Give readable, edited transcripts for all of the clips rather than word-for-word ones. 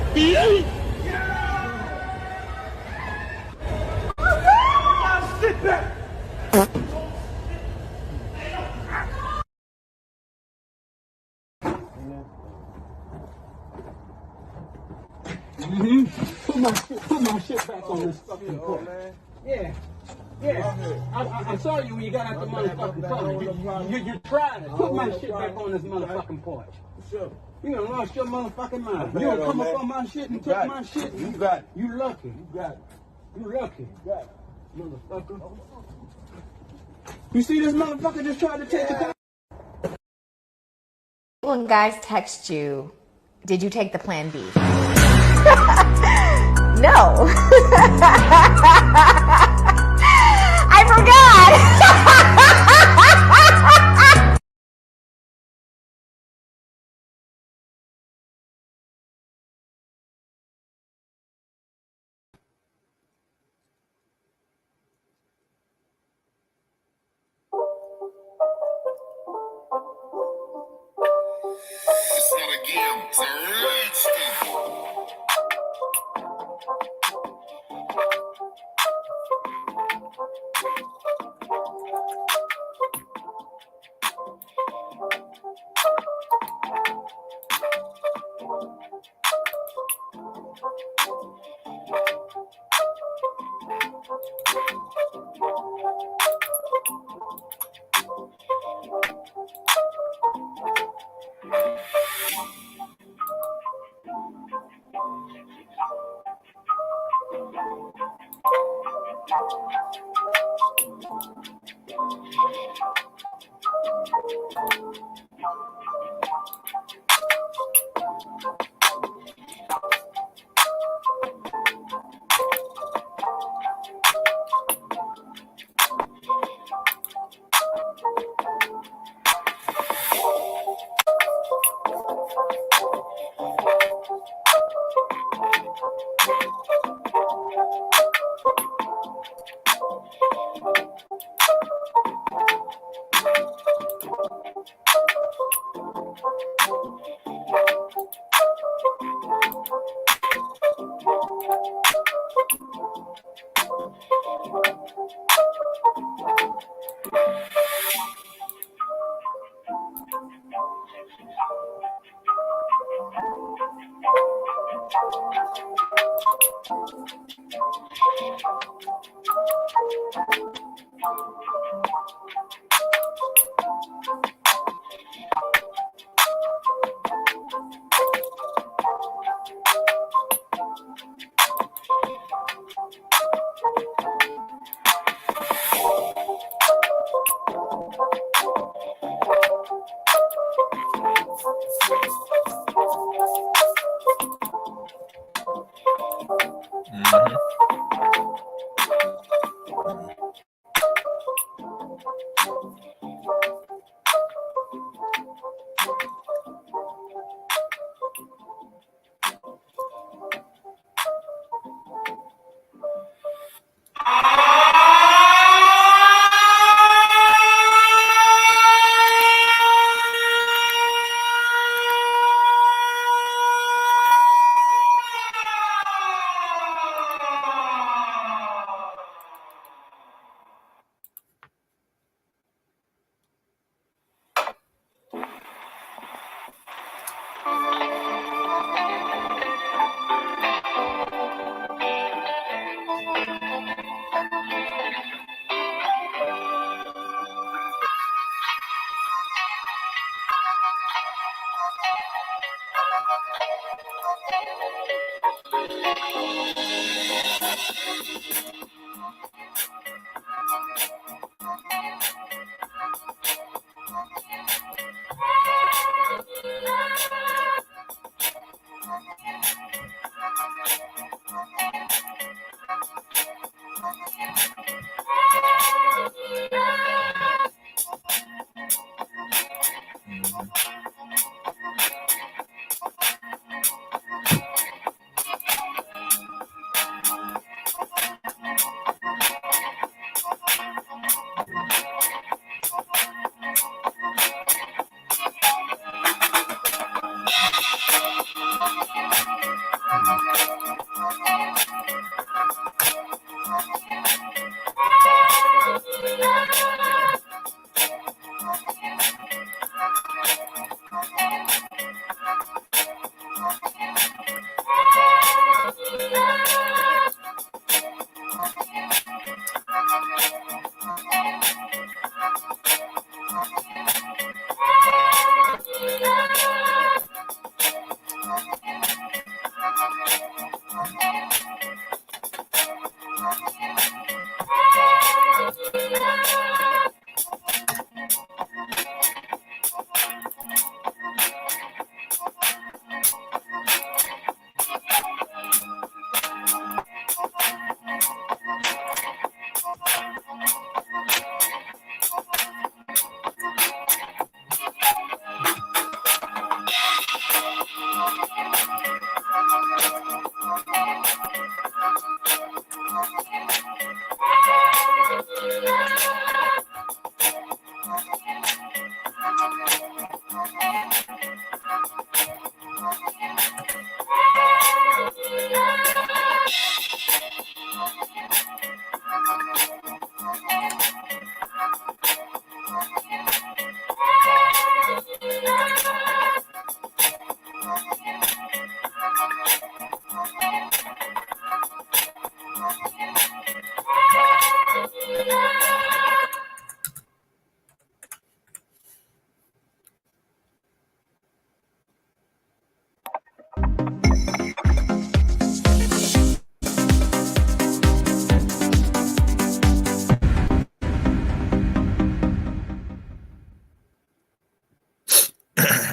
Sit back. Put my shit back on this fucking porch. Yeah. I saw you when you got out the motherfucking car. You tried it. Put my shit back on this motherfucking porch. Sure. You done lost your motherfucking mind. You don't come up on my shit and took my shit. You got it. You lucky. You got it. You lucky. You got it. Motherfucker. You see this motherfucker just tried to take the car? When guys text you, did you take the plan B? No. I forgot. It's not a game, it's a rich thing.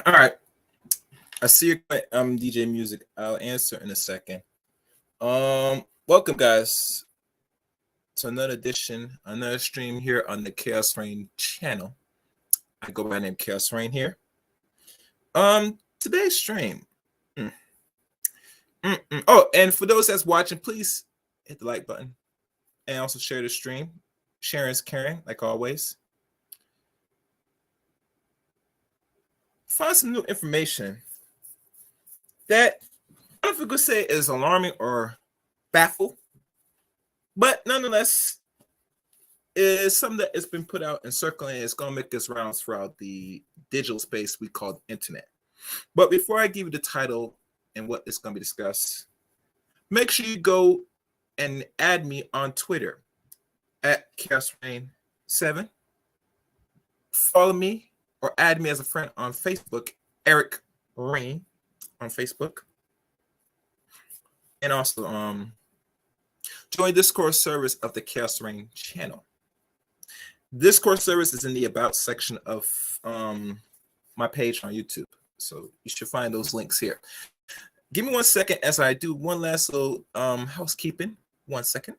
All right. I see your comment, DJ Music. I'll answer in a second. Welcome, guys, to another edition, another stream here on the Chaos Reign channel. I go by the name Chaos Reign here. Today's stream. Oh, and for those that's watching, please hit the like button and also share the stream. Sharing is caring, like always. Find some new information that I don't know if we could say is alarming or baffled, but nonetheless, is something that has been put out and circulating. It's going to make its rounds throughout the digital space we call the internet. But before I give you the title and what is going to be discussed, make sure you go and add me on Twitter at ChaosReign7. Follow me or add me as a friend on Facebook, Eric Reign on Facebook. And also join Discord service of the Chaos Reign channel. Discord service is in the About section of my page on YouTube. So you should find those links here. Give me 1 second as I do one last little housekeeping. 1 second.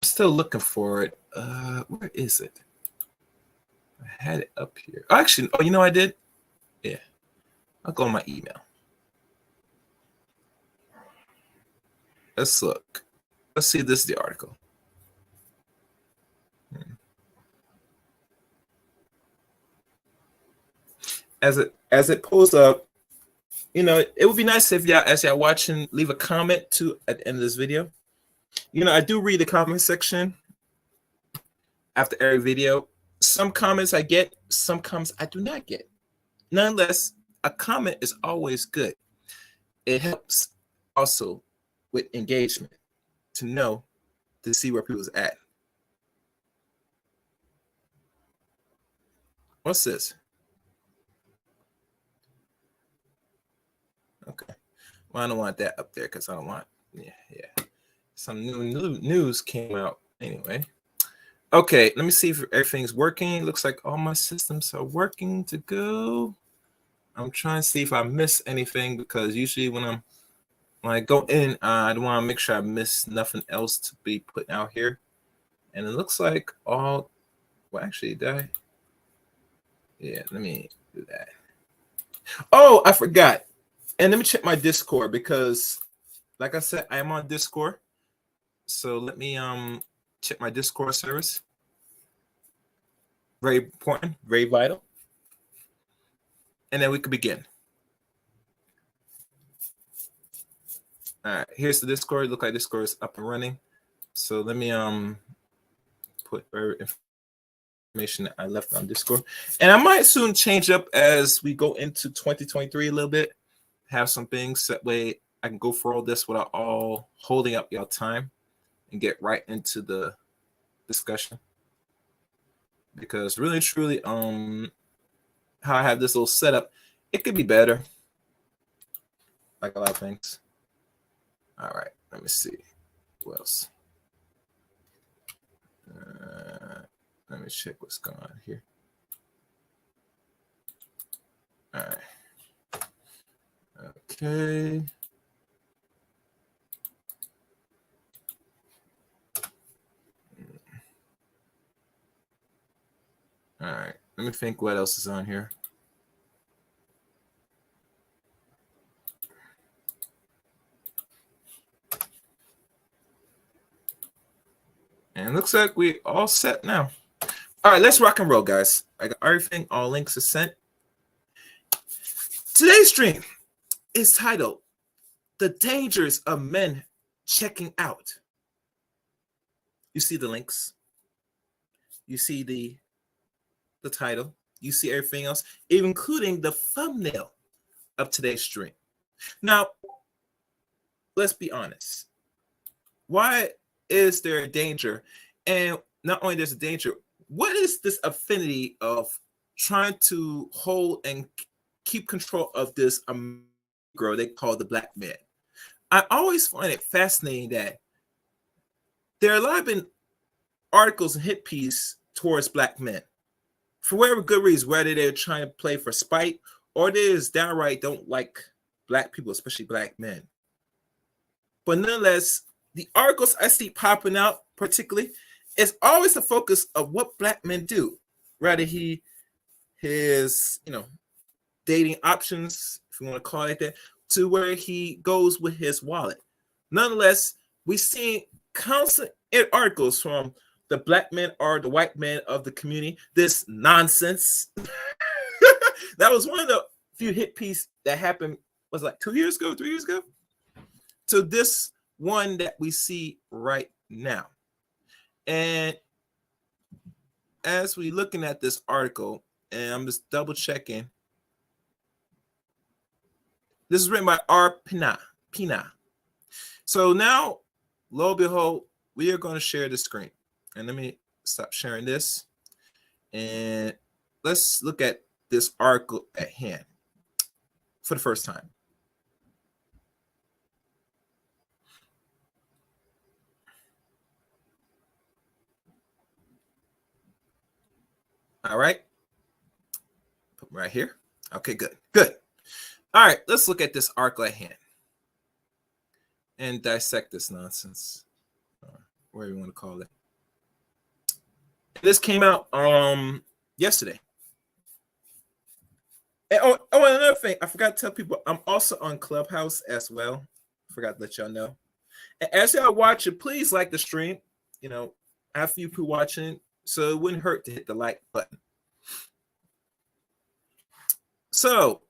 Still looking for it. Where is it? I had it up here. Oh, actually, oh, you know I did? Yeah. I'll go on my email. Let's look. Let's see if this is the article. As it pulls up, you know, it would be nice if y'all, as y'all watching, leave a comment too at the end of this video. You know, I do read the comment section after every video. Some comments I get, some comments I do not get. Nonetheless, a comment is always good. It helps also with engagement to know, to see where people's at. What's this? Okay. Well, I don't want that up there because I don't want, yeah. Some new news came out anyway. Okay, let me see if everything's working. Looks like all my systems are working to go. I'm trying to see if I missed anything because usually when I'm when I go in, I want to make sure I miss nothing else to be put out here. And it looks like all, well, actually, did I? Yeah, let me do that. Oh, I forgot. And let me check my Discord because, like I said, I am on Discord. So let me check my Discord service. Very important, very vital. And then we can begin. All right, here's the Discord. Look like Discord is up and running. So let me put information that I left on Discord. And I might soon change up as we go into 2023 a little bit. Have some things that way I can go for all this without all holding up your time and get right into the discussion. Because really truly, how I have this little setup, it could be better. Like a lot of things. All right, let me see. Who else? Let me check what's going on here. All right. Okay. All right. Let me think what else is on here. And it looks like we all set now. All right, let's rock and roll, guys. I got everything. All links are sent. Today's stream is titled "The Dangers of Men Checking Out." You see the links. You see the title. You see everything else, including the thumbnail of today's stream. Now, let's be honest. Why is there a danger? And not only there's a danger, what is this affinity of trying to hold and keep control of this girl they call the black man? I always find it fascinating that there are a lot of been articles and hit pieces towards black men for whatever good reason, whether they're trying to play for spite or they just downright don't like black people, especially black men. But nonetheless, the articles I see popping out, particularly, is always the focus of what black men do. Rather, his dating options, if you want to call it that, to where he goes with his wallet. Nonetheless, we see constant articles from the black men or the white men of the community. This nonsense. That was one of the few hit pieces that happened, was like 2 years ago, 3 years ago. So this one that we see right now. And as we looking at this article, and I'm just double checking. This is written by R. Pina. So now, lo and behold, we are going to share the screen. And let me stop sharing this. And let's look at this article at hand for the first time. All right. Put right here. Okay, good. All right, let's look at this article at hand and dissect this nonsense, whatever you want to call it. This came out yesterday. And another thing, I forgot to tell people, I'm also on Clubhouse as well. Forgot to let y'all know. And as y'all watch it, please like the stream. I have a few people watching, so it wouldn't hurt to hit the like button. So,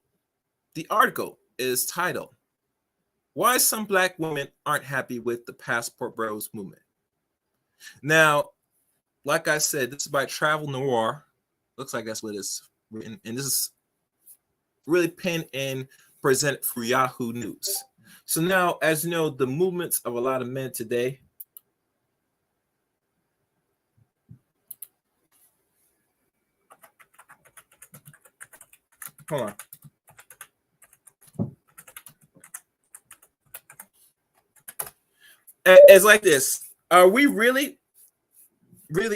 the article is titled, "Why Some Black Women Aren't Happy with the Passport Bros Movement." Now, like I said, this is by Travel Noir. Looks like that's what it's written. And this is really pinned and presented through Yahoo News. So now, as you know, the movements of a lot of men today. Hold on. It's like this. Are we really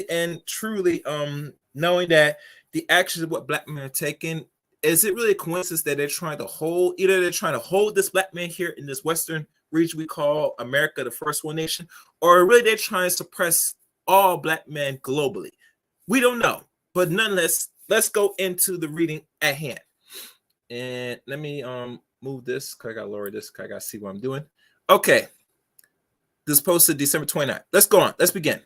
and truly knowing that the actions of what black men are taking, is it really a coincidence that they're trying to hold, either they're trying to hold this black man here in this Western region we call America the first world nation, or really they're trying to suppress all black men globally. We don't know, but nonetheless, let's go into the reading at hand. And let me move this because I gotta lower this because I gotta see what I'm doing. Okay, this is posted December 29th. Let's go on. Let's begin.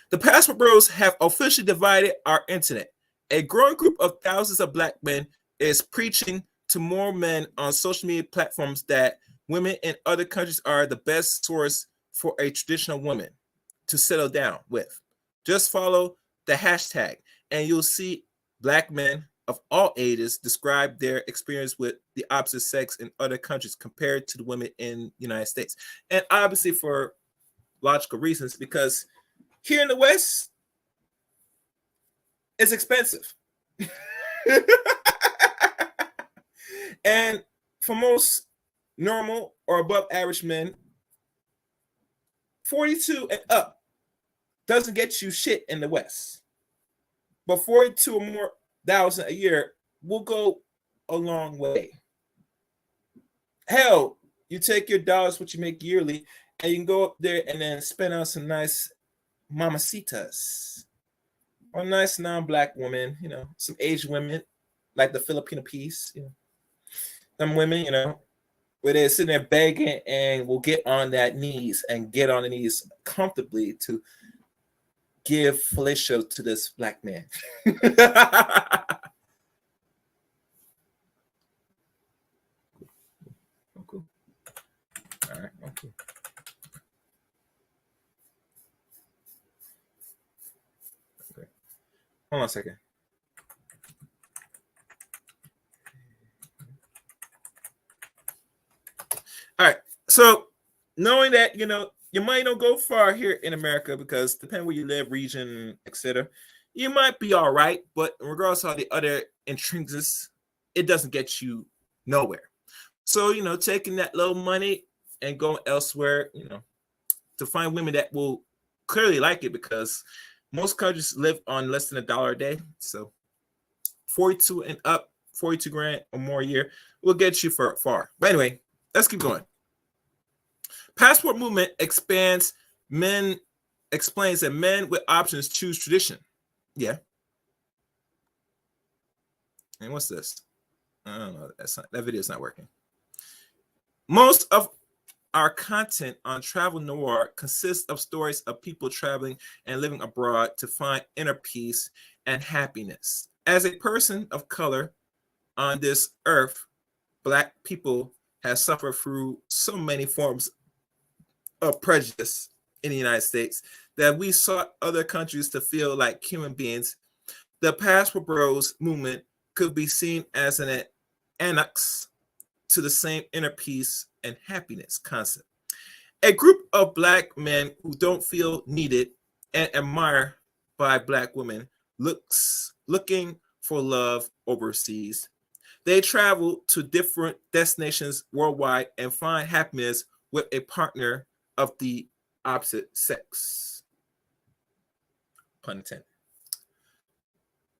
The passport bros have officially divided our internet. A growing group of thousands of black men is preaching to more men on social media platforms that women in other countries are the best source for a traditional woman to settle down with. Just follow the hashtag and you'll see black men of all ages describe their experience with the opposite sex in other countries compared to the women in the United States. And obviously for logical reasons, because here in the West, it's expensive. And for most normal or above average men, 42 and up doesn't get you shit in the West. But 42 or more thousand a year will go a long way. Hell, you take your dollars, what you make yearly, and you can go up there and then spend on some nice mamacitas. Or nice non-black women, you know, some Asian women, like the Filipino piece, you know. Some women, you know, where they're sitting there begging and will get on their knees and get on the knees comfortably to give fellatio to this black man. Oh, cool. All right, okay. Okay. Hold on a second. All right, so knowing that, you know, you might not go far here in America because depending where you live, region, etc., you might be all right, but regardless of the other intrinsics, it doesn't get you nowhere. So, you know, taking that little money and going elsewhere, you know, to find women that will clearly like it because most countries live on less than $1 a day. So 42 and up, 42 grand or more a year will get you far. But anyway, let's keep going. Passport movement explains that men with options choose tradition. Yeah. And what's this? I don't know. That video is not working. Most of our content on Travel Noir consists of stories of people traveling and living abroad to find inner peace and happiness. As a person of color on this earth, black people have suffered through so many forms of prejudice in the United States that we sought other countries to feel like human beings. The Passport Bros movement could be seen as an annex to the same inner peace and happiness concept. A group of black men who don't feel needed and admired by black women looking for love overseas. They travel to different destinations worldwide and find happiness with a partner of the opposite sex. Pun intended.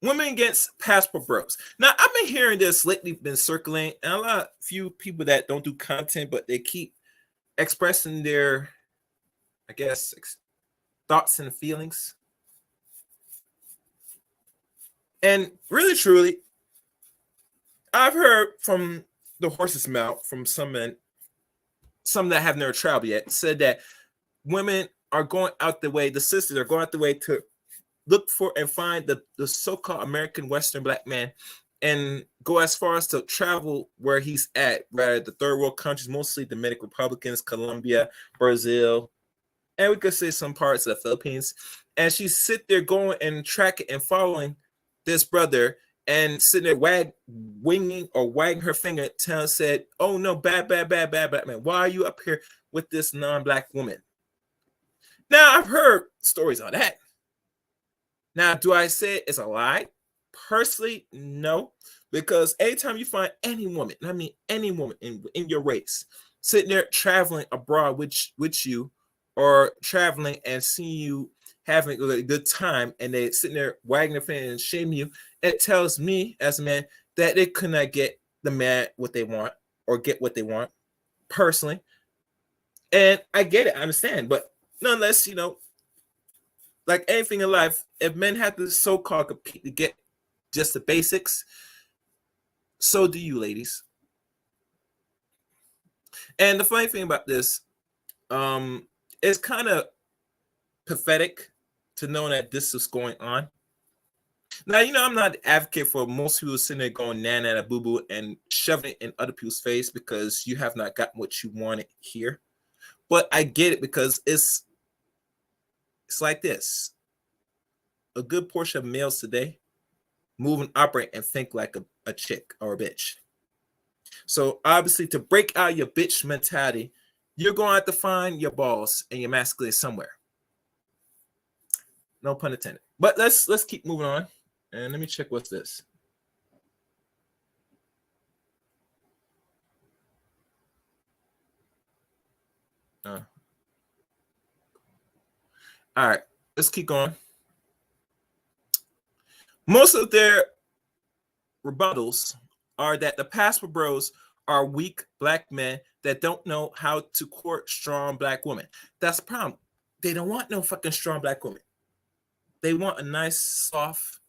Women against passport bros. Now, I've been hearing this lately, been circling, and a few people that don't do content, but they keep expressing their, I guess, thoughts and feelings. And really, truly, I've heard from the horse's mouth from some men, some that have never traveled yet, said that women are going out the way, the sisters are going out the way to look for and find the so-called American Western black man and go as far as to travel where he's at, rather the third world countries, mostly Dominican Republicans, Colombia, Brazil, and we could say some parts of the Philippines. And she sit there going and tracking and following this brother and sitting there wagging her finger, said, "Oh no, bad man. Why are you up here with this non-black woman?" Now, I've heard stories on that. Now, do I say it's a lie? Personally, no. Because anytime you find any woman, I mean any woman in your race, sitting there traveling abroad with you, or traveling and seeing you having a good time, and they sitting there wagging their finger and shaming you, it tells me as a man that they could not get the man what they want or get what they want. Personally, And I get it, I understand, but nonetheless, you know, like anything in life, if men have to so-called compete to get just the basics, so do you, ladies. And the funny thing about this, it's kind of pathetic to know that this is going on. Now, you know, I'm not an advocate for most people sitting there going nana boo boo and shoving it in other people's face because you have not gotten what you wanted here. But I get it because it's like this. A good portion of males today move and operate and think like a chick or a bitch. So obviously, to break out your bitch mentality, you're going to have to find your balls and your masculine somewhere. No pun intended. But let's keep moving on. And let me check what's this. All right, let's keep going. Most of their rebuttals are that the passport bros are weak black men that don't know how to court strong black women. That's the problem. They don't want no fucking strong black woman. They want a nice, soft,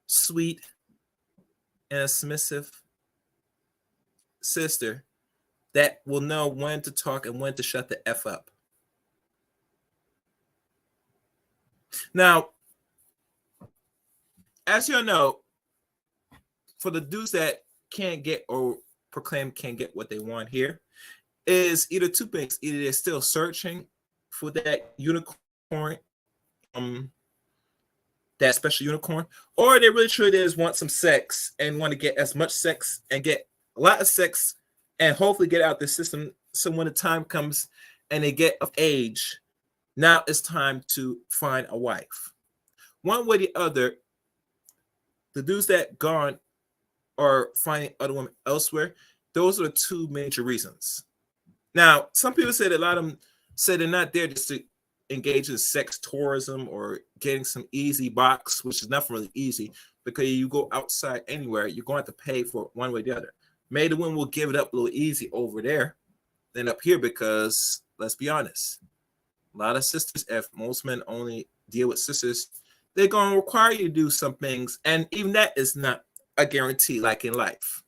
sweet, and submissive sister that will know when to talk and when to shut the F up. Now, as you know, for the dudes that can't get or proclaim can't get what they want here, is either two things. Either they're still searching for that unicorn, that special unicorn, or they really truly just want some sex and want to get as much sex and get a lot of sex and hopefully get out the system. So when the time comes and they get of age, now it's time to find a wife. One way or the other, the dudes that gone or finding other women elsewhere, those are the two major reasons. Now, some people say that a lot of them say they're not there just to engage in sex tourism or getting some easy box, which is nothing really easy because you go outside anywhere, you're going to have to pay for it one way or the other. Maybe the women will give it up a little easy over there than up here because, let's be honest, a lot of sisters, if most men only deal with sisters, they're going to require you to do some things, and even that is not a guarantee like in life.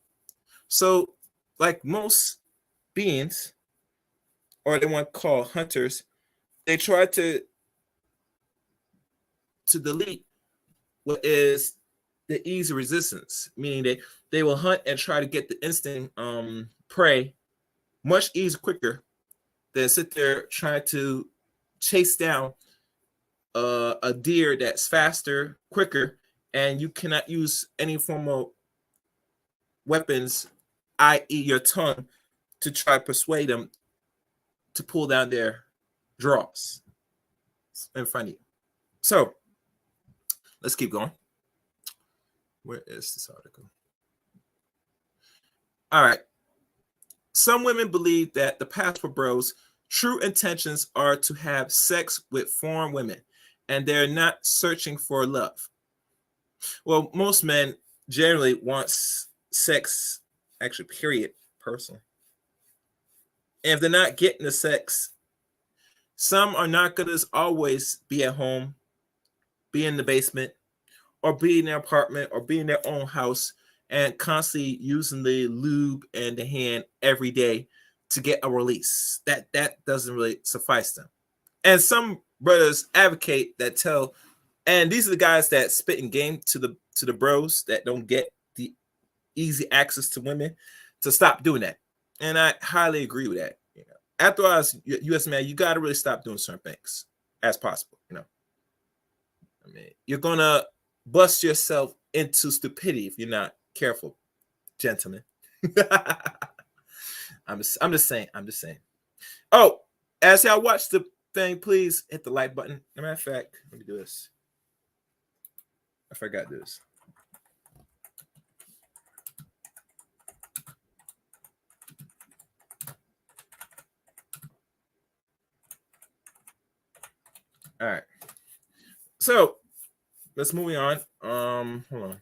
So, like most beings, or they want to call hunters, they try to delete what is the easy resistance, meaning they will hunt and try to get the instant prey much easier, quicker than sit there trying to chase down a deer that's faster, quicker, and you cannot use any form of weapons, i.e. your tongue, to try to persuade them to pull down their draws in front of you. So let's keep going. Where is this article? All right. Some women believe that the passport bros' true intentions are to have sex with foreign women, and they're not searching for love. Well, most men generally want sex, actually, period, personally. And if they're not getting the sex, some are not going to always be at home, be in the basement, or be in their apartment, or be in their own house, and constantly using the lube and the hand every day to get a release. That doesn't really suffice them. And some brothers advocate that tell, and these are the guys that spit in game to the bros that don't get the easy access to women, to stop doing that. And I highly agree with that. You know, after all, as U.S. man, you got to really stop doing certain things as possible. You know, I mean, you're gonna bust yourself into stupidity if you're not careful, gentlemen. I'm just saying. Oh, as y'all watch the thing, please hit the like button. As a matter of fact, let me do this. I forgot to do this. All right. So let's move on. Hold on.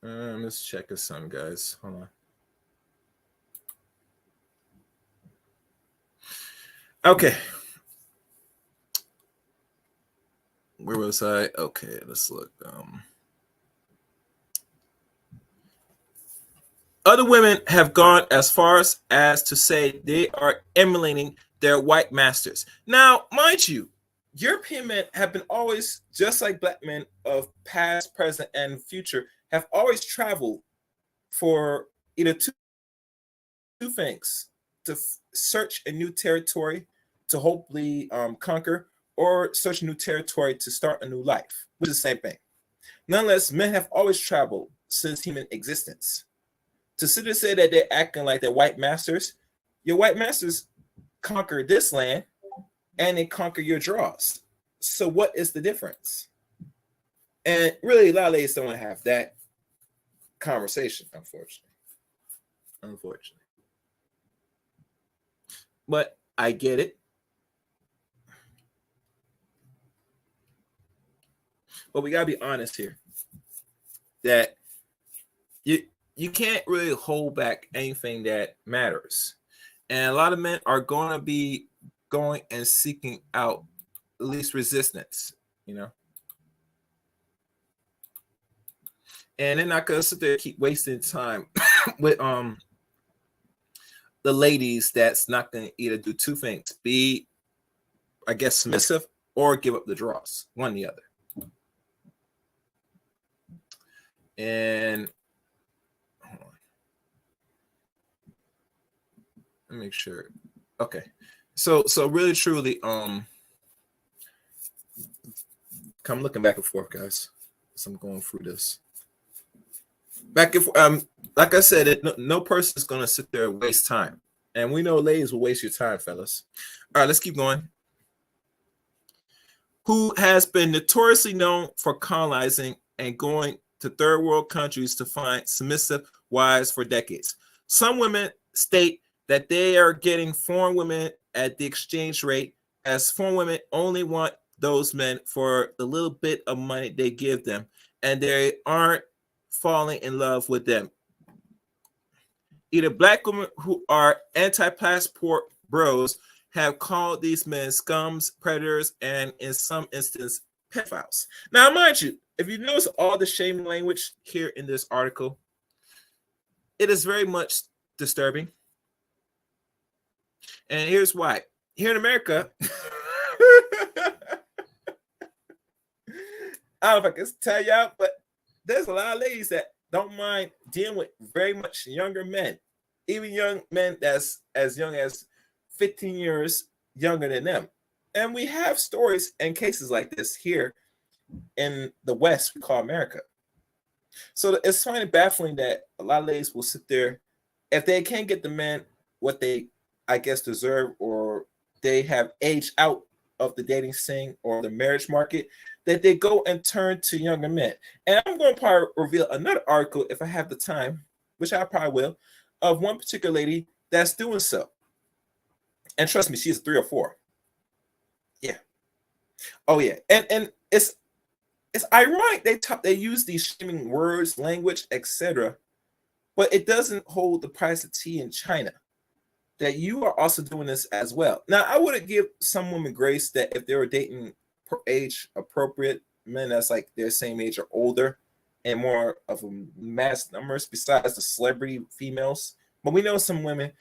Let's check this some, guys. Hold on. Okay. Where was I? Okay, let's look. Other women have gone as far as to say they are emulating their white masters. Now, mind you, European men have been always, just like black men of past, present, and future, have always traveled for either two things: to search a new territory, to hopefully conquer, or search a new territory to start a new life, which is the same thing. Nonetheless, men have always traveled since human existence. To sit and say that they're acting like they're white masters, your white masters conquer this land and they conquer your draws. So what is the difference? And really, a lot of ladies don't want to have that conversation, unfortunately. But I get it. But we gotta be honest here that you can't really hold back anything that matters. And a lot of men are going to be going and seeking out at least resistance, you know. And they're not going to sit there and keep wasting time with the ladies that's not going to either do two things: be, I guess, submissive or give up the draws, one or the other. And hold on. Let me make sure. Okay. So really truly, I'm looking back and forth, guys. So I'm going through this. Back and forth, like I said, no person is gonna sit there and waste time. And we know ladies will waste your time, fellas. All right, let's keep going. Who has been notoriously known for colonizing and going to third world countries to find submissive wives for decades. Some women state that they are getting foreign women at the exchange rate, as foreign women only want those men for the little bit of money they give them, and they aren't falling in love with them. Either black women who are anti-passport bros have called these men scums, predators, and in some instances, pedophiles. Now, mind you, if you notice all the shaming language here in this article, it is very much disturbing. And here's why. Here in America, I don't know if I can tell y'all, but there's a lot of ladies that don't mind dealing with very much younger men, even young men that's as young as 15 years younger than them. And we have stories and cases like this here in the West we call America. So it's kind of baffling that a lot of ladies will sit there, if they can't get the men what they, I guess, deserve, or they have aged out of the dating scene or the marriage market, that they go and turn to younger men. And I'm going to probably reveal another article if I have the time, which I probably will, of one particular lady that's doing so. And trust me, she's 3 or 4. Yeah. Oh yeah. And it's ironic they use these shaming words, language, etc. But it doesn't hold the price of tea in China. That you are also doing this as well. Now, I wouldn't give some women grace that if they were dating age appropriate men that's like their same age or older and more of a mass numbers besides the celebrity females. But we know some women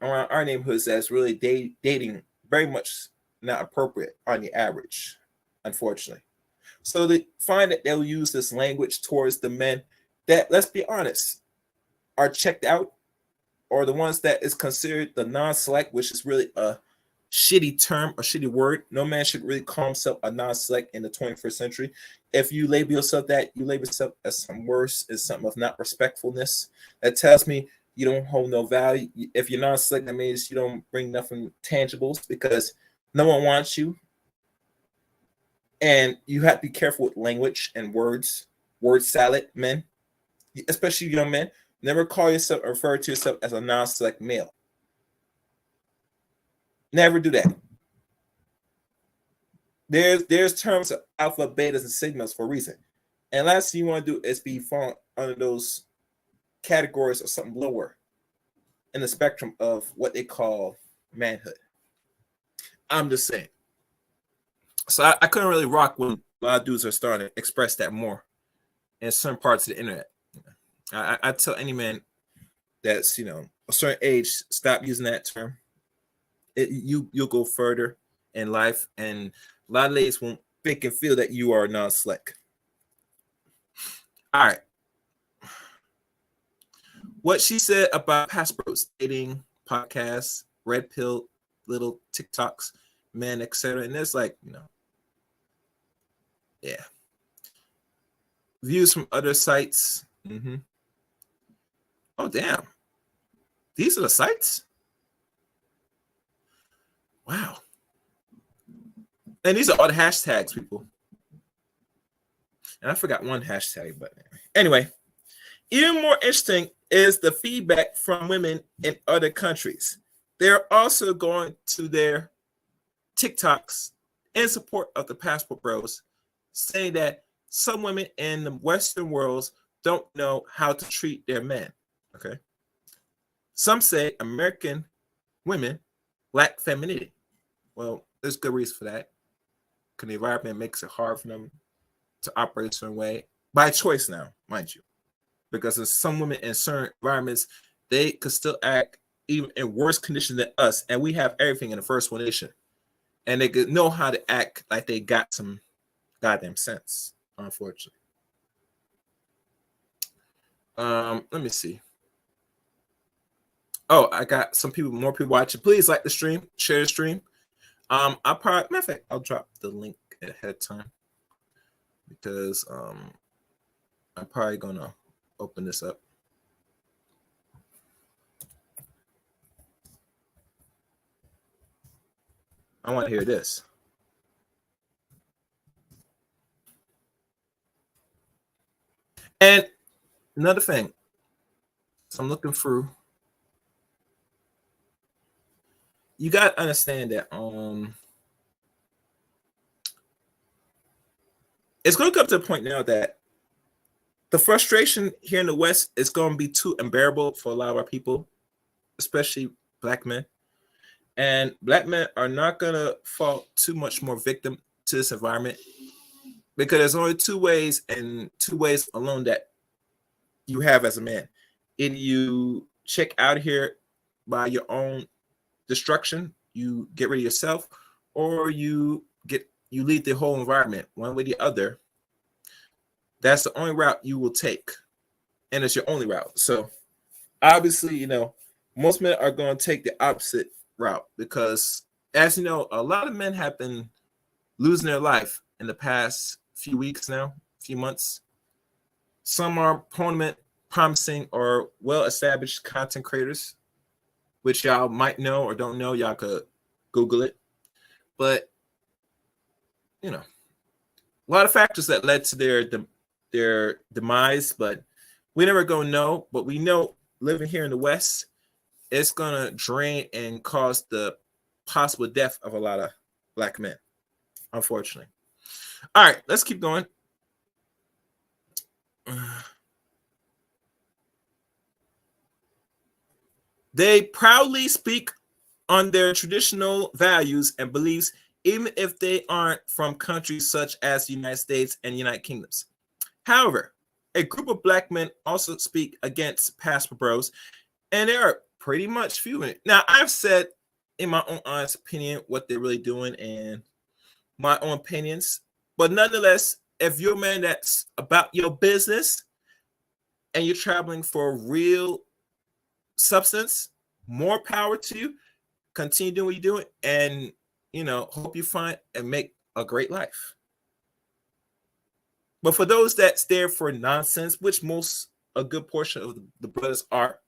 around our neighborhoods that's really dating very much not appropriate on the average, unfortunately. So they find that they'll use this language towards the men that, let's be honest, are checked out, or the ones that is considered the non-select, which is really a shitty term, a shitty word. No man should really call himself a non-select in the 21st century. If you label yourself that, you label yourself as something worse, as something of not respectfulness. That tells me you don't hold no value. If you're non-select, that means you don't bring nothing tangibles because no one wants you. And you have to be careful with language and words. Word salad, men, especially young men. Never call yourself or refer to yourself as a non-select male. Never do that. There's terms of alpha, betas, and sigmas for a reason. And last thing you want to do is be falling under those categories or something lower in the spectrum of what they call manhood. I'm just saying. So I couldn't really rock when a lot of dudes are starting to express that more in certain parts of the internet. I tell any man that's a certain age, stop using that term. You'll go further in life, and a lot of ladies won't think and feel that you are non-slick. All right. What she said about passports, dating, podcasts, red pill, little TikToks, men, etc. And there's yeah. Views from other sites. Mm-hmm. Oh, damn. These are the sites? Wow. And these are all the hashtags, people. And I forgot one hashtag, but anyway. Even more interesting is the feedback from women in other countries. They're also going to their TikToks in support of the passport bros, saying that some women in the Western worlds don't know how to treat their men. Okay. Some say American women lack femininity. Well, there's good reason for that. Because the environment makes it hard for them to operate a certain way. By choice now, mind you. Because there's some women in certain environments, they could still act even in worse conditions than us. And we have everything in the first one nation. And they could know how to act like they got some goddamn sense, unfortunately. Let me see. Oh, I got more people watching. Please like the stream, share the stream. I'll probably, matter of fact, I'll drop the link ahead of time because I'm probably gonna open this up. I want to hear this. And another thing, so I'm looking through. You got to understand that it's going to come to a point now that the frustration here in the West is going to be too unbearable for a lot of our people, especially black men. And black men are not going to fall too much more victim to this environment because there's only two ways and two ways alone that you have as a man. Either you check out here by your own destruction, you get rid of yourself, or you lead the whole environment one way or the other. That's the only route you will take, and it's your only route. So obviously, most men are going to take the opposite route because, as you know, a lot of men have been losing their life in the past few weeks now, few months. Some are promising or well-established content creators, which y'all might know or don't know. Y'all could Google it. But, a lot of factors that led to their demise, but we never gonna know. But we know living here in the West, it's gonna drain and cause the possible death of a lot of black men, unfortunately. All right, let's keep going. They proudly speak on their traditional values and beliefs, even if they aren't from countries such as the United States and United Kingdoms. However, a group of black men also speak against passport bros, and there are pretty much few in it. Now, I've said in my own honest opinion what they're really doing and my own opinions, but nonetheless, if you're a man that's about your business and you're traveling for real substance, more power to you. Continue doing what you're doing, and hope you find and make a great life. But for those that's there for nonsense, which a good portion of the brothers are,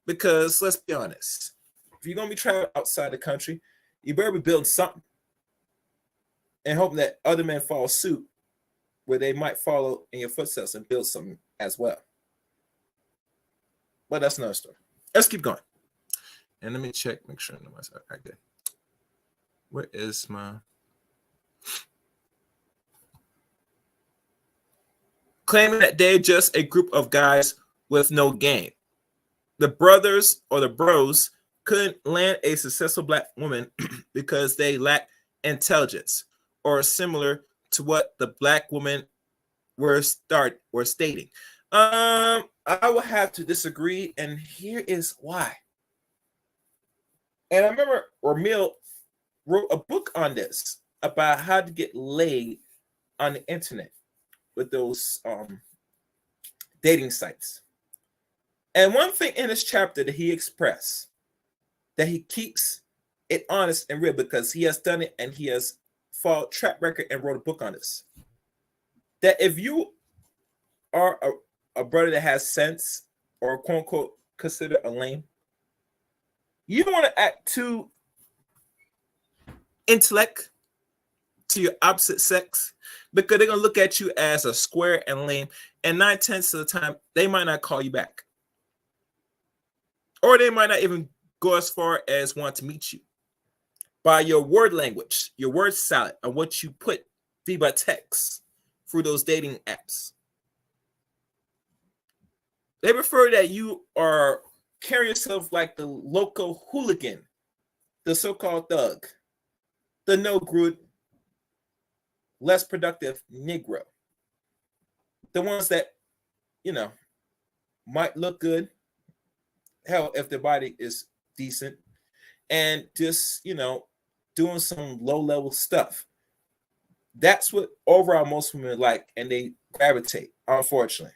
because let's be honest, if you're gonna be traveling outside the country, you better be building something and hoping that other men follow suit, where they might follow in your footsteps and build something as well. But that's another story. Let's keep going. And let me check, make sure I know myself. All right, good. Where is my... claiming that they're just a group of guys with no game. The brothers or the bros couldn't land a successful black woman because they lack intelligence, or similar to what the black women were stating. I will have to disagree, and here is why. And I remember Ramil wrote a book on this about how to get laid on the internet with those dating sites. And one thing in this chapter that he expressed, that he keeps it honest and real because he has done it and he has followed track record and wrote a book on this, that if you are a brother that has sense, or quote unquote considered a lame, you don't want to act too intellect to your opposite sex, because they're going to look at you as a square and lame, and 9/10 of the time they might not call you back, or they might not even go as far as want to meet you by your word language, your word salad, and what you put via text through those dating apps. They prefer that you are carry yourself like the local hooligan, the so-called thug, the no good, less productive Negro, the ones that, might look good, hell, if their body is decent, and just, doing some low-level stuff. That's what overall most women like, and they gravitate, unfortunately.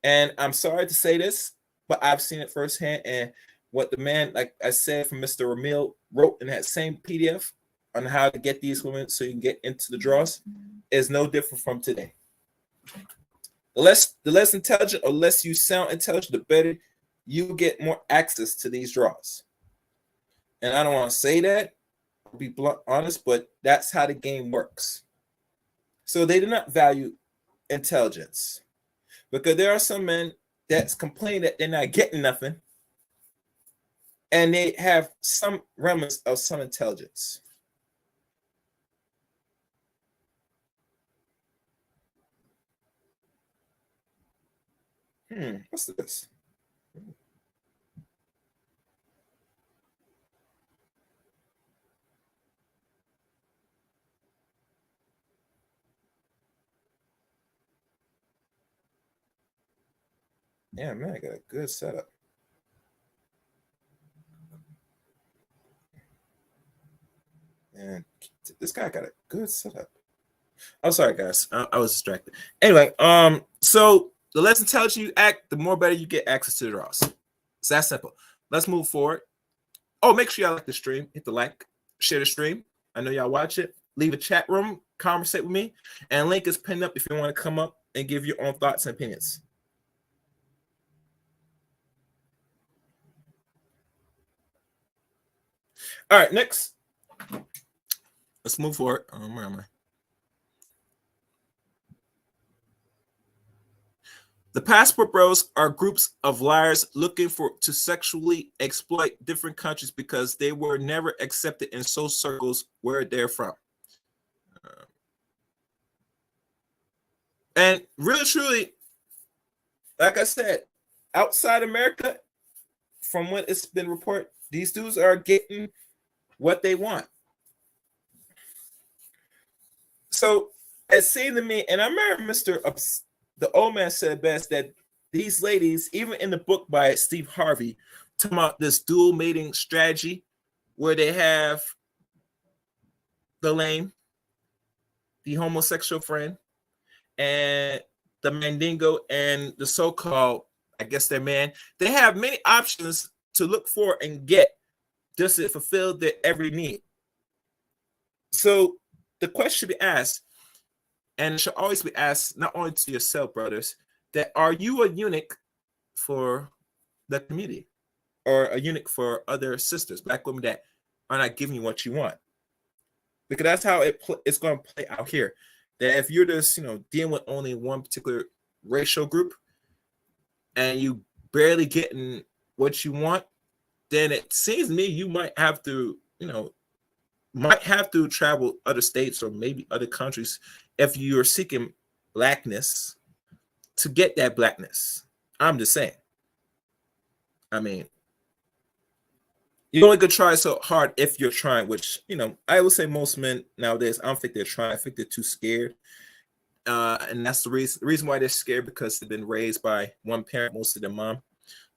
And I'm sorry to say this, but I've seen it firsthand. And what the man, like I said, from Mr. Ramil wrote in that same PDF on how to get these women so you can get into the draws is no different from today. The less intelligent or less you sound intelligent, the better you get more access to these draws. And I don't want to say that, I'll be blunt, honest, but that's how the game works. So they do not value intelligence, because there are some men that's complaining that they're not getting nothing, and they have some remnants of some intelligence. What's this? Yeah, man, I got a good setup. And this guy got a good setup. I'm sorry, guys. I was distracted. Anyway, so the less intelligent you act, the more better you get access to the draws. It's that simple. Let's move forward. Oh, make sure y'all like the stream. Hit the like, share the stream. I know y'all watch it. Leave a chat room, conversate with me, and link is pinned up if you want to come up and give your own thoughts and opinions. All right, next. Let's move forward. Where am I? The passport bros are groups of liars looking to sexually exploit different countries because they were never accepted in social circles where they're from. And really, truly, like I said, outside America, from what it's been reported, these dudes are getting what they want. So it seemed to me, and I remember the old man said best, that these ladies, even in the book by Steve Harvey, talking about this dual mating strategy where they have the lame, the homosexual friend, and the mandingo, and the so-called, I guess their man. They have many options to look for and get just to fulfill their every need. So the question should be asked, and it should always be asked, not only to yourself, brothers, that are you a eunuch for the community, or a eunuch for other sisters, black women that are not giving you what you want? Because that's how it's going to play out here. That if you're just, dealing with only one particular racial group and you barely getting what you want, then it seems to me you might have to, travel other states or maybe other countries if you're seeking blackness to get that blackness. I'm just saying. I mean, you only could try so hard if you're trying, which, you know, I would say most men nowadays, I don't think they're trying. I think they're too scared. And that's the reason why they're scared, because they've been raised by one parent, mostly their mom.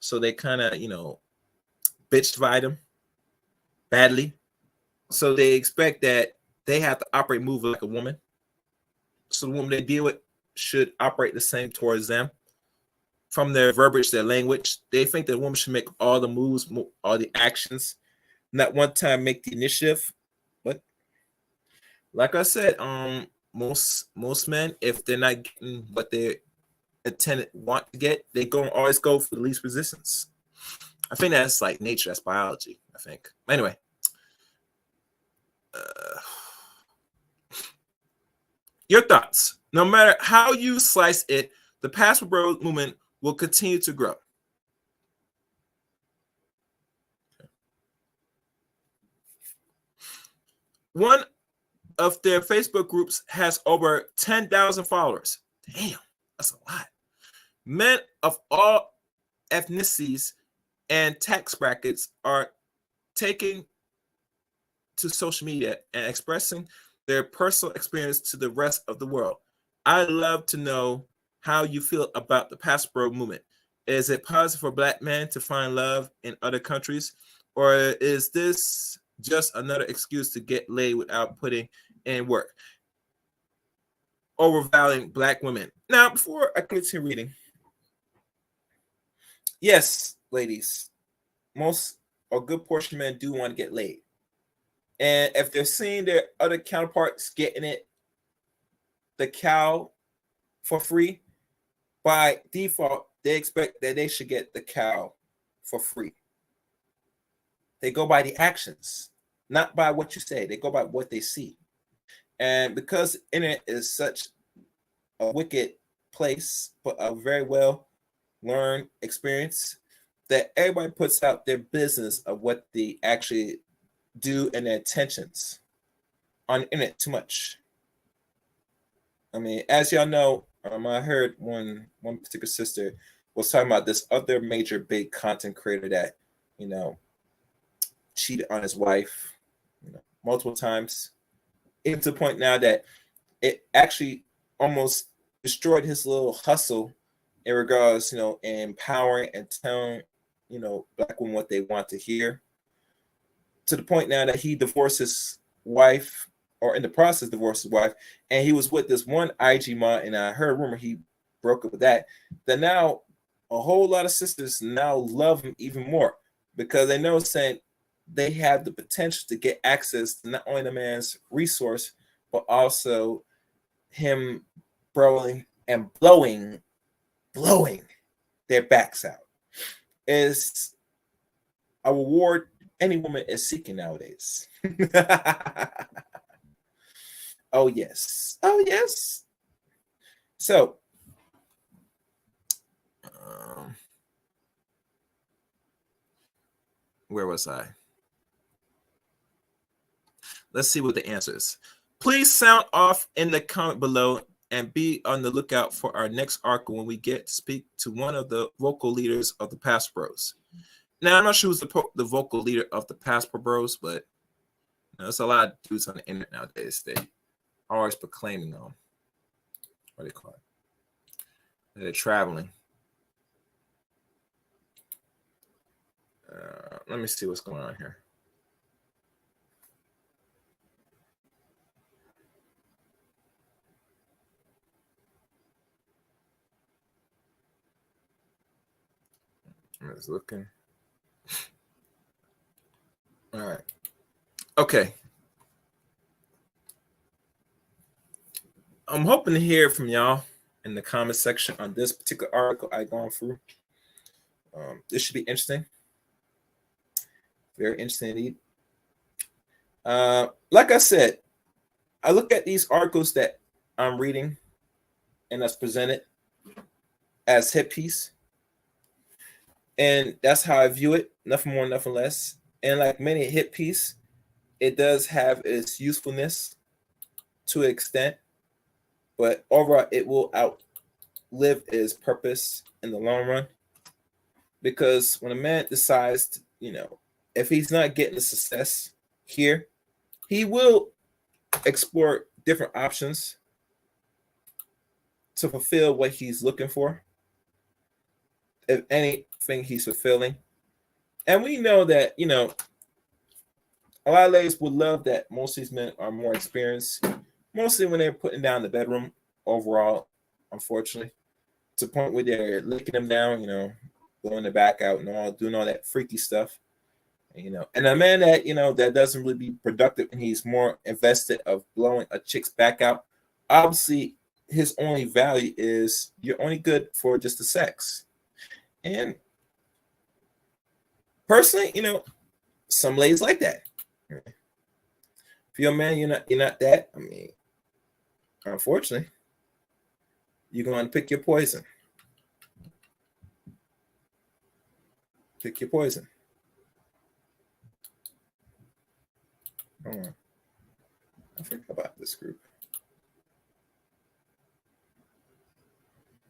So they kind of, you know, bitch divide them badly. So they expect that they have to operate, move like a woman. So the woman they deal with should operate the same towards them. From their verbiage, their language, they think that a woman should make all the moves, all the actions, not one time make the initiative. But like I said, most men, if they're not getting what they want to get, they always go for the least resistance. I think that's like nature, that's biology, I think. Anyway, your thoughts. No matter how you slice it, the Passport Bros movement will continue to grow. One of their Facebook groups has over 10,000 followers. Damn, that's a lot. Men of all ethnicities and tax brackets are taking to social media and expressing their personal experience to the rest of the world. I'd love to know how you feel about the Passport movement. Is it positive for Black men to find love in other countries, or is this just another excuse to get laid without putting in work, overvaluing Black women? Now, before I continue reading, yes, ladies, most or good portion of men do want to get laid. And if they're seeing their other counterparts getting it, the cow for free, by default, they expect that they should get the cow for free. They go by the actions, not by what you say. They go by what they see. And because the internet is such a wicked place, but a very well learned experience, that everybody puts out their business of what they actually do and their intentions on the internet too much. I mean, as y'all know, I heard one particular sister was talking about this other major big content creator that, you know, cheated on his wife, you know, multiple times, even to the point now that it actually almost destroyed his little hustle in regards, you know, empowering and telling, you know, Black women what they want to hear, to the point now that he divorced his wife, or in the process divorced his wife, and he was with this one IG mod, and I heard a rumor he broke up with that now a whole lot of sisters now love him even more, because they know, saying they have the potential to get access to not only the man's resource, but also him blowing their backs out. Is a reward any woman is seeking nowadays. Oh yes. So where was I? Let's see what the answer is. Please sound off in the comment below and be on the lookout for our next article when we get to speak to one of the vocal leaders of the Passport Bros. Now, I'm not sure who's the vocal leader of the Passport Bros, but you know, there's a lot of dudes on the internet nowadays. They are always proclaiming what do they call it? They're traveling. Let me see what's going on here. I was looking. All right. Okay. I'm hoping to hear from y'all in the comment section on this particular article I've gone through. This should be interesting. Very interesting indeed. Like I said, I look at these articles that I'm reading and that's presented as hit piece. And that's how I view it. Nothing more, nothing less. And like many hit piece, it does have its usefulness to an extent, but overall it will live his purpose in the long run. Because when a man decides to, if he's not getting the success here, he will explore different options to fulfill what he's looking for, if anything he's fulfilling. And we know that, a lot of ladies would love that most of these men are more experienced, mostly when they're putting down the bedroom overall, unfortunately, to the point where they're licking them down, blowing the back out and all, doing all that freaky stuff. And a man that, that doesn't really be productive and he's more invested of blowing a chick's back out, obviously his only value is you're only good for just the sex. And personally, some ladies like that. If you're a man, you're not that. I mean, unfortunately, you're going to pick your poison. Pick your poison. Hold on. I forgot about this group.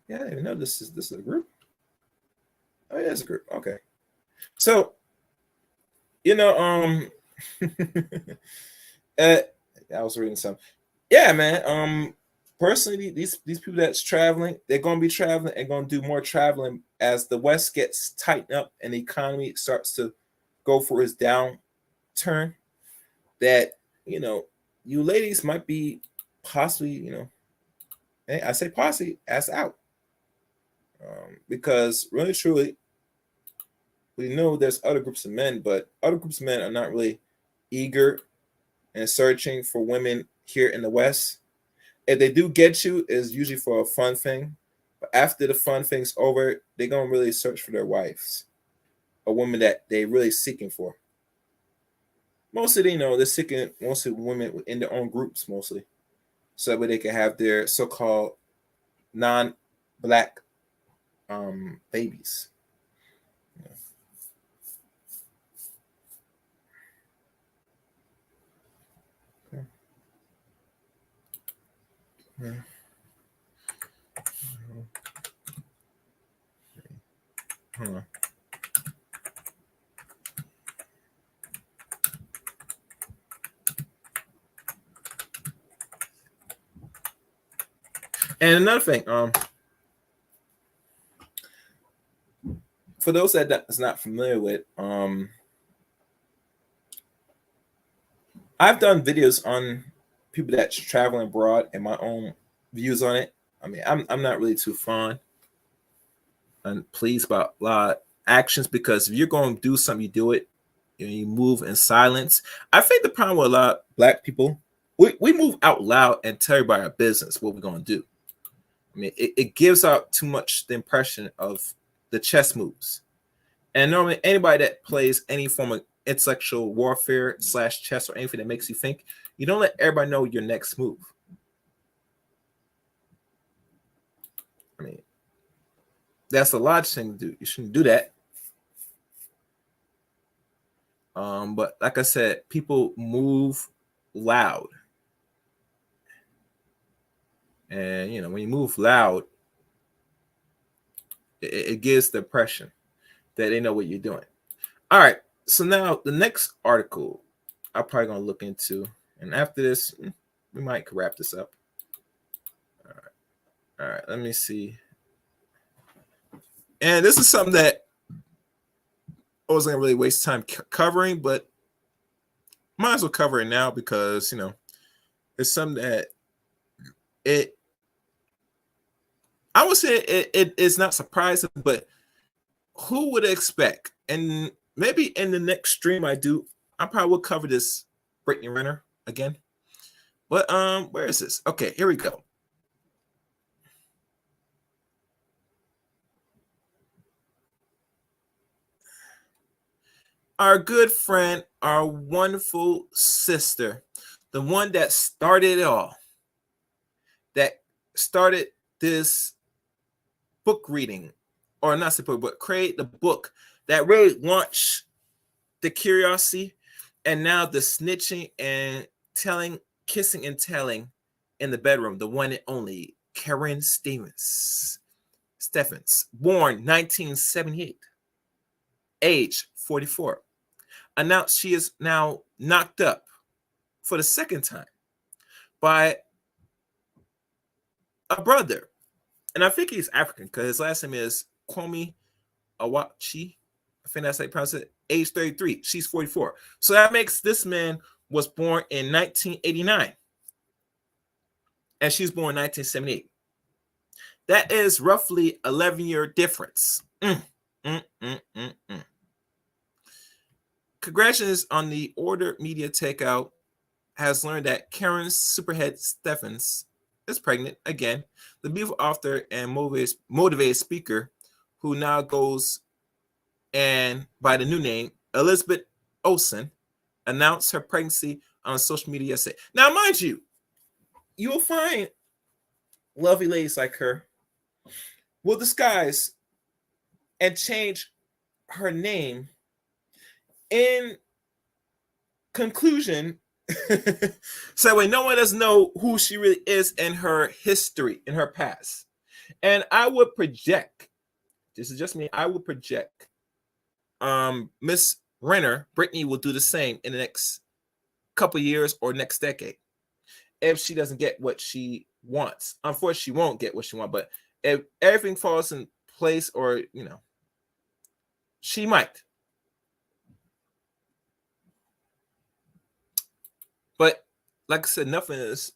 Yeah, I didn't even know this is a group. Oh yeah, it's a group. Okay. So, I was reading some. Yeah, man. Personally, these people that's traveling, they're gonna be traveling and gonna do more traveling as the West gets tightened up and the economy starts to go for its downturn. That you ladies might be possibly, I say possibly ass out, because really truly, we know there's other groups of men, but other groups of men are not really eager and searching for women here in the West. If they do get you, is usually for a fun thing. But after the fun thing's over, they're gonna really search for their wives, a woman that they're really seeking for. Mostly, they're seeking mostly women in their own groups, mostly, so that way they can have their so-called non-black babies. Yeah. Hold on. And another thing, for those that's not familiar with, I've done videos on people that's traveling abroad and my own views on it. I mean, I'm not really too fond and pleased about a lot of actions, because if you're going to do something, you do it. You move in silence. I think the problem with a lot of black people, we move out loud and tell everybody our business, what we're going to do. I mean, it gives out too much the impression of the chess moves. And normally anybody that plays any form of intellectual warfare / chess or anything that makes you think, you don't let everybody know your next move. I mean, that's a logical thing to do. You shouldn't do that. But like I said, people move loud. And, when you move loud, it gives the impression that they know what you're doing. All right. So now the next article I'm probably going to look into. And after this, we might wrap this up. All right. Let me see. And this is something that I wasn't going to really waste time covering, but might as well cover it now because, it's something that I would say it is not surprising, but who would expect? And maybe in the next stream I probably will cover this Brittany Renner again. But where is this? Okay, here we go. Our good friend, our wonderful sister, the one that started it all, that started this book reading, or not support, but create the book that really launched the curiosity and now the snitching and telling, kissing and telling in the bedroom, the one and only Karrine Steffans. Steffans, born 1978, age 44, announced she is now knocked up for the second time by a brother. And I think he's African because his last name is Kwame Awachi. I think that's how you pronounce it. Age 33. She's 44. So that makes this man was born in 1989. And she's born in 1978. That is roughly 11-year difference. Congratulations on the Order Media takeout has learned that Karrine Superhead Steffans is pregnant again. The beautiful author and motivated speaker who now goes and by the new name Elizabeth Olsen announced her pregnancy on social media yesterday. Now, mind you, you will find lovely ladies like her will disguise and change her name in conclusion so when no one doesn't know who she really is in her history, in her past. And I would project, this is just me, I would project Miss Renner, Brittany, will do the same in the next couple years or next decade if she doesn't get what she wants. Unfortunately, she won't get what she wants, but if everything falls in place, or she might. But like I said, nothing is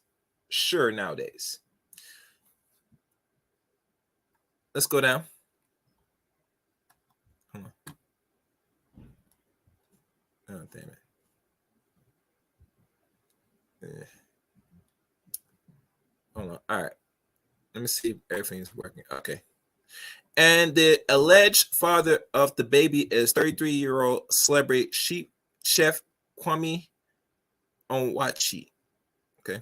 sure nowadays. Let's go down. Hold on. Oh, damn it. Yeah. Hold on. All right. Let me see if everything's working. Okay. And the alleged father of the baby is 33-year-old celebrity chef Kwame Onwachi. Okay.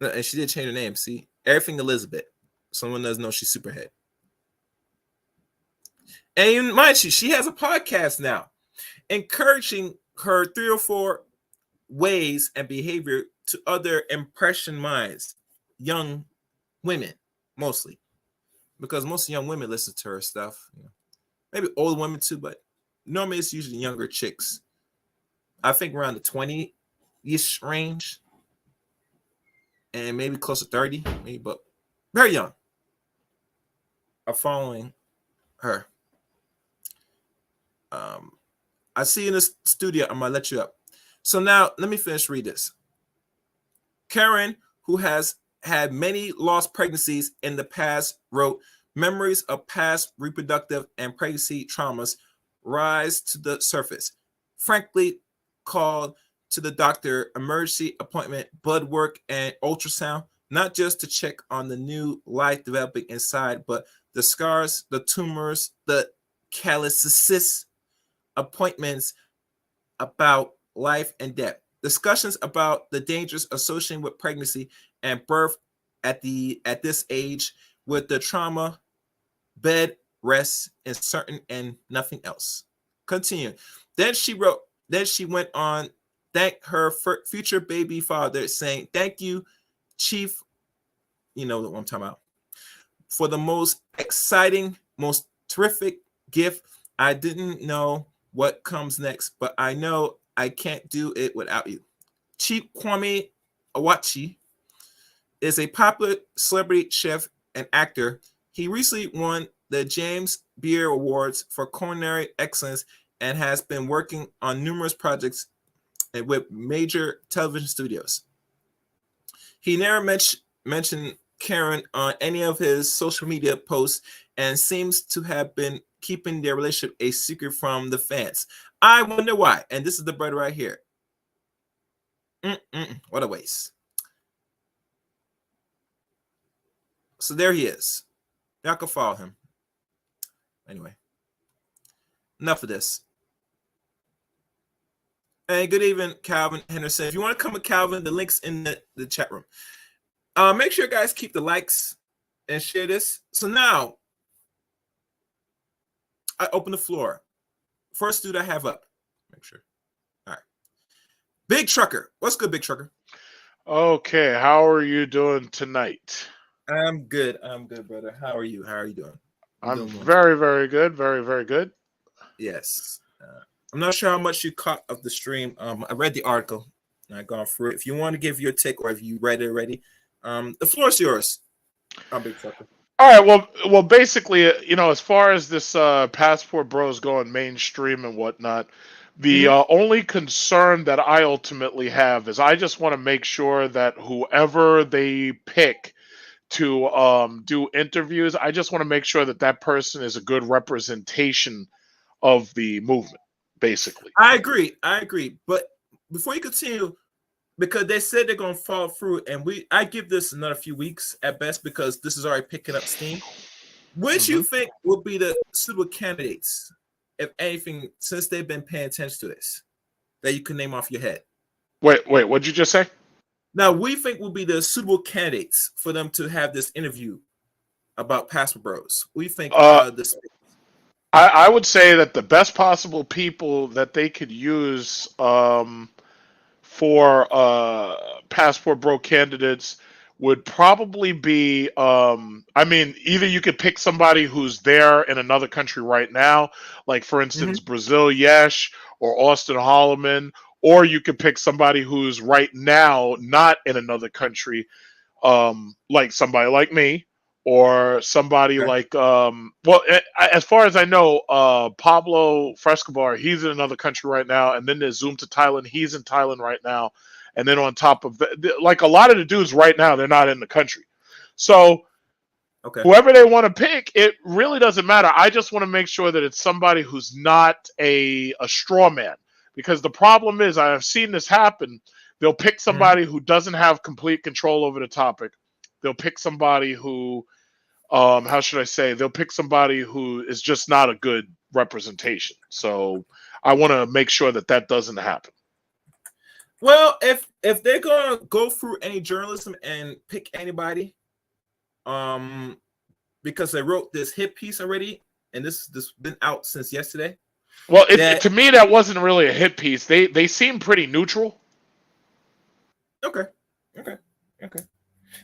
And she did change her name. See, everything Elizabeth. Someone doesn't know she's Superhead. And mind you, she has a podcast now, encouraging her 3 or 4 ways and behavior to other impression minds, young women mostly, because most young women listen to her stuff. Maybe older women too, but normally it's usually younger chicks. I think around the 20-ish range, and maybe close to 30, maybe, but very young, are following her. I see you in the studio. I'm gonna let you up. So now let me finish read this. Karrine, who has had many lost pregnancies in the past, wrote, "Memories of past reproductive and pregnancy traumas rise to the surface. Frankly, called to the doctor, emergency appointment, blood work, and ultrasound, not just to check on the new life developing inside, but the scars, the tumors, the calluses, appointments about life and death, discussions about the dangers associated with pregnancy and birth at this age, with the trauma, bed rest, and certain and nothing else." Continue. Then she went on, thank her future baby father, saying, "Thank you, Chief," you know what I'm talking about, "for the most exciting, most terrific gift. I didn't know what comes next, but I know I can't do it without you." Chief Kwame Awachi is a popular celebrity chef and actor. He recently won the James Beard Awards for culinary excellence and has been working on numerous projects with major television studios. He never mentioned Karrine on any of his social media posts and seems to have been keeping their relationship a secret from the fans. I wonder why. And this is the brother right here. What a waste. So there he is. Y'all can follow him. Anyway, enough of this. And good evening, Calvin Henderson. If you want to come with Calvin, the link's in the chat room. Make sure you guys keep the likes and share this. So now, I open the floor. First dude I have up. Make sure. All right. Big Trucker. What's good, Big Trucker? Okay, how are you doing tonight? I'm good. I'm good, brother. How are you? How are you doing? I'm I'm doing well. very, very good. Very, very good. Yes. I'm not sure how much you caught of the stream. I read the article and I gone through it. If you want to give your take or if you read it already, the floor is yours. I'm big fucker. All right. Well, basically, as far as this Passport Bros going mainstream and whatnot, the Mm-hmm. only concern that I ultimately have is I just want to make sure that whoever they pick to do interviews, I just want to make sure that that person is a good representation of the movement, basically. I agree. I agree. But before you continue, because they said they're gonna fall through, and I give this another few weeks at best because this is already picking up steam. Which you Mhm. think would be the suitable candidates, if anything, since they've been paying attention to this, that you can name off your head? Wait, what'd you just say? Now, we think will be the suitable candidates for them to have this interview about Passport Bros. We think Uh, this. I would say that the best possible people that they could use for Passport Bro candidates would probably be, I mean, either you could pick somebody who's there in another country right now, like for instance, Mhm. Brazil Yesh or Austin Holloman, or you could pick somebody who's right now not in another country, like somebody like me or somebody Okay. like as far as I know, Pablo Frescobar, he's in another country right now, and then there's Zoom to Thailand, he's in Thailand right now, and then on top of that, like a lot of the dudes right now, they're not in the country. So Okay. whoever they want to pick, it really doesn't matter. I just want to make sure that it's somebody who's not a straw man, because the problem is I've seen this happen. They'll pick Mhm. somebody who doesn't have complete control over the topic. They'll pick somebody who, how should I say? They'll pick somebody who is just not a good representation. So I want to make sure that that doesn't happen. Well, if they're gonna go through any journalism and pick anybody, um, because they wrote this hit piece already, and this been out since yesterday. Well, That to me, that wasn't really a hit piece. They seem pretty neutral. okay, okay, okay.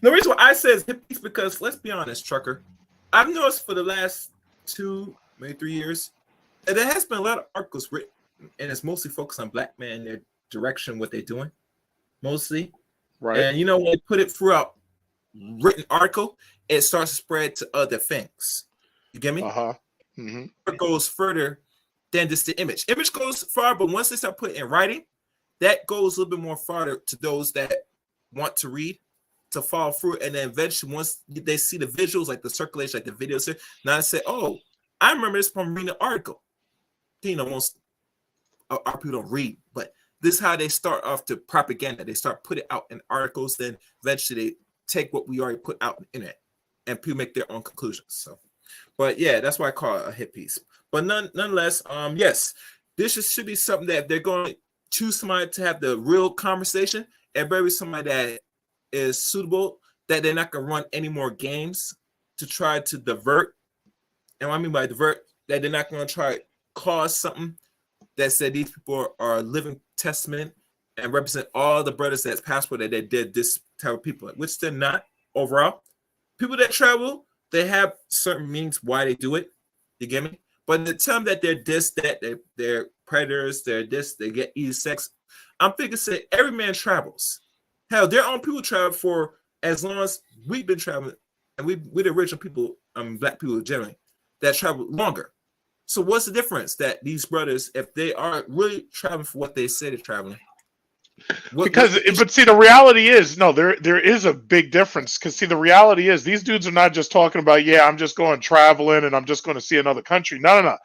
The reason why I say it's hip piece because let's be honest, trucker. I've noticed for the last 2, maybe 3 years, that there has been a lot of articles written, and it's mostly focused on black men, their direction, what they're doing, mostly. Right. And when they put it throughout written article, it starts to spread to other things. You get me? Uh-huh. Mm-hmm. It goes further than just the image. Image goes far, but once they start putting in writing, that goes a little bit more farther to those that want to read, to follow through, and then eventually once they see the visuals, like the circulation, like the videos, now they say, "Oh, I remember this from reading the article." Most our people don't read, but this is how they start off to propaganda. They start put it out in articles, then eventually they take what we already put out in the internet, and people make their own conclusions. So, but yeah, that's why I call it a hit piece. But nonetheless, yes, this should be something that if they're going to choose somebody to have the real conversation, and maybe somebody that is suitable, that they're not going to run any more games to try to divert. And what I mean by divert, that they're not going to try to cause something that said these people are a living testament and represent all the brothers that's passport that they did this type of people, which they're not overall. People that travel, they have certain means why they do it. You get me? But the time that they're this, that they're predators, they're this, they get easy sex. I'm thinking, say every man travels. Hell, their own people travel for as long as we've been traveling, and we're the original people, black people generally, that travel longer. So what's the difference that these brothers, if they are really traveling for what they say they're traveling? But see, the reality is, no, there is a big difference. Because see, the reality is, these dudes are not just talking about, yeah, I'm just going traveling and I'm just going to see another country. No.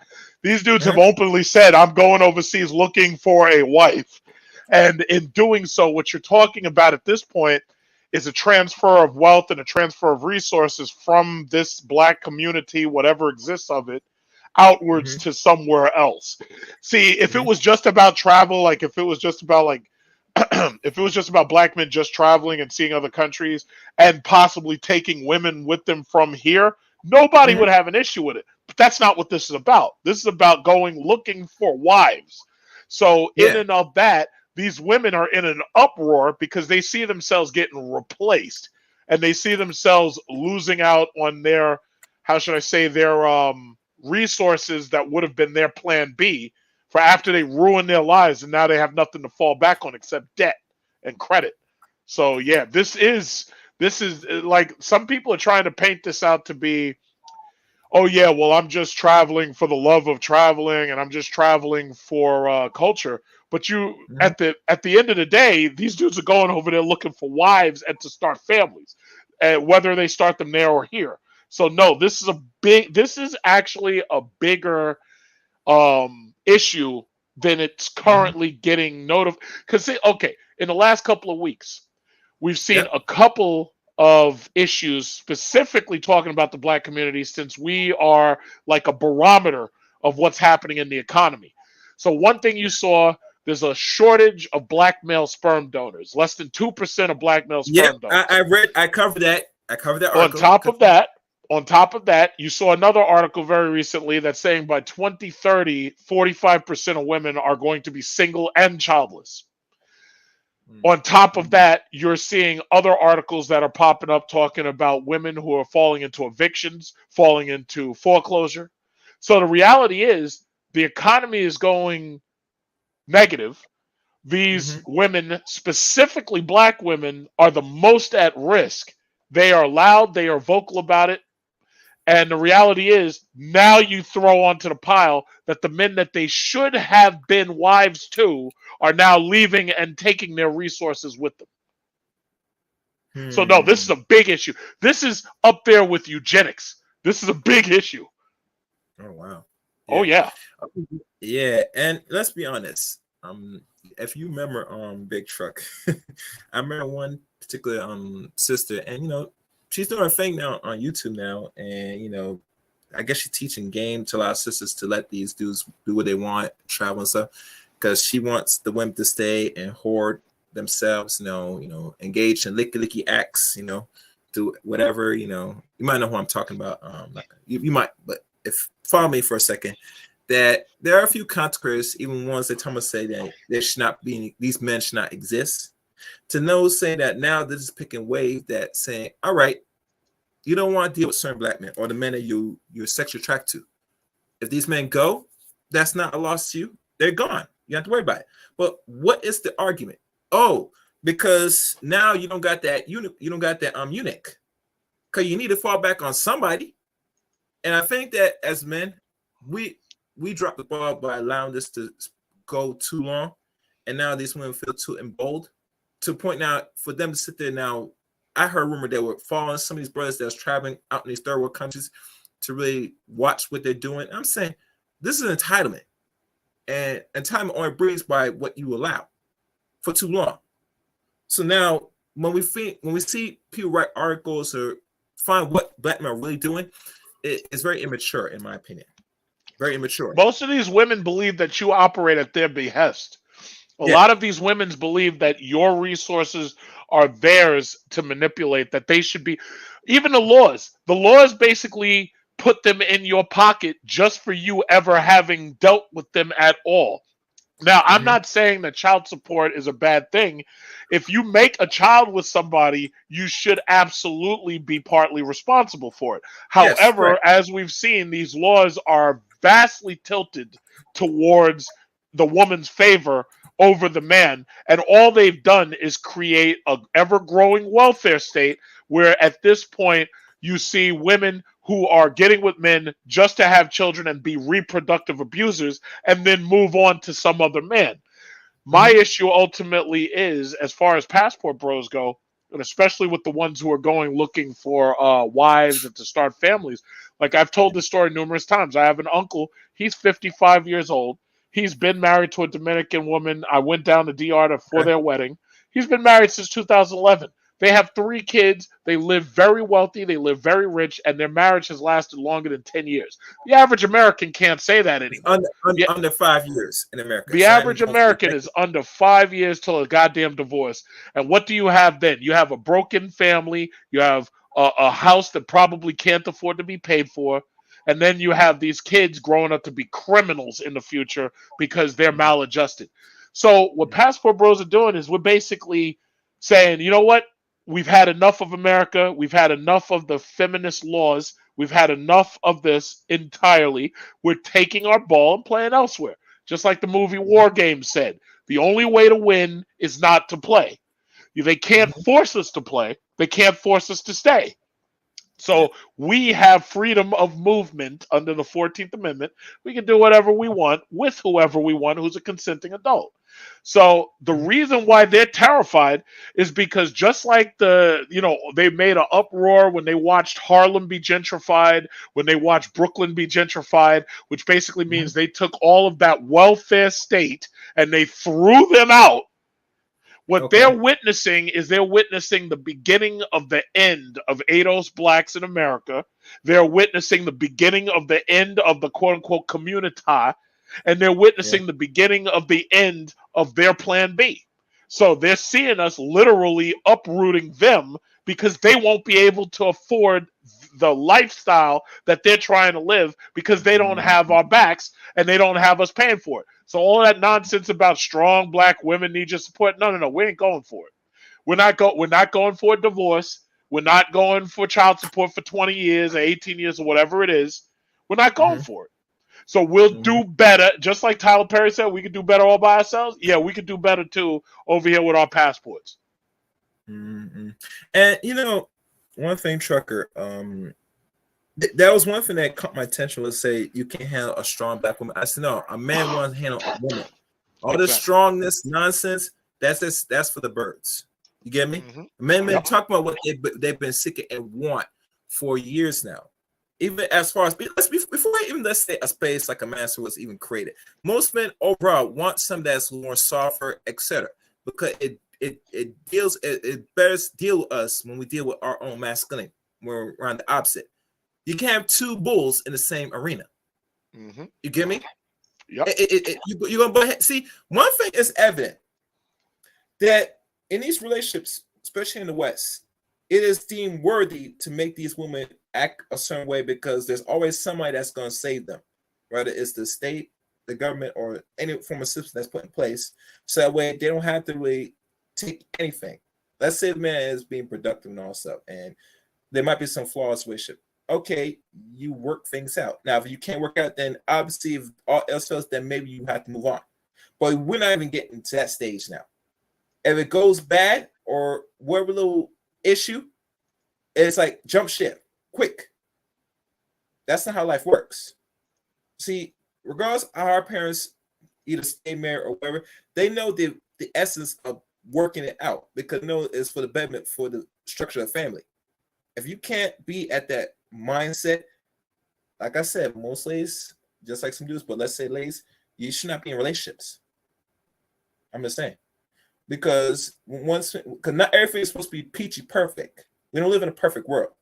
These dudes have openly said, I'm going overseas looking for a wife. And in doing so, what you're talking about at this point is a transfer of wealth and a transfer of resources from this black community, whatever exists of it, outwards to somewhere else. See, if it was just about travel, like if it was just about like if it was just about black men just traveling and seeing other countries and possibly taking women with them from here, nobody would have an issue with it. But that's not what this is about. This is about going looking for wives. So in and of that, these women are in an uproar because they see themselves getting replaced, and they see themselves losing out on their, how should I say, their resources that would have been their plan B for after they ruin their lives, and now they have nothing to fall back on except debt and credit. So yeah, this is like, some people are trying to paint this out to be, oh yeah, well, I'm just traveling for the love of traveling, and I'm just traveling for culture. But you, at the end of the day, these dudes are going over there looking for wives and to start families, whether they start them there or here. So no, this is actually a bigger issue than it's currently getting notified. Because okay, in the last couple of weeks, we've seen a couple of issues specifically talking about the Black community, since we are like a barometer of what's happening in the economy. So one thing you saw, there's a shortage of Black male sperm donors. Less than 2% of Black male sperm donors. I covered that. On top of that, you saw another article very recently that's saying by 2030, 45% of women are going to be single and childless. On top of that, you're seeing other articles that are popping up talking about women who are falling into evictions, falling into foreclosure. So the reality is the economy is going negative. These women, specifically Black women, are the most at risk. They are loud, they are vocal about it. And the reality is, now you throw onto the pile that the men that they should have been wives to are now leaving and taking their resources with them. So no, this is a big issue. This is up there with eugenics. This is a big issue. Oh wow. Yeah. Oh yeah. Yeah, and let's be honest. If you remember Big Truck, I remember one particular sister, and she's doing her thing now on YouTube now, and I guess she's teaching game to a lot of sisters to let these dudes do what they want, travel and stuff, because she wants the women to stay and hoard themselves, engage in licky acts, do whatever, you might know who I'm talking about. You might, but if follow me for a second, that there are a few consequences, even ones that Thomas say that there should not be, these men should not exist. To know, saying that now this is picking wave that saying, all right, you don't want to deal with certain Black men or the men that you're sexually attracted to. If these men go, that's not a loss to you. They're gone. You don't have to worry about it. But what is the argument? Oh, because now you don't got that eunuch. You don't got that eunuch. Because you need to fall back on somebody. And I think that as men, we dropped the ball by allowing this to go too long. And now these women feel too emboldened to the point now for them to sit there now. I heard rumor they were following some of these brothers that's traveling out in these third world countries to really watch what they're doing. I'm saying this is entitlement. And entitlement only brings by what you allow for too long. So now when we see people write articles or find what Black men are really doing, it's very immature, in my opinion. Very immature. Most of these women believe that you operate at their behest. A lot of these women believe that your resources are theirs to manipulate, that they should be, even the laws basically put them in your pocket just for you ever having dealt with them at all. Now, I'm not saying that child support is a bad thing. If you make a child with somebody, you should absolutely be partly responsible for it. However, as we've seen, these laws are vastly tilted towards the woman's favor over the man, and all they've done is create an ever-growing welfare state where at this point you see women who are getting with men just to have children and be reproductive abusers and then move on to some other man. My issue ultimately is, as far as passport bros go, and especially with the ones who are going looking for wives and to start families, like I've told this story numerous times. I have an uncle, he's 55 years old. He's been married to a Dominican woman. I went down to DR for their wedding. He's been married since 2011. They have 3 kids. They live very wealthy. They live very rich, and their marriage has lasted longer than 10 years. The average American can't say that anymore. Under 5 years in America. The average American is under 5 years till a goddamn divorce. And what do you have then? You have a broken family. You have a house that probably can't afford to be paid for. And then you have these kids growing up to be criminals in the future because they're maladjusted. So what Passport Bros are doing is we're basically saying, you know what? We've had enough of America. We've had enough of the feminist laws. We've had enough of this entirely. We're taking our ball and playing elsewhere. Just like the movie War Games said, the only way to win is not to play. They can't force us to play. They can't force us to stay. So we have freedom of movement under the 14th Amendment. We can do whatever we want with whoever we want who's a consenting adult. So the reason why they're terrified is because just like they made an uproar when they watched Harlem be gentrified, when they watched Brooklyn be gentrified, which basically means they took all of that welfare state and they threw them out. What they're witnessing is they're witnessing the beginning of the end of ADOS blacks in America. They're witnessing the beginning of the end of the quote-unquote community, and they're witnessing the beginning of the end of their plan B. So they're seeing us literally uprooting them because they won't be able to afford the lifestyle that they're trying to live because they don't have our backs and they don't have us paying for it. So all that nonsense about strong black women need your support. No, we ain't going for it. We're not going for a divorce. We're not going for child support for 20 years or 18 years or whatever it is. We're not going for it. So we'll do better. Just like Tyler Perry said, we could do better all by ourselves. Yeah, we could do better too over here with our passports. And one thing, Trucker, that was one thing that caught my attention was say you can't handle a strong black woman. I said no, a man wants to handle a woman. All this strongness nonsense, that's for the birds. You get me? Men talk about what they've been seeking and want for years now. Even as far as let's say a space like a master was even created. Most men overall want something that's more softer, etc. Because it better deal with us when we deal with our own masculinity. We're around the opposite. You can't have two bulls in the same arena. You get me? Yep. You're gonna see. One thing is evident that in these relationships, especially in the West, it is deemed worthy to make these women act a certain way because there's always somebody that's going to save them, whether it's the state, the government, or any form of system that's put in place. So that way they don't have to really take anything. Let's say the man is being productive and all stuff, and there might be some flaws with it. Okay, you work things out. Now, if you can't work out, then obviously if all else fails, then maybe you have to move on. But we're not even getting to that stage now. If it goes bad or whatever little issue, it's like jump ship, quick. That's not how life works. See, regardless of how our parents either stay married or whatever, they know the essence of working it out because they know it's for the betterment for the structure of the family. If you can't be at that mindset, like I said, most ladies, just like some dudes, but let's say ladies, you should not be in relationships. I'm just saying. Because not everything is supposed to be peachy perfect. We don't live in a perfect world.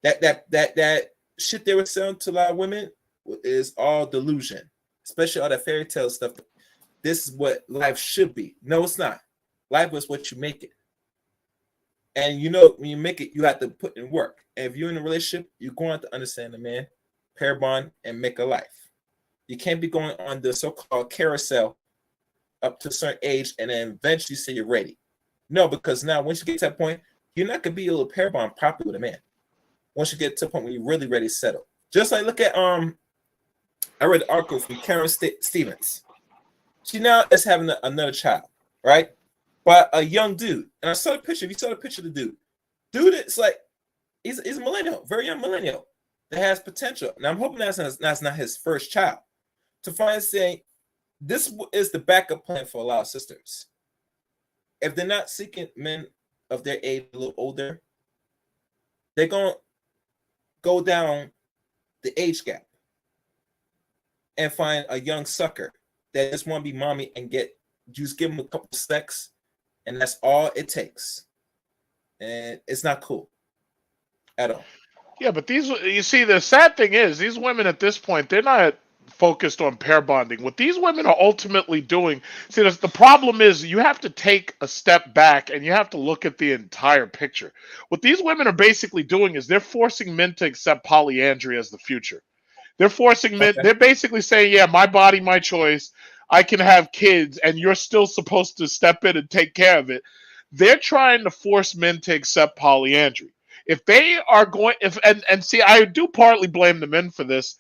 That shit they were selling to a lot of women is all delusion, especially all that fairy tale stuff. This is what life should be. No, it's not. Life is what you make it. And when you make it, you have to put in work. And if you're in a relationship, you're going to have to understand the man, pair bond, and make a life. You can't be going on the so-called carousel up to a certain age and then eventually say you're ready. No, because now once you get to that point, you're not going to be able to pair bond properly with a man. Once you get to the point where you're really ready to settle. Just like look at I read an article from Karrine Steffans. She now is having another child, right? By a young dude. And I saw the picture. If you saw the picture of the dude, it's like he's a millennial, very young millennial that has potential. Now I'm hoping that's not his first child. To find saying this is the backup plan for a lot of sisters. If they're not seeking men of their age, a little older, they're going to go down the age gap and find a young sucker that just want to be mommy and just give them a couple sex, and that's all it takes. And it's not cool at all. Yeah, but you see, the sad thing is these women at this point, they're not focused on pair bonding. What these women are ultimately doing, see, the problem is you have to take a step back and you have to look at the entire picture. What these women are basically doing is they're forcing men to accept polyandry as the future. They're forcing men, they're basically saying, yeah, my body, my choice. I can have kids and you're still supposed to step in and take care of it. They're trying to force men to accept polyandry. If they are going, and see, I do partly blame the men for this.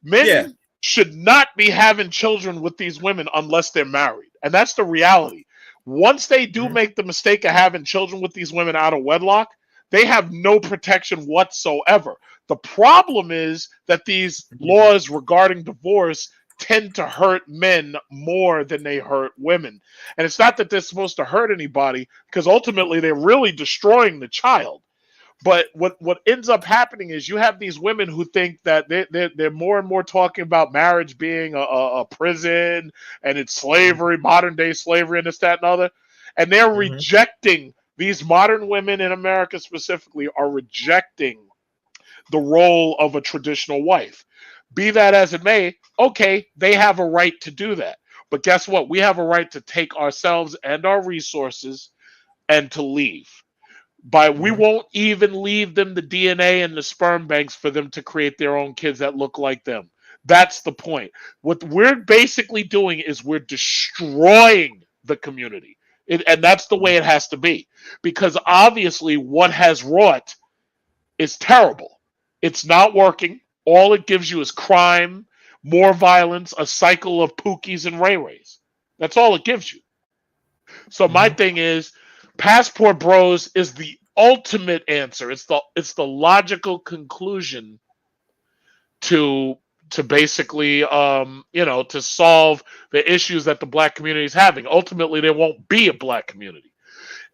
Yeah. Men should not be having children with these women unless they're married. And that's the reality. Once they do make the mistake of having children with these women out of wedlock, they have no protection whatsoever. The problem is that these laws regarding divorce tend to hurt men more than they hurt women. And it's not that they're supposed to hurt anybody, because ultimately they're really destroying the child. But what ends up happening is you have these women who think that they're more and more talking about marriage being a prison and it's slavery, modern day slavery, and this, that, and other. And they're rejecting, these modern women in America specifically are rejecting the role of a traditional wife. Be that as it may, okay, they have a right to do that. But guess what? We have a right to take ourselves and our resources and to leave. We won't even leave them the DNA and the sperm banks for them to create their own kids that look like them. That's the point. What we're basically doing is we're destroying the community. And that's the way it has to be. Because obviously what has wrought is terrible. It's not working. All it gives you is crime, more violence, a cycle of Pookies and Ray Rays. That's all it gives you. So my thing is, Passport Bros is the ultimate answer. It's the logical conclusion to basically to solve the issues that the black community is having. Ultimately, there won't be a black community.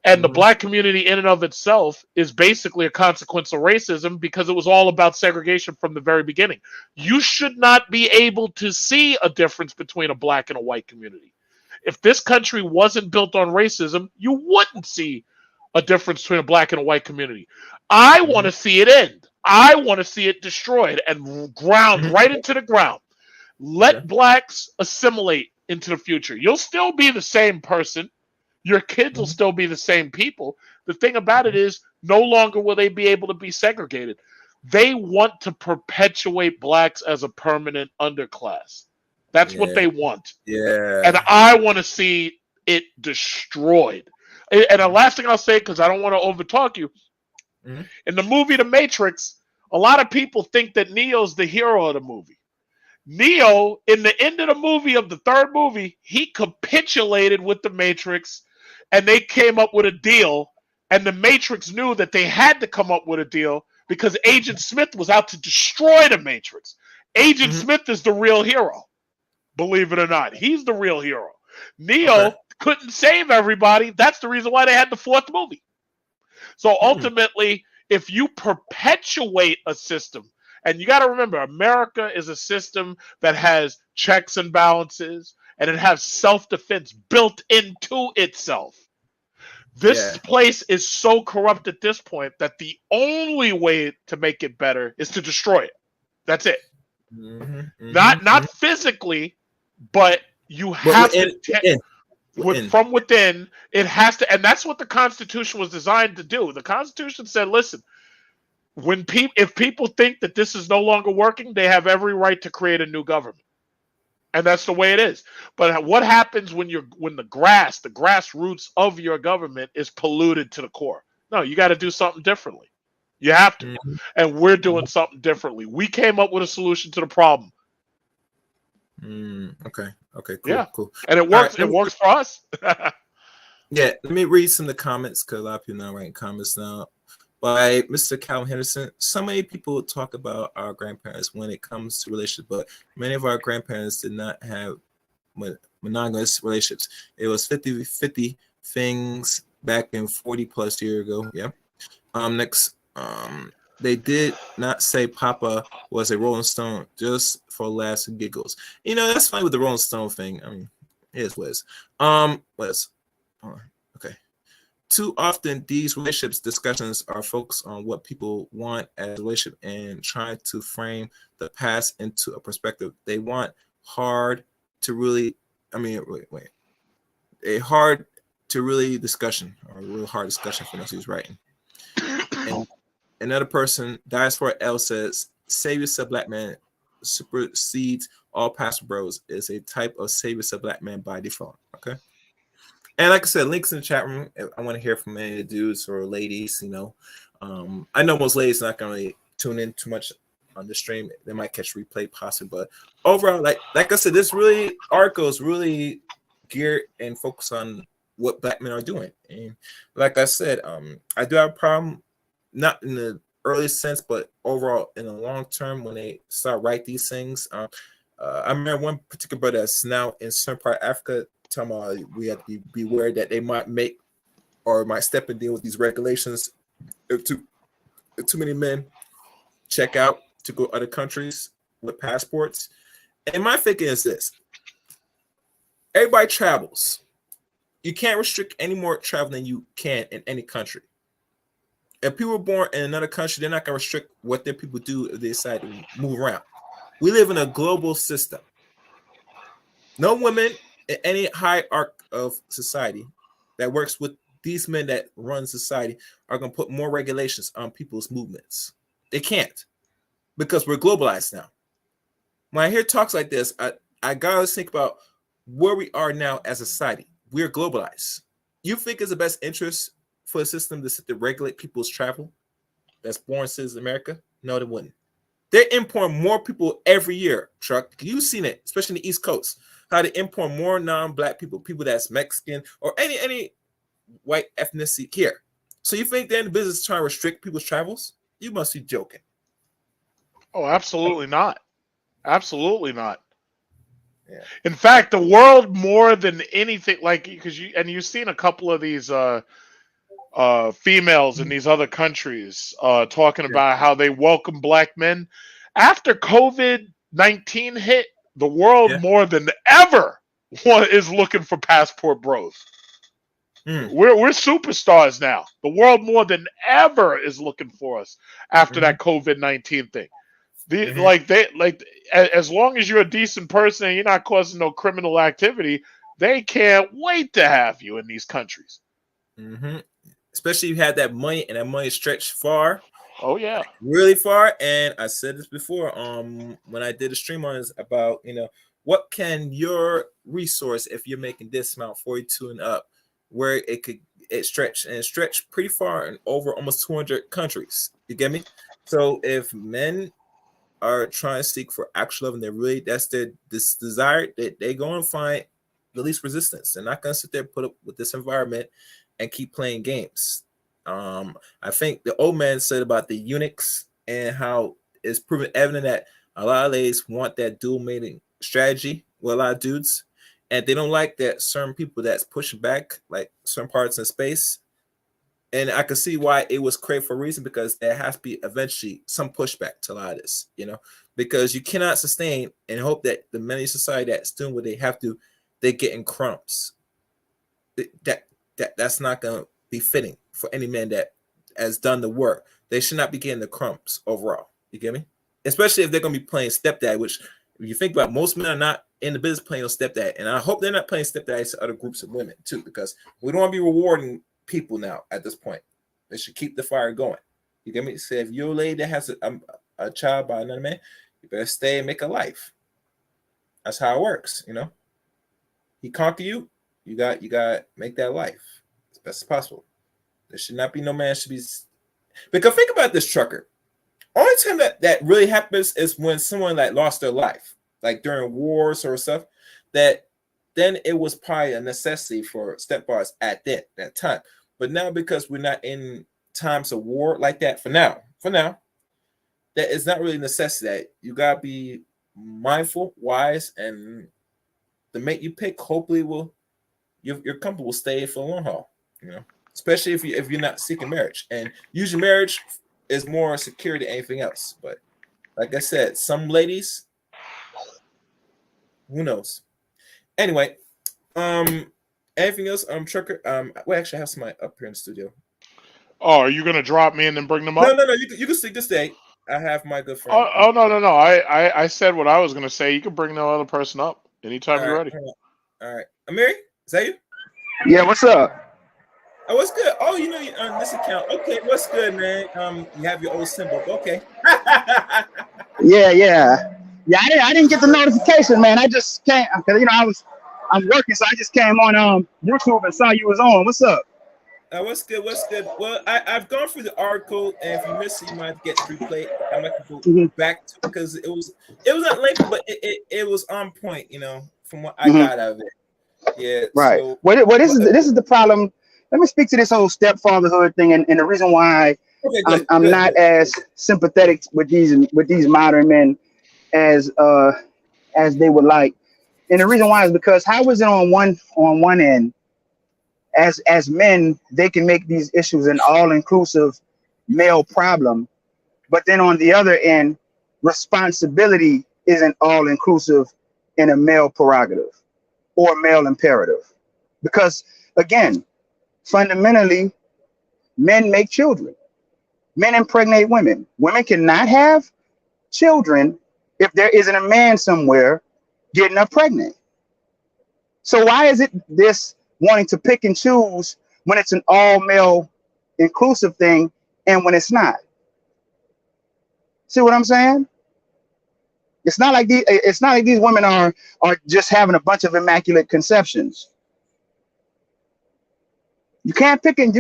And the black community in and of itself is basically a consequence of racism, because it was all about segregation from the very beginning. You should not be able to see a difference between a black and a white community. If this country wasn't built on racism, you wouldn't see a difference between a black and a white community. I want to see it end. I want to see it destroyed and ground right into the ground. Let blacks assimilate into the future. You'll still be the same person. Your kids will still be the same people. The thing about it is, no longer will they be able to be segregated. They want to perpetuate blacks as a permanent underclass. That's what they want. Yeah. And I want to see it destroyed. And the last thing I'll say, because I don't want to overtalk you, in the movie The Matrix, a lot of people think that Neo's the hero of the movie. Neo, in the end of the movie, of the third movie, he capitulated with the Matrix, and they came up with a deal, and the Matrix knew that they had to come up with a deal because Agent Smith was out to destroy the Matrix. Agent Smith is the real hero. Believe it or not, he's the real hero. Neo couldn't save everybody. That's the reason why they had the fourth movie. So ultimately, if you perpetuate a system, and you got to remember, America is a system that has checks and balances, and it has self-defense built into itself. This place is so corrupt at this point that the only way to make it better is to destroy it. That's it. Not physically, but you have from within. It has to, and that's what the Constitution was designed to do. The Constitution said, "Listen, if people think that this is no longer working, they have every right to create a new government," and that's the way it is. But what happens when the grassroots of your government is polluted to the core? No, you got to do something differently. You have to, and we're doing something differently. We came up with a solution to the problem. Okay, cool, cool. And it works. It works for us. Yeah, let me read some of the comments, because a lot of people now writing comments now. By Mr. Calvin Henderson. So many people talk about our grandparents when it comes to relationships, but many of our grandparents did not have monogamous relationships. It was 50-50 things back in 40 plus years ago. Yeah. Next, they did not say Papa was a Rolling Stone just for laughs and giggles. You know, that's fine with the Rolling Stone thing. I mean, it is what it is. What else? Okay. Too often, these relationships discussions are focused on what people want as a relationship and trying to frame the past into a perspective. They want hard to really, a hard to really discussion, or a real hard discussion for those who's writing. And another person, Diaspora L, says, "Save yourself, black man. supersedes all past bros is a type of savior of black man by default. Okay. And like I said, links in the chat room. I want to hear from any of the dudes or ladies. I know most ladies not gonna really tune in too much on the stream. They might catch replay possibly, but overall, like I said, this article is really geared and focused on what black men are doing. And like I said, I do have a problem, not in the early sense, but overall in the long term when they start write these things. I remember one particular brother that's now in certain part of Africa talking about we have to be aware that they might make or might step and deal with these regulations if too many men check out to go other countries with passports. And my thinking is this: everybody travels. You can't restrict any more travel than you can in any country. If people are born in another country, they're not going to restrict what their people do if they decide to move around. We live in a global system. No women in any hierarchy of society that works with these men that run society are going to put more regulations on people's movements. They can't, because we're globalized now. When I hear talks like this, I gotta think about where we are now as a society. We're globalized. You think it's the best interest for a system to sit to regulate people's travel that's born citizens of America? No, they wouldn't. They import more people every year, Truck. You've seen it, especially in the East Coast, how they import more non-black people that's Mexican or any white ethnicity here. So you think they're in the business trying to restrict people's travels? You must be joking. Oh, absolutely not. Absolutely not. Yeah. In fact, the world more than anything, like, because you've seen a couple of these females in these other countries talking about how they welcome black men. After COVID-19 hit, the world more than ever is looking for passport bros. We're superstars now. The world more than ever is looking for us after that COVID-19 thing. As long as you're a decent person and you're not causing no criminal activity, they can't wait to have you in these countries. Especially if you have that money and that money stretched far. Oh yeah, really far. And I said this before. When I did a stream on this about what can your resource, if you're making this amount 42 and up, where it stretch pretty far and over almost 200 countries. You get me? So if men are trying to seek for actual love and that's their desire, that they go and find the least resistance. They're not going to sit there and put up with this environment and keep playing games. I think the old man said about the eunuchs and how it's proven evident that a lot of ladies want that dual mating strategy with a lot of dudes, and they don't like that certain people that's pushing back like certain parts in space. And I can see why it was created for a reason, because there has to be eventually some pushback to a lot of this, because you cannot sustain and hope that the men in society that's doing what they have to, they're getting crumbs. That's not going to be fitting for any man that has done the work. They should not be getting the crumbs overall. You get me? Especially if they're going to be playing stepdad, which if you think about it, most men are not in the business playing on stepdad. And I hope they're not playing stepdad to other groups of women too, because we don't want to be rewarding people now at this point. They should keep the fire going. You get me? So if you're a lady that has a child by another man, you better stay and make a life. That's how it works, He conquer you, you got to make that life as best as possible. There should not be no man should be, because think about this, Trucker. Only time that really happens is when someone like lost their life, like during wars or stuff, that then it was probably a necessity for stepbars at that time. But now, because we're not in times of war like that for now, that is not really a necessity. That you gotta be mindful, wise, and the mate you pick hopefully your company will stay for the long haul. Especially if you're not seeking marriage, and usually marriage is more secure than anything else. But like I said, some ladies, who knows? Anyway, anything else? Trucker. We actually have somebody up here in the studio. Oh, are you gonna drop me and then bring them up? No. You can stick this day. I have my good friend. Oh no. I said what I was gonna say. You can bring the other person up anytime you're ready. All right. Amiri, is that you? Yeah, what's up? Oh, what's good? Oh, on this account. Okay, what's good, man? You have your old symbol. Okay. Yeah. Yeah, I didn't get the notification, man. I just came because I'm working, so I just came on YouTube and saw you was on. What's up? What's good? What's good? Well, I've gone through the article, and if you missed it, you might have to get the replay. I'm not gonna go Hmm. back to it because it was not lengthy, but it was on point, from what I Hmm. got out of it. Yeah. Right. So, Well, but this is the problem. Let me speak to this whole stepfatherhood thing, and the reason why okay, I'm not as good. sympathetic with these modern men as they would like. And the reason why is because how is it on one end, as men, they can make these issues an all-inclusive male problem, but then on the other end, responsibility isn't all-inclusive in a male prerogative or male imperative. Because again, fundamentally, men make children. Men impregnate women. Women cannot have children if there isn't a man somewhere getting her pregnant. So why is it this wanting to pick and choose when it's an all male inclusive thing and when it's not? See what I'm saying? It's not like these women are just having a bunch of immaculate conceptions. You can't pick and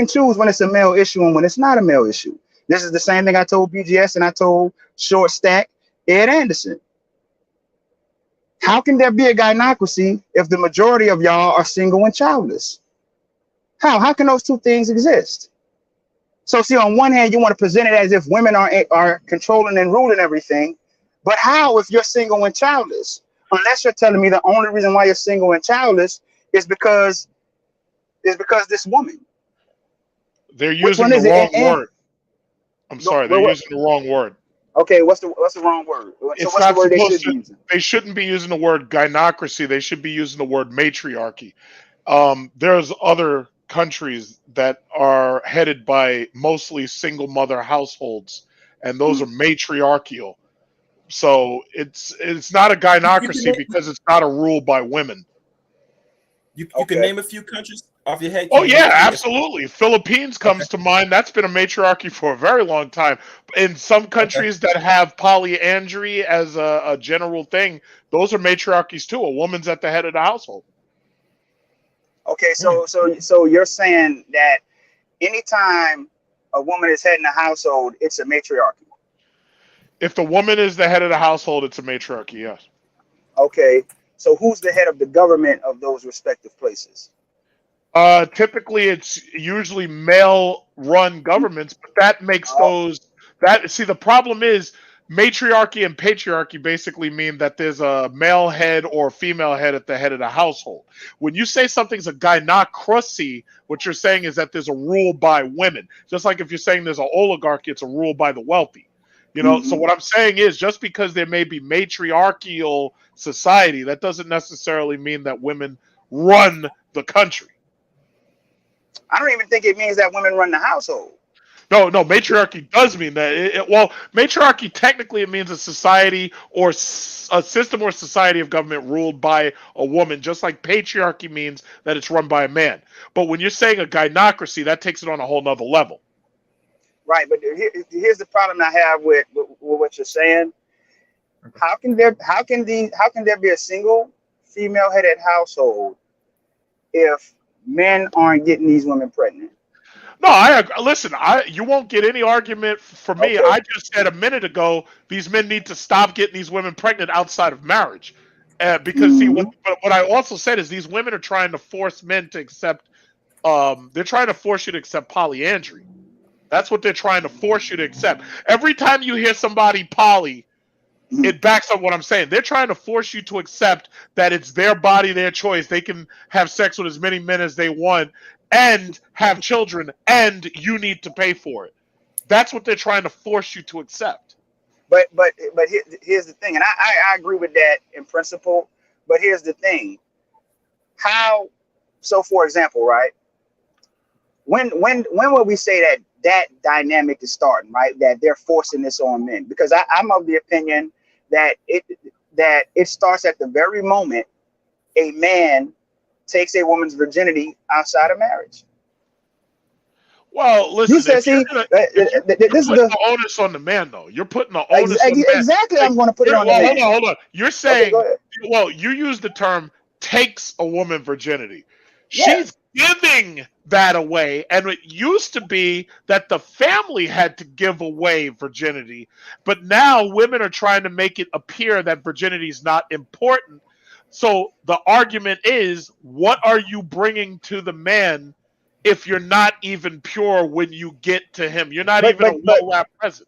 choose when it's a male issue and when it's not a male issue. This is the same thing I told BGS and I told Short Stack, Ed Anderson. How can there be a gynocracy if the majority of y'all are single and childless? How can those two things exist? So see, on one hand, you want to present it as if women are controlling and ruling everything, but how if you're single and childless? Unless you're telling me the only reason why you're single and childless is because this woman. They're Which using one the is it? wrong word. I'm sorry, they're What? using the wrong word. Okay, what's the wrong word? So It's what's the not word they supposed should be to. using? They shouldn't be using the word gynocracy. They should be using the word matriarchy. There's other countries that are headed by mostly single mother households, and those are Mm. matriarchal. So it's not a You can gynocracy name, because it's not a rule by women. you can Okay. name a few countries off your head. Can Oh you name a yeah, few? absolutely. Philippines Okay. comes to mind. That's been a matriarchy for a very long time. In some Okay. countries that have polyandry as a general thing, those are matriarchies too. A woman's at the head of the household. Okay, Hmm. so you're saying that anytime a woman is heading a household, it's a matriarchy. If the woman is the head of the household, it's a matriarchy. Yes. Okay, so who's the head of the government of those respective places? Typically, it's usually male-run governments, but that makes Oh, those that see the problem is matriarchy and patriarchy basically mean that there's a male head or a female head at the head of the household. When you say something's a gynocracy, what you're saying is that there's a rule by women. Just like if you're saying there's an oligarchy, it's a rule by the wealthy. So mm-hmm. what I'm saying is just because there may be matriarchal society, that doesn't necessarily mean that women run the country. I don't even think it means that women run the household. No, matriarchy does mean that. Well, matriarchy technically it means a society or a system or society of government ruled by a woman, just like patriarchy means that it's run by a man. But when you're saying a gynocracy, that takes it on a whole nother level. Right, but here's the problem I have with what you're saying. How can there be a single female headed household if men aren't getting these women pregnant? No, I agree. Listen. You won't get any argument from me. Okay. I just said a minute ago these men need to stop getting these women pregnant outside of marriage, because see Mm-hmm. what I also said is these women are trying to force men to accept. They're trying to force you to accept polyandry. That's what they're trying to force you to accept. Every time you hear somebody poly, Mm-hmm. it backs up what I'm saying. They're trying to force you to accept that it's their body, their choice. They can have sex with as many men as they want and have children, and you need to pay for it. That's what they're trying to force you to accept. But here's the thing, and I agree with that in principle. But here's the thing: how? So, for example, right? When would we say that dynamic is starting, right? That they're forcing this on men? Because I'm of the opinion that it starts at the very moment a man takes a woman's virginity outside of marriage. Well, You listen, said, see, you're this is putting the the onus on the man, though. You're putting the onus on the man. exactly. Like, I'm going to put it on the well, man. hold on. You're Okay, go saying, ahead. well, you use the term takes a woman virginity. Yeah, She's giving that away. And it used to be that the family had to give away virginity. But now women are trying to make it appear that virginity is not important. So the argument is, what are you bringing to the man if you're not even pure when you get to him? You're not but even a but but well-wrapped present.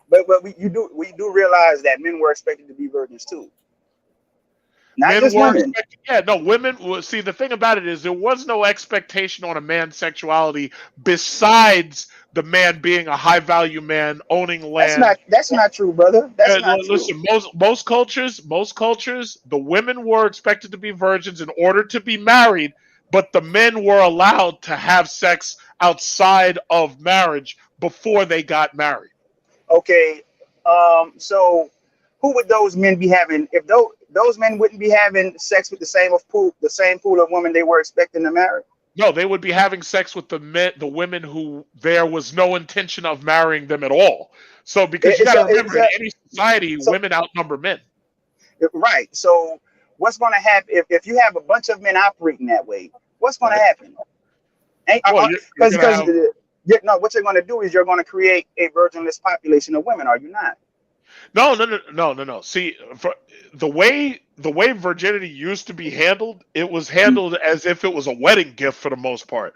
but we do realize that men were expected to be virgins too, not Men just were women. expected, yeah, no, women. See, the thing about it is there was no expectation on a man's sexuality besides the man being a high-value man, owning land. That's not true, brother. That's not true. Listen, most cultures, the women were expected to be virgins in order to be married, but the men were allowed to have sex outside of marriage before they got married. Okay, so who would those men be having if those men wouldn't be having sex with the same pool of women they were expecting to marry? No, they would be having sex with the women who there was no intention of marrying them at all. So, because you got to remember, in any society, so women outnumber men. right. So what's going to happen if you have a bunch of men operating that way? What's going to Right. happen? Well, you're Because gonna have no, what you're going to do is you're going to create a virginless population of women. Are you not? no. See, for the way virginity used to be handled, it was handled as if it was a wedding gift for the most part.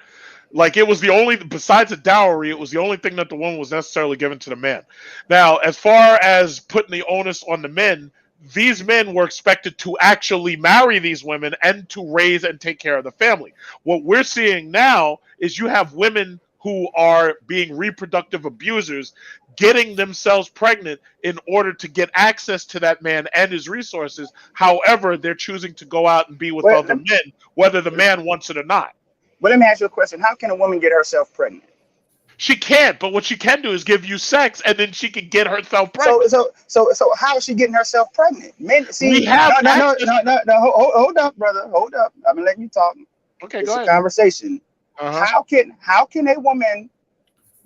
Like it was the only, besides a dowry, it was the only thing that the woman was necessarily given to the man. Now, as far as putting the onus on the men, these men were expected to actually marry these women and to raise and take care of the family. What we're seeing now is you have women who are being reproductive abusers getting themselves pregnant in order to get access to that man and his resources. However, they're choosing to go out and be with Well, other men, whether the man wants it or not. but let me ask you a question. How can a woman get herself pregnant? She can't, but what she can do is give you sex, and then she can get herself So pregnant. so how is she getting herself pregnant? Men, We see, have no. access. Hold up, brother. Hold up. I'm letting you talk. Okay, It's go a ahead. conversation. Uh-huh. How can a woman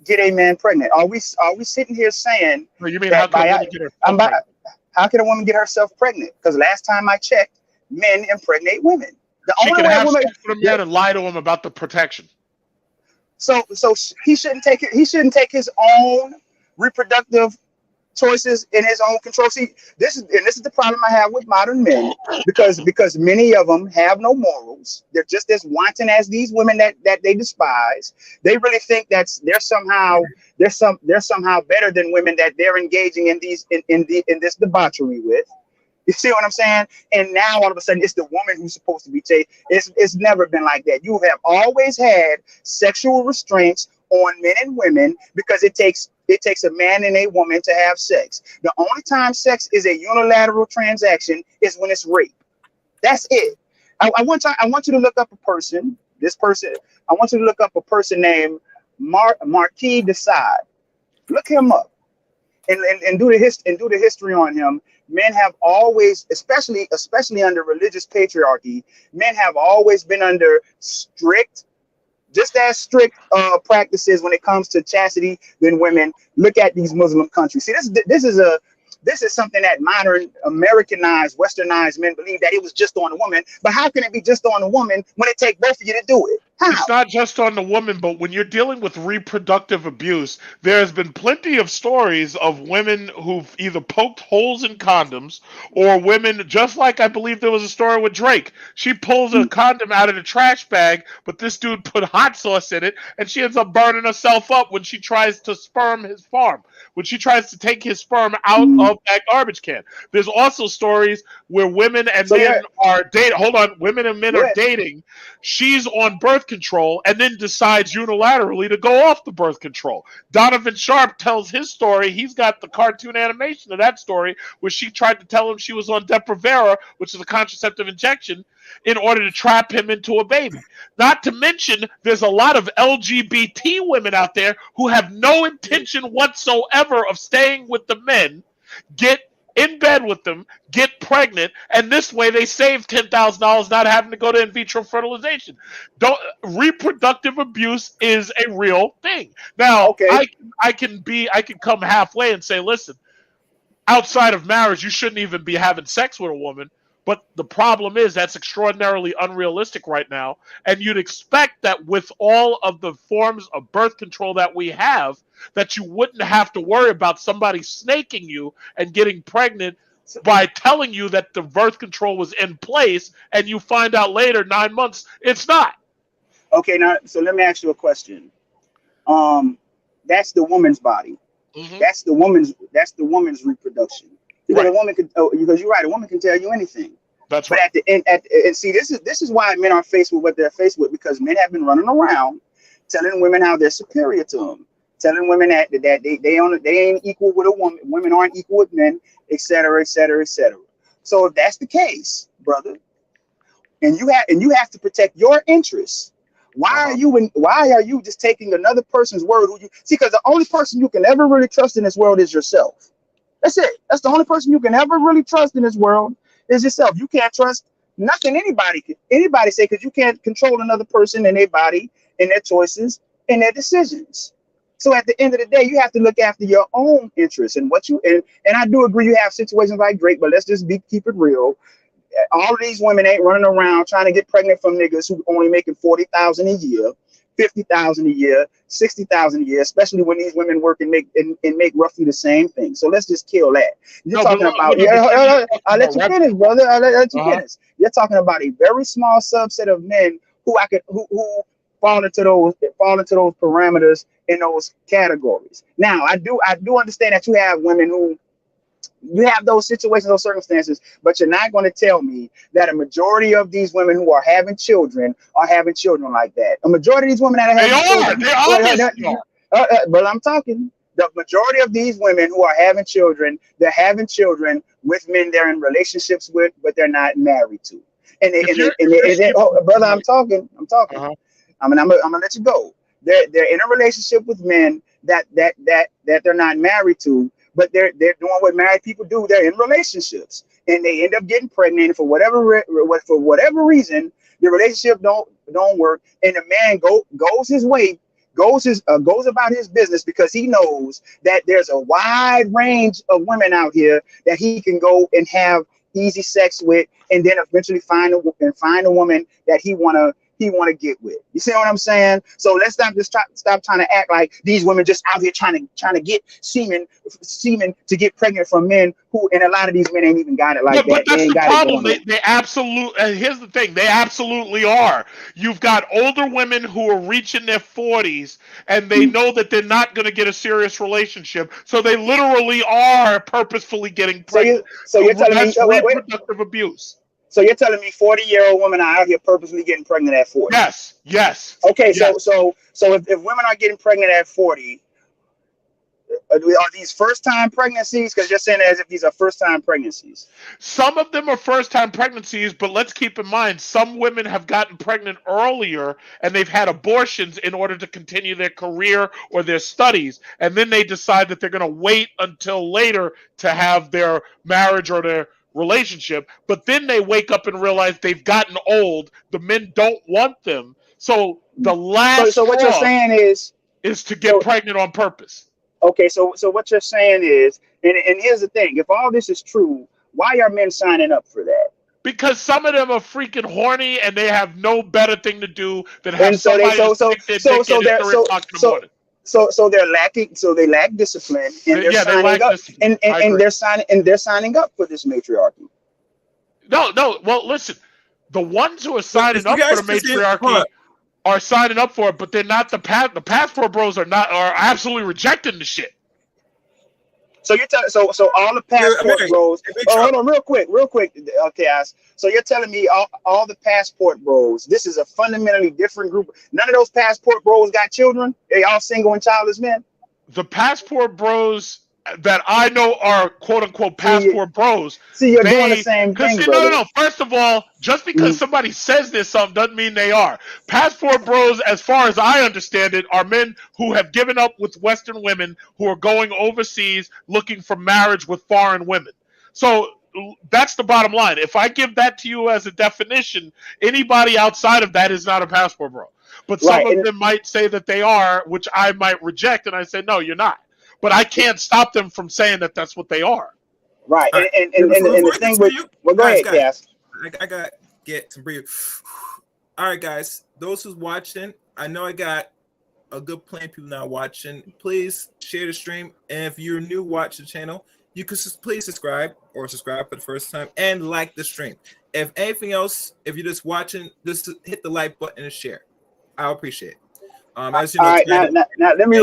get a man pregnant? Are we sitting here saying So you mean how that can a by woman get herself I'm by, pregnant? how can a woman get herself pregnant? Because last time I checked, men impregnate women. The She only can way a have woman sex with a man and lie to him about the protection. so he shouldn't take it. He shouldn't take his own reproductive choices in his own control. See, this is the problem I have with modern men because many of them have no morals. They're just as wanton as these women that they despise. They really think they're somehow better than women that they're engaging in this debauchery with. You see what I'm saying? And now all of a sudden it's the woman who's supposed to be chased. It's never been like that. You have always had sexual restraints on men and women because it takes a man and a woman to have sex. The only time sex is a unilateral transaction is when it's rape. That's it. I want you to look up a person. This person. I want you to look up a person named Marquis de Sade. Look him up and do the history on him. Men have always, especially under religious patriarchy, men have always been under just as strict practices when it comes to chastity than women. Look at these Muslim countries. See, this is something that modern Americanized, westernized men believe that it was just on the woman. But how can it be just on the woman when it takes both of you to do it? How? It's not just on the woman, but when you're dealing with reproductive abuse, there's been plenty of stories of women who've either poked holes in condoms or women, just like I believe there was a story with Drake. She pulls a condom out of the trash bag, but this dude put hot sauce in it, and she ends up burning herself up when she tries to sperm his farm, when she tries to take his sperm out of that garbage can. There's also stories where women and men are dating. Hold on, women and men are dating. She's on birth control and then decides unilaterally to go off the birth control. Donovan Sharp tells his story. He's got the cartoon animation of that story where she tried to tell him she was on Depo-Provera, which is a contraceptive injection, in order to trap him into a baby. Not to mention, there's a lot of LGBT women out there who have no intention whatsoever of staying with the men, get in bed with them, get pregnant, and this way they save $10,000 not having to go to in vitro fertilization. Reproductive abuse is a real thing. Now, Okay. I can come halfway and say, listen, outside of marriage, you shouldn't even be having sex with a woman. But the problem is that's extraordinarily unrealistic right now. And you'd expect that with all of the forms of birth control that we have, that you wouldn't have to worry about somebody snaking you and getting pregnant by telling you that the birth control was in place, and you find out later, 9 months, it's not. Okay, now, so let me ask you a question. That's the woman's body. Mm-hmm. That's the woman's reproduction. Because a woman could, because you're right, a woman can tell you anything. That's but right. At the end, and see, this is why men are faced with what they're faced with, because men have been running around telling women how they're superior to them, telling women that they ain't equal with a woman, women aren't equal with men, etc., etc., etc. So if that's the case, brother, and you have to protect your interests, why are you just taking another person's word? Because the only person you can ever really trust in this world is yourself. That's it. That's the only person you can ever really trust in this world is yourself. You can't trust nothing anybody say, because you can't control another person and their body and their choices and their decisions. So at the end of the day, you have to look after your own interests and and I do agree you have situations like Drake, but let's just keep it real. All of these women ain't running around trying to get pregnant from niggas who only making $40,000 a year, $50,000 a year, $60,000 a year, especially when these women work and make roughly the same thing. So let's just kill that. You're talking about I'll let you finish, brother. I'll let you finish. You're talking about a very small subset of men who fall into those parameters in those categories. Now, I do understand that you have women who you have those situations, those circumstances, but you're not going to tell me that a majority of these women who are having children are having children like that. A majority of these women that are having children, but I'm talking the majority of these women who are having children, they're having children with men they're in relationships with, but they're not married to. Brother, I'm talking. I'm gonna let you go. They're in a relationship with men that they're not married to, but they're doing what married people do. They're in relationships, and they end up getting pregnant for whatever reason. The relationship don't work, and the man goes his way, goes about his business, because he knows that there's a wide range of women out here that he can go and have easy sex with, and then eventually find a woman that he wanna get with. You see what I'm saying? So let's not just stop trying to act like these women just out here trying to get semen to get pregnant from men who, and a lot of these men ain't even got it like that. But that's the problem. They absolutely, here's the thing, they absolutely are. You've got older women who are reaching their 40s, and they know that they're not going to get a serious relationship, so they literally are purposefully getting pregnant. So you're telling me reproductive abuse. So you're telling me 40-year-old women are out here purposely getting pregnant at 40? Yes. Okay, yes. So if women are getting pregnant at 40, are these first-time pregnancies? Because you're saying it as if these are first-time pregnancies. Some of them are first-time pregnancies, but let's keep in mind, some women have gotten pregnant earlier, and they've had abortions in order to continue their career or their studies, and then they decide that they're going to wait until later to have their marriage or their relationship, but then they wake up and realize they've gotten old, the men don't want them, so the last so what you're saying is to get pregnant on purpose. Okay, so what you're saying is, and here's the thing, if all this is true, why are men signing up for that? Because some of them are freaking horny and they have no better thing to do than have somebody stick their dick in at 3 o'clock in the morning. So they're lacking. So they lack discipline, and they're signing up, and they're signing up for this matriarchy. No. Well, listen, the ones who are signing up for the matriarchy are signing up for it, but they're not the passport bros are absolutely rejecting the shit. So you're telling so all the passport bros. Hold on, real quick. Okay, so you're telling me all the passport bros. This is a fundamentally different group. None of those passport bros got children. They all single and childless men. The passport bros that I know are quote unquote passport bros. See, you're doing the same thing, brother. No. First of all, just because somebody says there's something doesn't mean they are. Passport bros, as far as I understand it, are men who have given up with Western women who are going overseas looking for marriage with foreign women. So that's the bottom line. If I give that to you as a definition, anybody outside of that is not a passport bro. But some of them might say that they are, which I might reject, and I say, no, you're not. But I can't stop them from saying that that's what they are. Right. All right. And the thing with, well, go ahead, Cass. I got to get some brief. All right, guys. Those who's watching, I know I got a good plenty of people now watching. Please share the stream. And if you're new, watch the channel. You can please subscribe or subscribe for the first time and like the stream. If anything else, if you're just watching, just hit the like button and share. I'll appreciate it. As you know, all right, now let me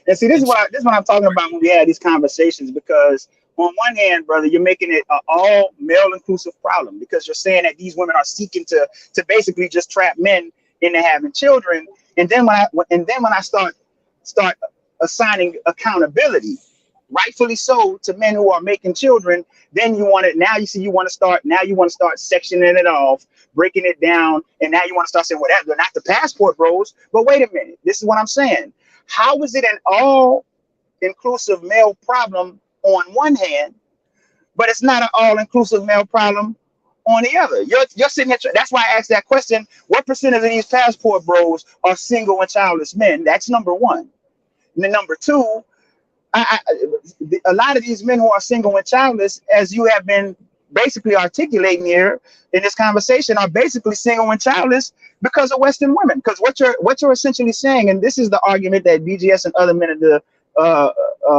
and see, this is what I'm talking about when we had these conversations, because on one hand, brother, you're making it an all male inclusive problem, because you're saying that these women are seeking to basically just trap men into having children. And then when I start assigning accountability, rightfully so, to men who are making children, then you want to start sectioning it off, breaking it down, and now you want to start saying, well, they're not the passport bros. But wait a minute, this is what I'm saying. How is it an all inclusive male problem on one hand, but it's not an all inclusive male problem on the other? You're sitting here. That's why I asked that question. What percentage of these passport bros are single and childless men? That's number one. And then number two, a lot of these men who are single and childless, as you have been basically articulating here in this conversation, are basically single and childless because of Western women. Because what you're essentially saying, and this is the argument that BGS and other men of the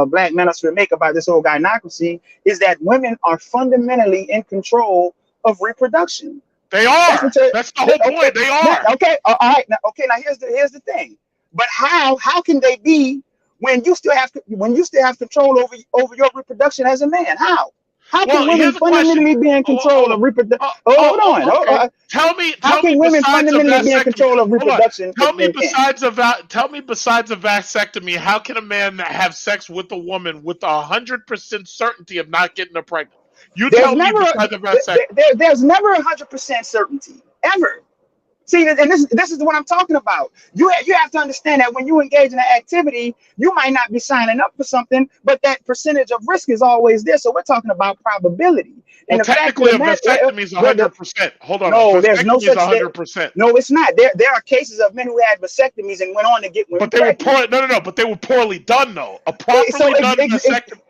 Black manosphere make about this whole gynocracy, is that women are fundamentally in control of reproduction. They are. That's the whole point. They are. Okay. All right. Now here's the thing. But how can they be when you still have control over your reproduction as a man? How can women fundamentally be in control of reproduction? Hold on. Tell me women fundamentally be in control of reproduction? Tell me besides a vasectomy, how can a man have sex with a woman with 100% certainty of not getting her pregnant? There's never 100% certainty ever. See, and this is what I'm talking about. You have to understand that when you engage in an activity, you might not be signing up for something, but that percentage of risk is always there. So we're talking about probability. And well, technically, a vasectomy is 100%. Hold on. No, there's no such 100%. No, it's not. There are cases of men who had vasectomies and went on to get women. But they were poorly. No. But they were poorly done, though. A properly done vasectomy.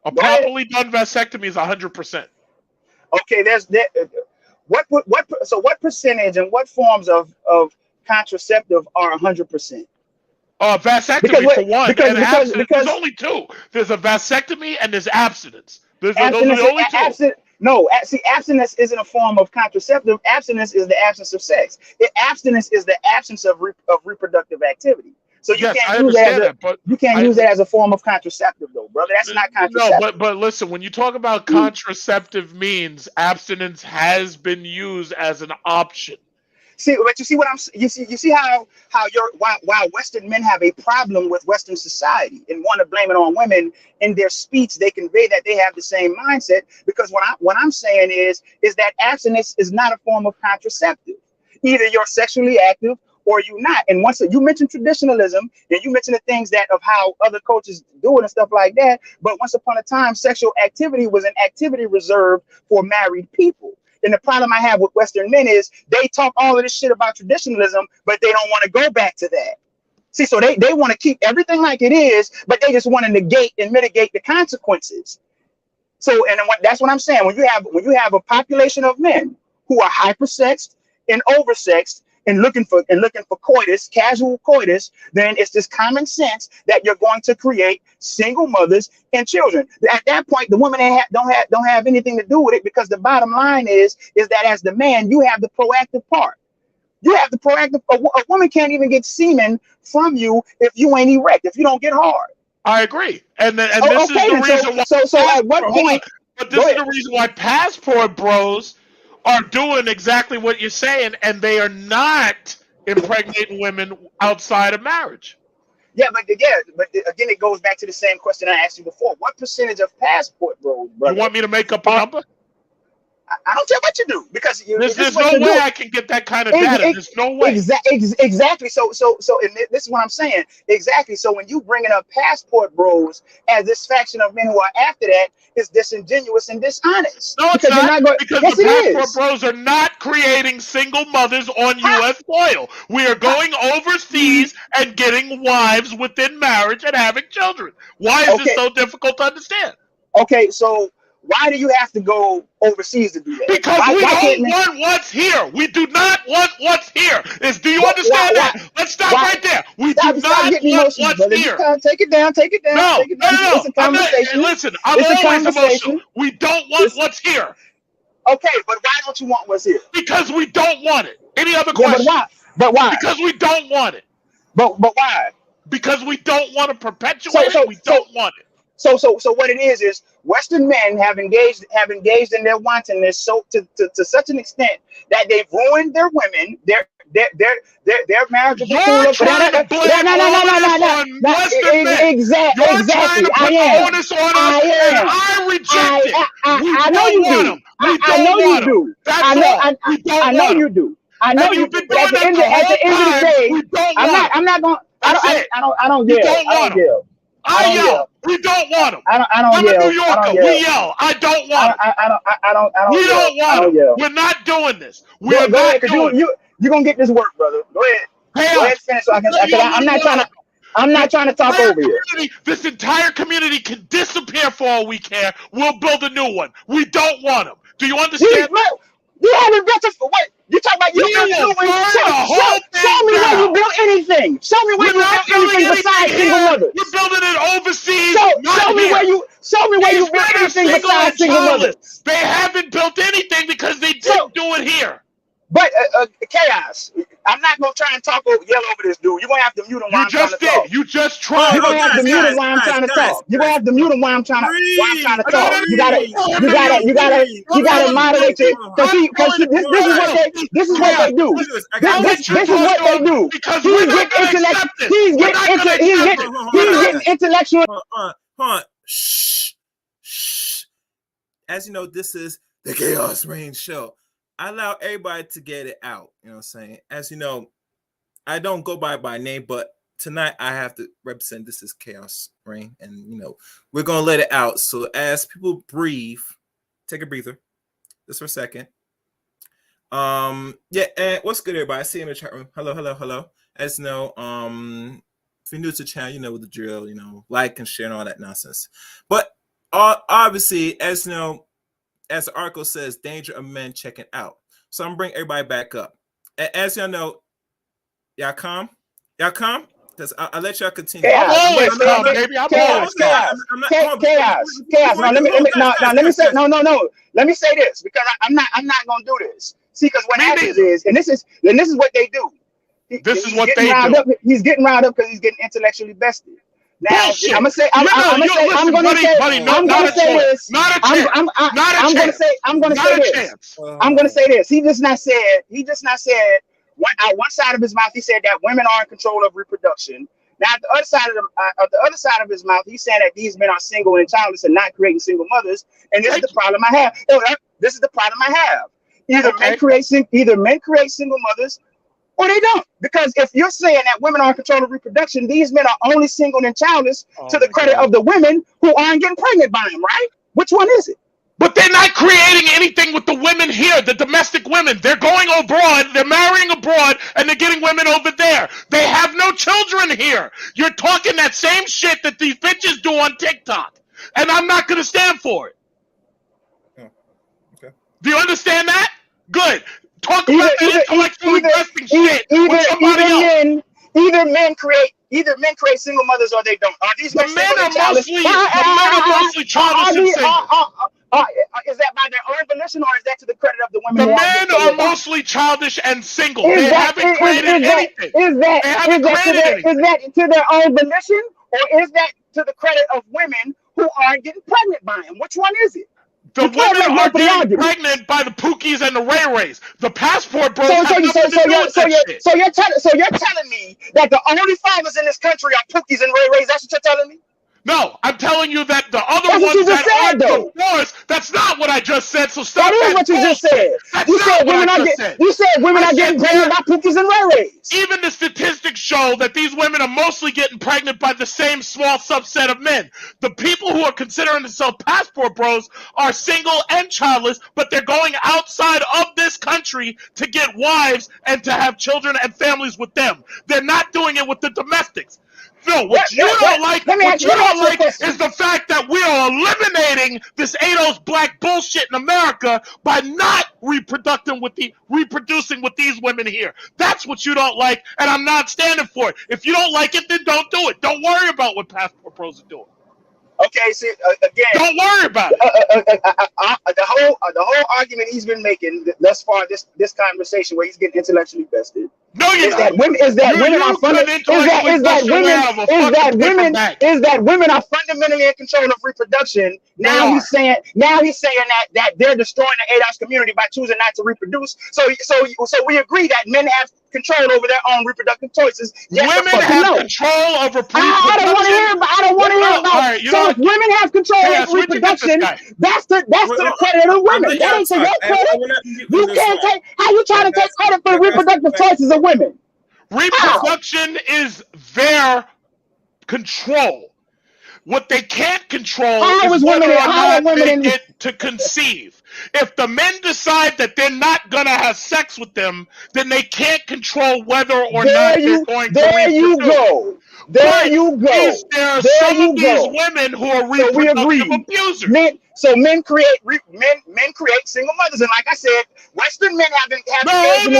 A properly done vasectomy is 100%. Okay, what percentage and what forms of contraceptive are 100%? Vasectomy for one, because there's only two. There's a vasectomy and there's abstinence. Those are the only two. No, see, abstinence isn't a form of contraceptive. Abstinence is the absence of sex. Abstinence is the absence of reproductive activity. So you can't use that as a form of contraceptive, though, brother. That's not contraceptive. No, but listen, when you talk about contraceptive means, abstinence has been used as an option. See, but you see how while Western men have a problem with Western society and want to blame it on women, in their speech they convey that they have the same mindset, because what I'm saying is that abstinence is not a form of contraceptive. Either you're sexually active or you not. And once you mentioned traditionalism and you mentioned the things of how other cultures do it and stuff like that, but once upon a time, sexual activity was an activity reserved for married people. And the problem I have with Western men is they talk all of this shit about traditionalism, but they don't want to go back to that. See, so they want to keep everything like it is, but they just want to negate and mitigate the consequences. So, and that's what I'm saying. When you have a population of men who are hypersexed and oversexed, and looking for coitus, casual coitus, then it's just common sense that you're going to create single mothers and children. At that point, the woman don't have anything to do with it, because the bottom line is that as the man, you have the proactive part. You have the proactive. A woman can't even get semen from you if you ain't erect, if you don't get hard. I agree, and this is the reason why. So at what point? But this is the reason why passport bros are doing exactly what you're saying, and they are not impregnating women outside of marriage. But again, it goes back to the same question I asked you before. What percentage of passport bros, brother? You want me to make up a number? I don't care what you do because There's no way I can get that kind of data. There's no way. Exactly. So, and this is what I'm saying. Exactly. So when you bringing up passport bros as this faction of men who are after that, it's disingenuous and dishonest. No, it's not. Because yes, the passport bros are not creating single mothers on U.S. soil. We are going overseas and getting wives within marriage and having children. Why is this so difficult to understand? Okay, so why do you have to go overseas to do that? Because we don't want what's here. We do not want what's here. Do you understand that? Let's stop right there. We do not want what's here. Take it down. No. It's a conversation. Listen, I'm always emotional. We don't want what's here. Okay, but why don't you want what's here? Because we don't want it. Any other question? But why? Because we don't want it. But why? Because we don't want to perpetuate it. We don't want it. So what it is Western men have engaged in their wantonness to such an extent that they've ruined their women, their marriageable. You're trying to blame on Western men. Exactly. I am. And I reject it. I know you do. I know you do. I know you do. I know you do. But at the end of the day, I'm not going. I don't yell. I yell. We don't want them. I'm a New Yorker. We yell. I don't want them. We don't want them. We're not doing this. We're not doing it. You're going to get this work, brother. Go ahead. Go ahead, finish so I can. I'm not trying to talk over you. This entire community can disappear for all we care. We'll build a new one. We don't want them. Do you understand? You haven't built it for what? You talking about you built a new one? Show me where you built anything. Show me where you built anything besides single mothers. We're building it overseas. Show me where you built anything besides single mothers. They haven't built anything because they didn't do it here. But chaos. I'm not gonna try and yell over this dude. You're gonna have to mute him while I'm trying to talk. You just tried. You're gonna have to mute him while I'm trying to talk. You're gonna have to mute him while I'm trying to talk. You gotta moderate it because this is what they do. This is what they do. Because he's getting intellectual. Shh. As you know, this is the Chaos Reign Show. I allow everybody to get it out. You know what I'm saying? As you know, I don't go by name, but tonight I have to represent this is Chaos Reign. And, we're going to let it out. So as people breathe, take a breather just for a second. Yeah, and what's good, everybody? I see you in the chat room. Hello. As you know, if you're new to the channel, you know the drill, like and share and all that nonsense. But obviously, as you know, as the article says, danger of men checking out. So I'm gonna bring everybody back up. As y'all know, y'all calm? Because I'll let y'all continue. I'm always calm, baby. I'm always calm. Chaos. No, let me say Let me say this because I'm not gonna do this. See, because what happens is, and this is what they do. He's getting riled up because he's getting intellectually bested. Now I'm gonna say this. He just not said one side of his mouth. He said that women are in control of reproduction. Now at the other side of his mouth, he's saying that these men are single and childless and not creating single mothers. And this is the problem I have. This is the problem I have. Either men create single mothers, or they don't. Because if you're saying that women are in control of reproduction, these men are only single and childless to the credit of the women who aren't getting pregnant by them, right? Which one is it? But they're not creating anything with the women here, the domestic women. They're going abroad, they're marrying abroad, and they're getting women over there. They have no children here. You're talking that same shit that these bitches do on TikTok. And I'm not going to stand for it. Okay. Do you understand that? Good. Talk about that intellectual investing shit with somebody else. Either men create single mothers or they don't. Are these men are mostly childish and single. Is that by their own volition or is that to the credit of the women? The men are mostly childish and single. They haven't created anything. Is that to their own volition or is that to the credit of women who aren't getting pregnant by them? Which one is it? The women are getting pregnant by the Pookies and the Ray Rays. The passport bros have nothing to do with that shit. So you're telling me that the only fathers in this country are Pookies and Ray Rays? That's what you're telling me? No, I'm telling you that the other That's what ones you just that said, aren't though. divorced, that's not what I just said. So stop That is that what you just bullshit. said. That's You not said what women I are just getting. said. You said women I are getting said pregnant by pookies and rays. even the statistics show that these women are mostly getting pregnant by the same small subset of men. The people who are considering themselves passport bros are single and childless, but they're going outside of this country to get wives and to have children and families with them. They're not doing it with the domestics. No, what you don't like Let me ask you a question. is the fact that we are eliminating this ADOS black bullshit in America by not reproducing with these women here. That's what you don't like, and I'm not standing for it. If you don't like it, then don't do it. Don't worry about what passport pros are doing. Okay, see, again, Don't worry about it. the whole argument he's been making thus far, this conversation where he's getting intellectually vested. No, you're Is that not. women? Is that women are couldn't intellectually bust your way out of a fucking paper bag. Is that women are fundamentally in control of reproduction? Now he's saying that they're destroying the ADOS community by choosing not to reproduce. So we agree that men have control over their own reproductive choices. Yes, women have control over reproduction. I don't want to hear about. I don't want to hear about. Right, so if women have control over reproduction, that's to the credit of women. That ain't to your credit. You can't take. How you trying to take credit for reproductive choices of women? Reproduction is their control. What they can't control is whether or not they get to conceive. If the men decide that they're not going to have sex with them, then they can't control whether or not they're going to reproduce. There you go. There you go. There are some of these women who are reproductive abusers. Men create single mothers, and like I said, Western men have engaged in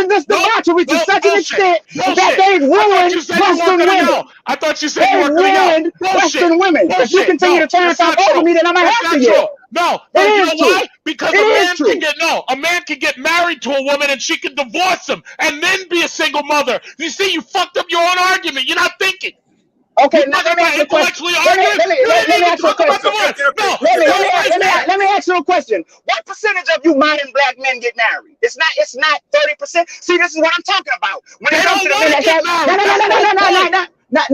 this debauchery to such an extent that they've ruined Western women. I thought you said you were ruined Western women. If you continue to turn talk over me, then I'm gonna have to yell. No, you know why? Because a man can get married to a woman and she can divorce him and then be a single mother. You see, you fucked up your own argument. You're not thinking. Okay, now let me ask you a question. Let me ask you a question. What percentage of you modern black men get married? It's not 30%. See, this is what I'm talking about. When it comes to the men that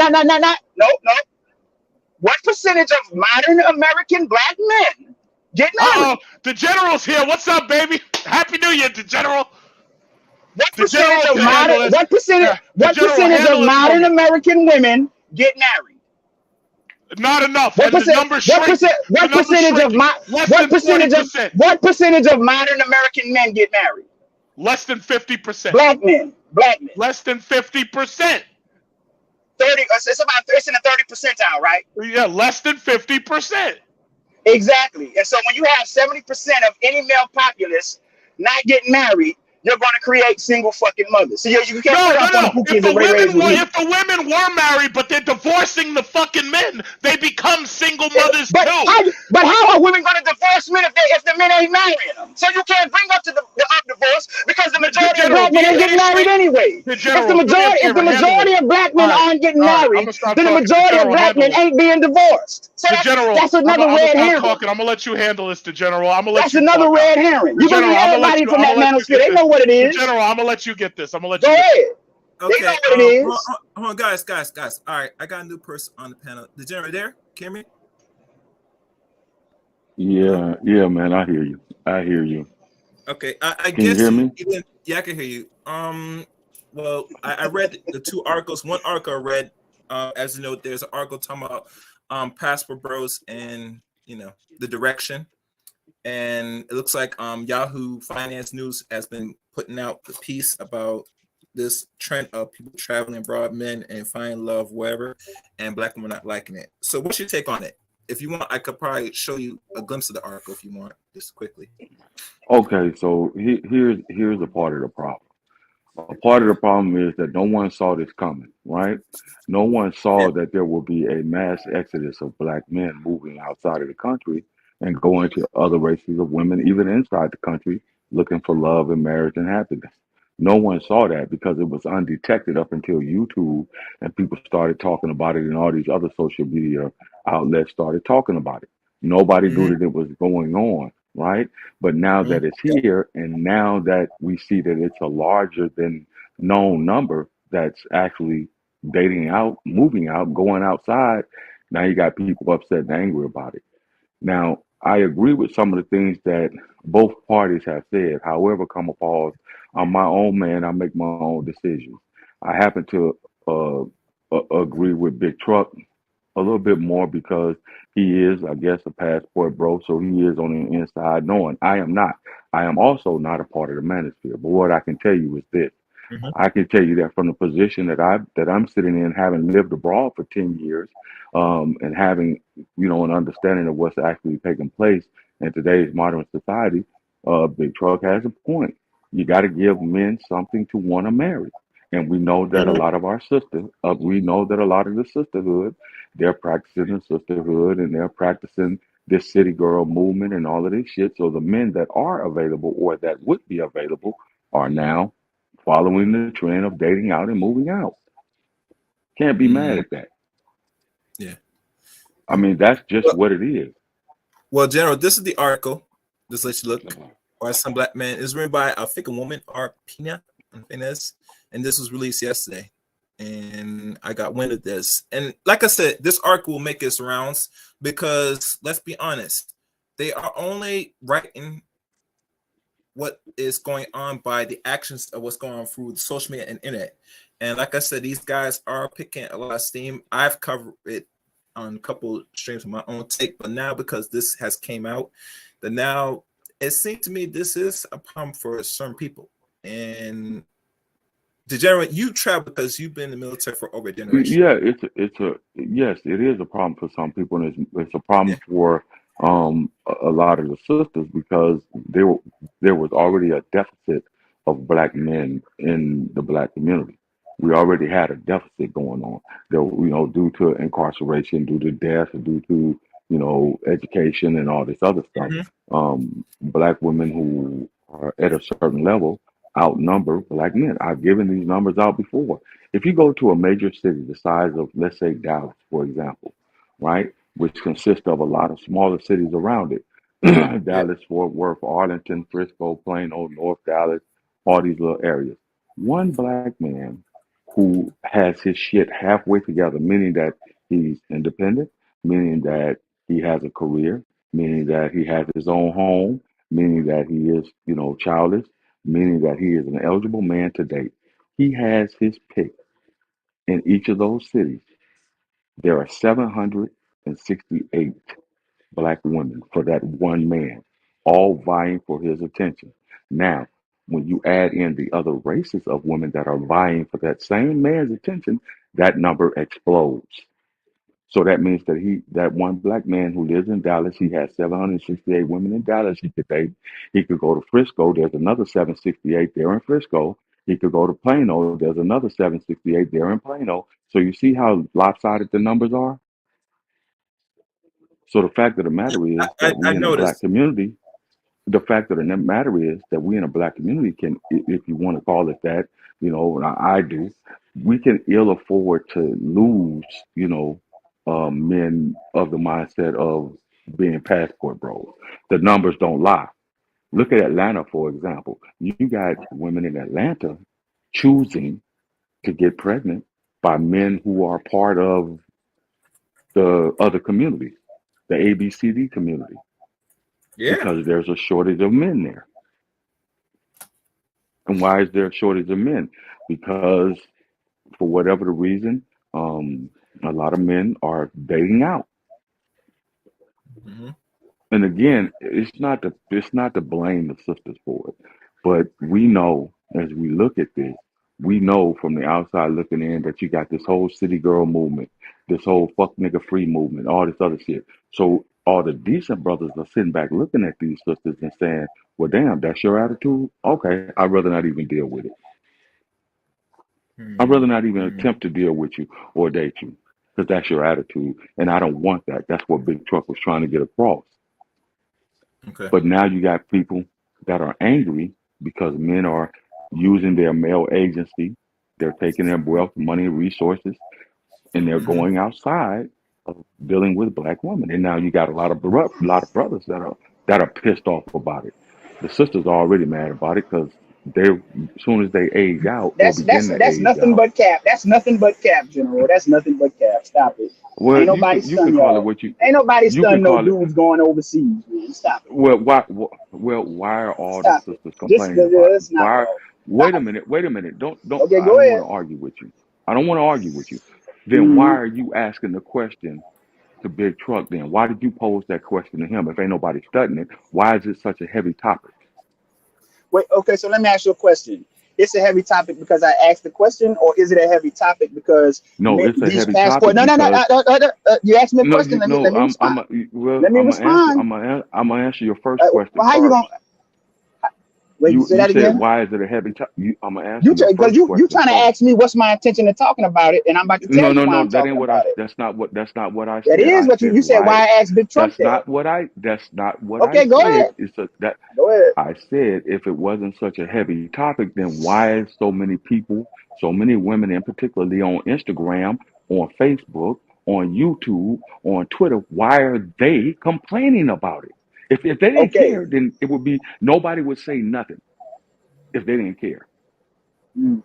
no. What percentage of modern American black men get married? The general's here. What's up, baby? Happy New Year, the general. What percentage of modern American women get married? Not enough. What percentage of modern American men get married? Less than 50%. Black men. Less than 50%. 30. It's in the 30 percentile, right? Yeah, less than 50%. Exactly. And so when you have 70% of any male populace not getting married, you're going to create single fucking mothers. So you can't If the women were married, but they're divorcing the fucking men, they become single mothers too. But how are women going to divorce men if the men ain't marrying them? So you can't bring up to the divorce because the majority of black men ain't getting married anyway. If the majority of black men aren't getting married, then the majority of black men ain't being divorced. So that's another red herring. I'm gonna let you handle this, the general. That's another red herring. You bring everybody from that manosphere. They know what it is. General, I'm gonna let you get this. Go ahead. Okay, hold on, guys. All right, I got a new person on the panel. The general there, Karrine? Yeah, man. I hear you. Okay, I Can guess you hear me? Yeah, I can hear you. Well, I read the two articles. One article I read, as you know, there's an article talking about passport bros and the direction. And it looks like Yahoo Finance News has been putting out the piece about this trend of people traveling abroad, men, and finding love wherever, and black women not liking it. So what's your take on it? If you want, I could probably show you a glimpse of the article if you want, just quickly. Okay, so here's a part of the problem. A part of the problem is that no one saw this coming, right? No one saw that there will be a mass exodus of black men moving outside of the country and going to other races of women, even inside the country, looking for love and marriage and happiness. No one saw that because it was undetected up until YouTube and people started talking about it and all these other social media outlets started talking about it. Nobody knew that it was going on, right? But now that it's here and now that we see that it's a larger than known number that's actually dating out, moving out, going outside. Now you got people upset and angry about it. Now, I agree with some of the things that both parties have said. However, come a pause, I'm my own man. I make my own decisions. I happen to uh, agree with Big Truck a little bit more because he is, I guess, a passport bro. So he is on the inside knowing I am not. I am also not a part of the manosphere. But what I can tell you is this. Mhm. I can tell you that from the position that I'm sitting in, having lived abroad for 10 years, and having an understanding of what's actually taking place in today's modern society, Big Truck has a point. You got to give men something to want to marry, and we know that a lot of our sisters, we know that a lot of the sisterhood, they're practicing the sisterhood and they're practicing this city girl movement and all of this shit. So the men that are available or that would be available are now following the trend of dating out and moving out. Can't be mad Mm, at that. yeah. I mean, that's just Well, what it is. well, General, this is the article. Just let you look. Why some black man is written by I think a woman, Arpina Inez, and this was released yesterday. And I got wind of this. And like I said, this article will make its rounds because let's be honest, they are only writing what is going on by the actions of what's going on through social media and internet. And like I said, these guys are picking a lot of steam. I've covered it on a couple streams of my own take, but now because this has came out, that now it seems to me this is a problem for certain people. And Degenerate, you travel because you've been in the military for over a generation. Yeah, it's a yes, it is a problem for some people, and it's a problem Yeah. for a lot of the sisters because there was already a deficit of black men in the black community. We already had a deficit going on. There, due to incarceration, due to death, due to education and all this other stuff. Mhm. Black women who are at a certain level outnumber black men. I've given these numbers out before. If you go to a major city the size of, let's say, Dallas, for example, right, which consists of a lot of smaller cities around it, Yeah. Dallas, Fort Worth, Arlington, Frisco, Plano, North Dallas, all these little areas. One black man who has his shit halfway together, meaning that he's independent, meaning that he has a career, meaning that he has his own home, meaning that he is, childless, meaning that he is an eligible man to date. He has his pick in each of those cities. There are 768 black women for that one man, all vying for his attention. Now, when you add in the other races of women that are vying for that same man's attention, that number explodes. So that means that one black man who lives in Dallas, he has 768 women in Dallas he could date. He could go to Frisco. There's another 768 there in Frisco. He could go to Plano. There's another 768 there in Plano. So you see how lopsided the numbers are? So the fact of the matter is I, that we I in a black noticed. community, the fact of the matter is that we in a black community can, if you want to call it that, and I do, we can ill afford to lose, men of the mindset of being passport bros. The numbers don't lie. Look at Atlanta, for example. You got women in Atlanta choosing to get pregnant by men who are part of the other communities, the ABCD community, Yeah. because there's a shortage of men there. And why is there a shortage of men? Because for whatever the reason, a lot of men are dating out. Mhm. And again, it's not to blame the sisters for it, but we know as we look at this, we know from the outside looking in that you got this whole city girl movement, this whole fuck nigga free movement, all this other shit. So all the decent brothers are sitting back looking at these sisters and saying, "Well, damn, that's your attitude. Okay, I'd rather not even deal with it. I'd rather not even Mhm. attempt to deal with you or date you because that's your attitude, and I don't want that." That's what Big Truck was trying to get across. Okay. But now you got people that are angry because men are using their male agency. They're taking their wealth, money, resources, and they're Mhm. going outside of dealing with black women. And now you got a lot of brothers that are pissed off about it. The sisters are already mad about it because They, as soon as they age out or That's begin that's to that's age nothing out, but cap. That's nothing but cap, General. That's nothing but cap. Stop it. well, Ain't nobody you can stun call it y'all. what Ain't nobody you can stun no call it. dudes going overseas, man. Stop it. Well, why are all the Stop it. sisters Just complaining about it? let's knock it Why? off. Wait Stop a minute, wait a minute. Don't. it. Okay, I go don't want ahead. to argue with you. I don't want to argue with you. Then why hmm are you asking the question to Big Truck? Then why did you pose that question to him? If ain't nobody studying it, why is it such a heavy topic? Wait, okay, so let me ask you a question. It's a heavy topic because I asked the question, or is it a heavy topic because No, it's a these heavy passport? topic No, no, no, because you asked me a no, question. Let me I'm respond. well, Let me respond. I'm gonna answer your first question Well, how you first. gonna wait? Say You that said again. why is it a heavy topic? I'm gonna answer your Because first you question trying to first. ask me what's my intention of talking about it, and I'm about to tell No, you no, why no. I'm That talking ain't what I. about it. That's not what I That said. is I what said you said. why. Why I asked Big Truck That's that? not what I. That's not what I Okay, go said. ahead. It's a that Go ahead. I said if it wasn't such a heavy topic, then why is so many people, so many women, and particularly on Instagram, on Facebook, on YouTube, on Twitter, why are they complaining about it? If they didn't Okay. care, then it would be nobody would say nothing if they didn't care. Mm,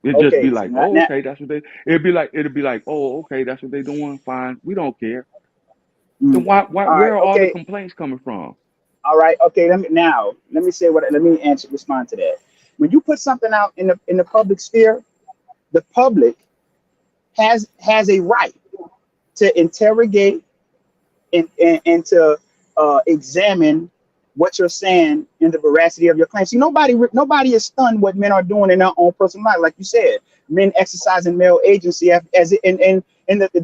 It'd just be okay. So like, not oh, now. okay, that's what they. It'd be like, oh, okay, that's what they doing. Fine, we don't care. Then Mm, all right. where are all the Okay. complaints coming from? All right. Okay. Let me say what. Let me respond to that. When you put something out in the public sphere, the public has a right to interrogate and to examine what you're saying and the veracity of your claim. See, nobody is stunned what men are doing in their own personal life. Like you said, men exercising male agency as it, and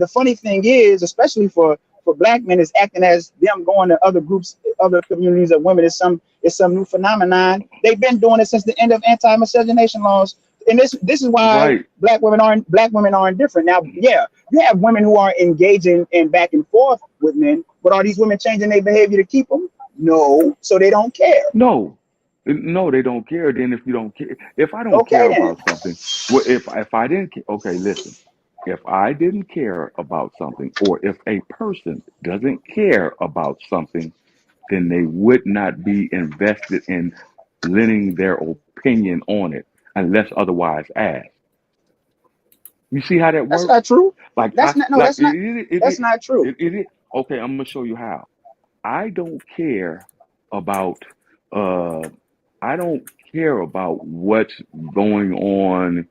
the funny thing is, especially for black men, is acting as them going to other groups, other communities of women is some new phenomenon. They've been doing it since the end of anti-miscegenation laws. And this is why Right. black women aren't different. Now, yeah, you have women who are engaging in back and forth with men, but are these women changing their behavior to keep them? No, so they don't care. No, no, they don't care. Then if you don't care, if I don't care Okay then. about something, well, if I didn't, okay, listen, if I didn't care about something, or if a person doesn't care about something, then they would not be invested in lending their opinion on it unless otherwise asked. You see how that That's works? not true. Like I That's not no, like that's not that's not true. it. Okay, I'm gonna show you how. I don't care about uh I don't care about what's going on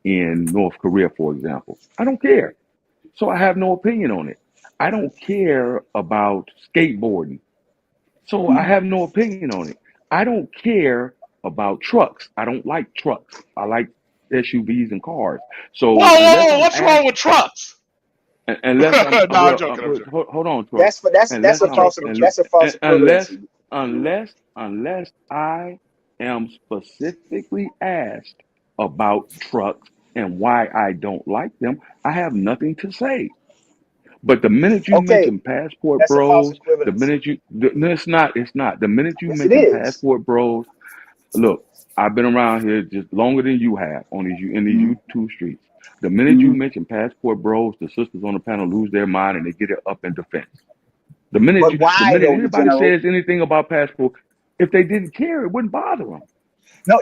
in North Korea, for example. I don't care. So I have no opinion on it. I don't care about skateboarding. So I have no opinion on it. I don't care about trucks. I don't like trucks. I like SUVs and cars. Whoa, So whoa, whoa! What's wrong with trucks? unless I'm No, I'm joking. I'm joking. hold on, truck. That's for that's Unless that's a I'm false that's a false unless equivalency. unless I am specifically asked about trucks and why I don't like them, I have nothing to say. But the minute you Okay, mention passport that's a false bros, equivalency. no, it's not. The minute you Yes, it mention is. passport bros, look, I've been around here just longer than you have on in these Mhm, YouTube streets. The minute you mhm. mention passport bros, the sisters on the panel lose their mind and they get it up in defense. The Why minute though, the anybody general? says anything about passport, if they didn't care, it wouldn't bother them. No,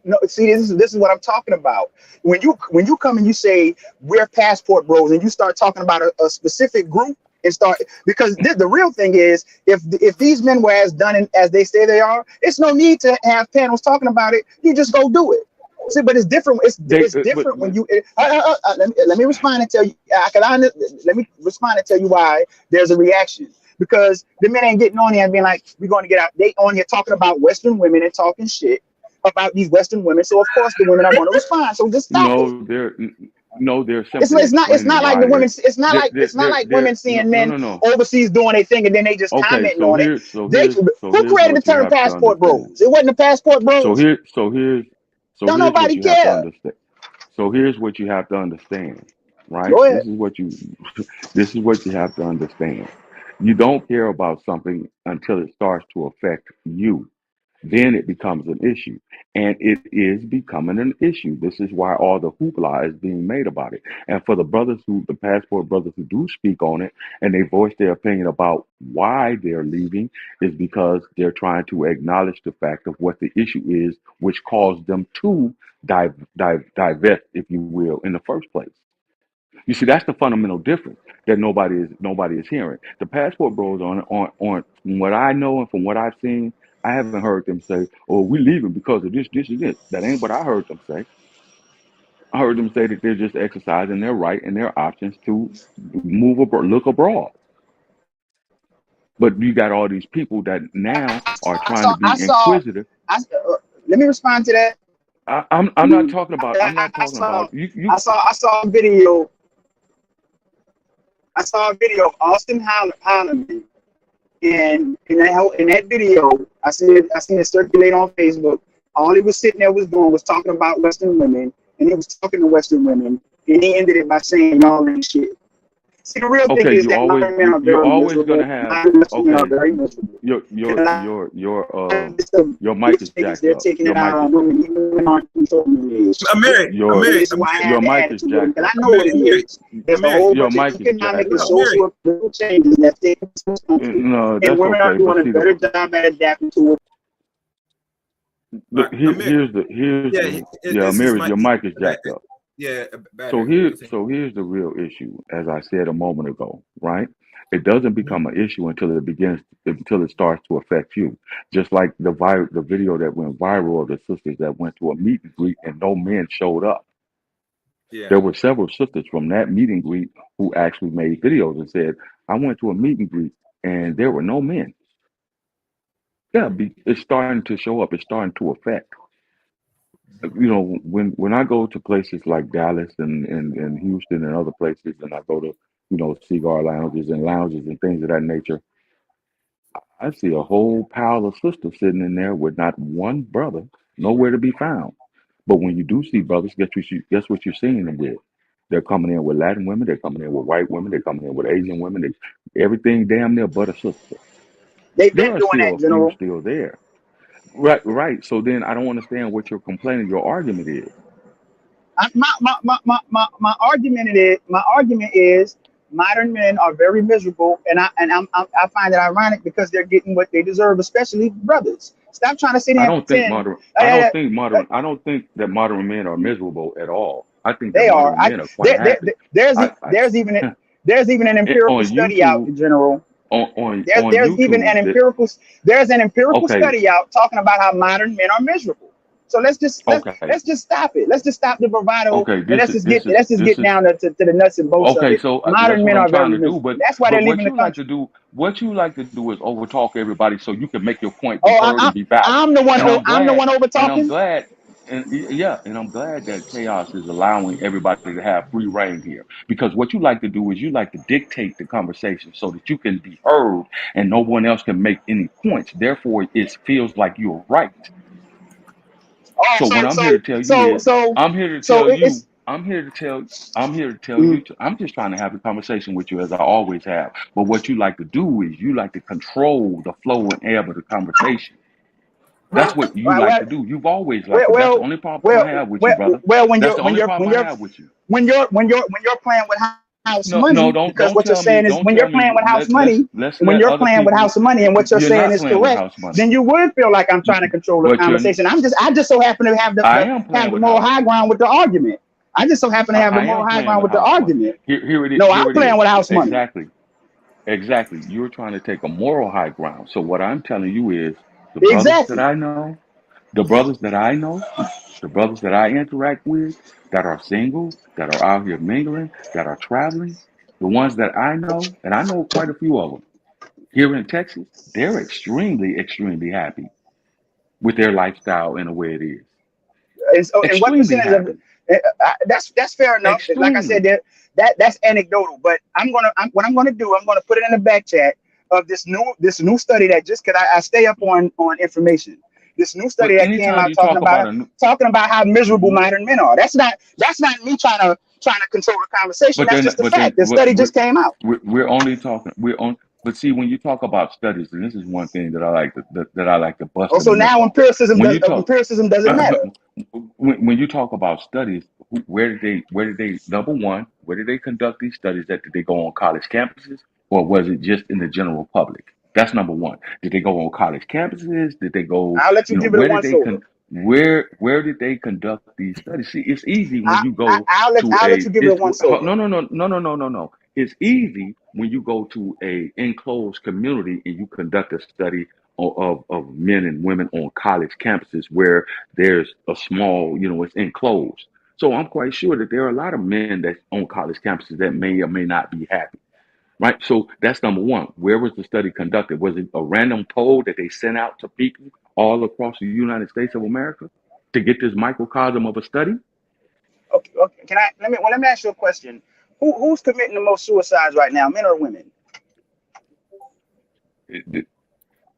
no. See, this is what I'm talking about. When you come and you say we're passport bros, and you start talking about a specific group, and start because the real thing is if these men were as done as they say they are, it's no need to have panels talking about it. You just go do it. See, but it's different. They, It's different when you. Let me respond and tell you. Let me respond and tell you why there's a reaction. Because the men ain't getting on here and being like, we're going to get out. They on here talking about Western women and talking shit about these Western women. So of course the women are going to respond. So just stop it. no, they're no, they're It's, simply it's not it's explaining not like why the women. It's not like they're women no, seeing no, men no, no. overseas doing their thing and then they just Okay, commenting on it. Who here's created the what you term have to passport understand. bros? It wasn't the passport So bros. here so here's so Don't here's what nobody you have to care. understand. So here's what you have to understand, right? Go ahead. This is what you have to understand. You don't care about something until it starts to affect you. then it becomes an issue. And it is becoming an issue. This is why all the hoopla is being made about it. And for the brothers the passport brothers who do speak on it and they voice their opinion about why they're leaving, is because they're trying to acknowledge the fact of what the issue is, which caused them to divest, if you will, in the first place. You see, that's the fundamental difference that nobody is hearing. The passport bros on from what I know and from what I've seen, I haven't heard them say, "Oh, we're leaving because of this, this, and this." That ain't what I heard them say. I heard them say that they're just exercising their right and their options to move abroad, look abroad. But you got all these people that now are trying to be inquisitive. Let me respond to that. I'm not talking about you. I saw a video. I saw a video of Austin Holloman, and in that video, I seen it circulate on Facebook. All he was sitting there was doing was talking about Western women, and he was talking to Western women, and he ended it by saying all that shit. See, the real thing is that you're always gonna have your mic is jacked up. Your mic is jacked up. I know what it is. There's a whole bunch of economic and social changes that's taking place. No, that's and women are doing a better job at adapting to it. Look, here's Amir, your mic is jacked up. Yeah. So here's the real issue, as I said a moment ago, right? It doesn't become an issue until it starts to affect you. Just like the video that went viral of the sisters that went to a meet and greet and no men showed up. Yeah. There were several sisters from that meet and greet who actually made videos and said, "I went to a meet and greet and there were no men." Yeah, it's starting to show up. It's starting to affect. You know, when I go to places like Dallas and Houston and other places, and I go to, cigar lounges and things of that nature, I see a whole pile of sisters sitting in there with not one brother, nowhere to be found. But when you do see brothers, guess what you're seeing them with? They're coming in with Latin women, they're coming in with white women, they're coming in with Asian women, everything damn near but a sister. They've been doing that, General. Still there. Right. So then I don't understand what your argument is. My argument is modern men are very miserable, and I find it ironic because they're getting what they deserve, especially brothers. Stop trying to sit here and pretend. I don't think that modern men are miserable at all. I think they are. Men are quite happy. There's even an empirical study out in general. There's an empirical study out talking about how modern men are miserable. So let's just stop it. Let's just stop the bravado. And let's just get down to the nuts and bolts of it. So modern men are very miserable. But that's why they're leaving the country. What you like to do is overtalk everybody so you can make your point be heard and be valid. I'm the one over talking. And I'm glad that chaos is allowing everybody to have free reign here. Because what you like to do is you like to dictate the conversation so that you can be heard and no one else can make any points. Therefore, it feels like you're right. I'm just trying to have a conversation with you as I always have. But what you like to do is you like to control the flow and ebb of the conversation. That's what you like to do. You've always liked to. That's the only problem I have with you, brother. When you're playing with house money, because what you're saying is when you're playing with house money, when you're playing with house money, and what you're saying is correct, then you would feel like I'm trying to control the conversation. I just so happen to have the moral high ground with the argument. I just so happen to have the moral high ground with the argument. Here it is. No, I'm playing with house money. Exactly. You're trying to take a moral high ground. So what I'm telling you is the brothers that I know, the brothers that I interact with that are single, that are out here mingling, that are traveling, the ones that I know, and I know quite a few of them here in Texas, they're extremely, extremely happy with their lifestyle and the way it is. And what percentage of that's fair enough. Extremely. Like I said, that's anecdotal. But what I'm gonna put it in the back chat of this new study that just because I stay up on information. This new study that came out talking about how miserable modern men are. That's not me trying to control the conversation. That's just the fact. The study just came out. We're only talking. But see, when you talk about studies, and this is one thing that I like to bust Oh, a so myth now on. When you talk, empiricism doesn't matter. when you talk about studies, where did they number one, where did they conduct these studies at? Did they go on college campuses, or was it just in the general public? That's number one. Did they go on college campuses? Did they go, I'll let you give it a where did once they over. where did they conduct these studies? See, it's easy when you go to I'll let a you give it a it's once no over. no no no no no no no. It's easy when you go to a enclosed community and you conduct a study of men and women on college campuses where there's a small, it's enclosed. So I'm quite sure that there are a lot of men that's on college campuses that may or may not be happy, right? So that's number one. Where was the study conducted? Was it a random poll that they sent out to people all across the United States of America to get this microcosm of a study? Okay, okay. Let me ask you a question. Who's committing the most suicides right now, men or women?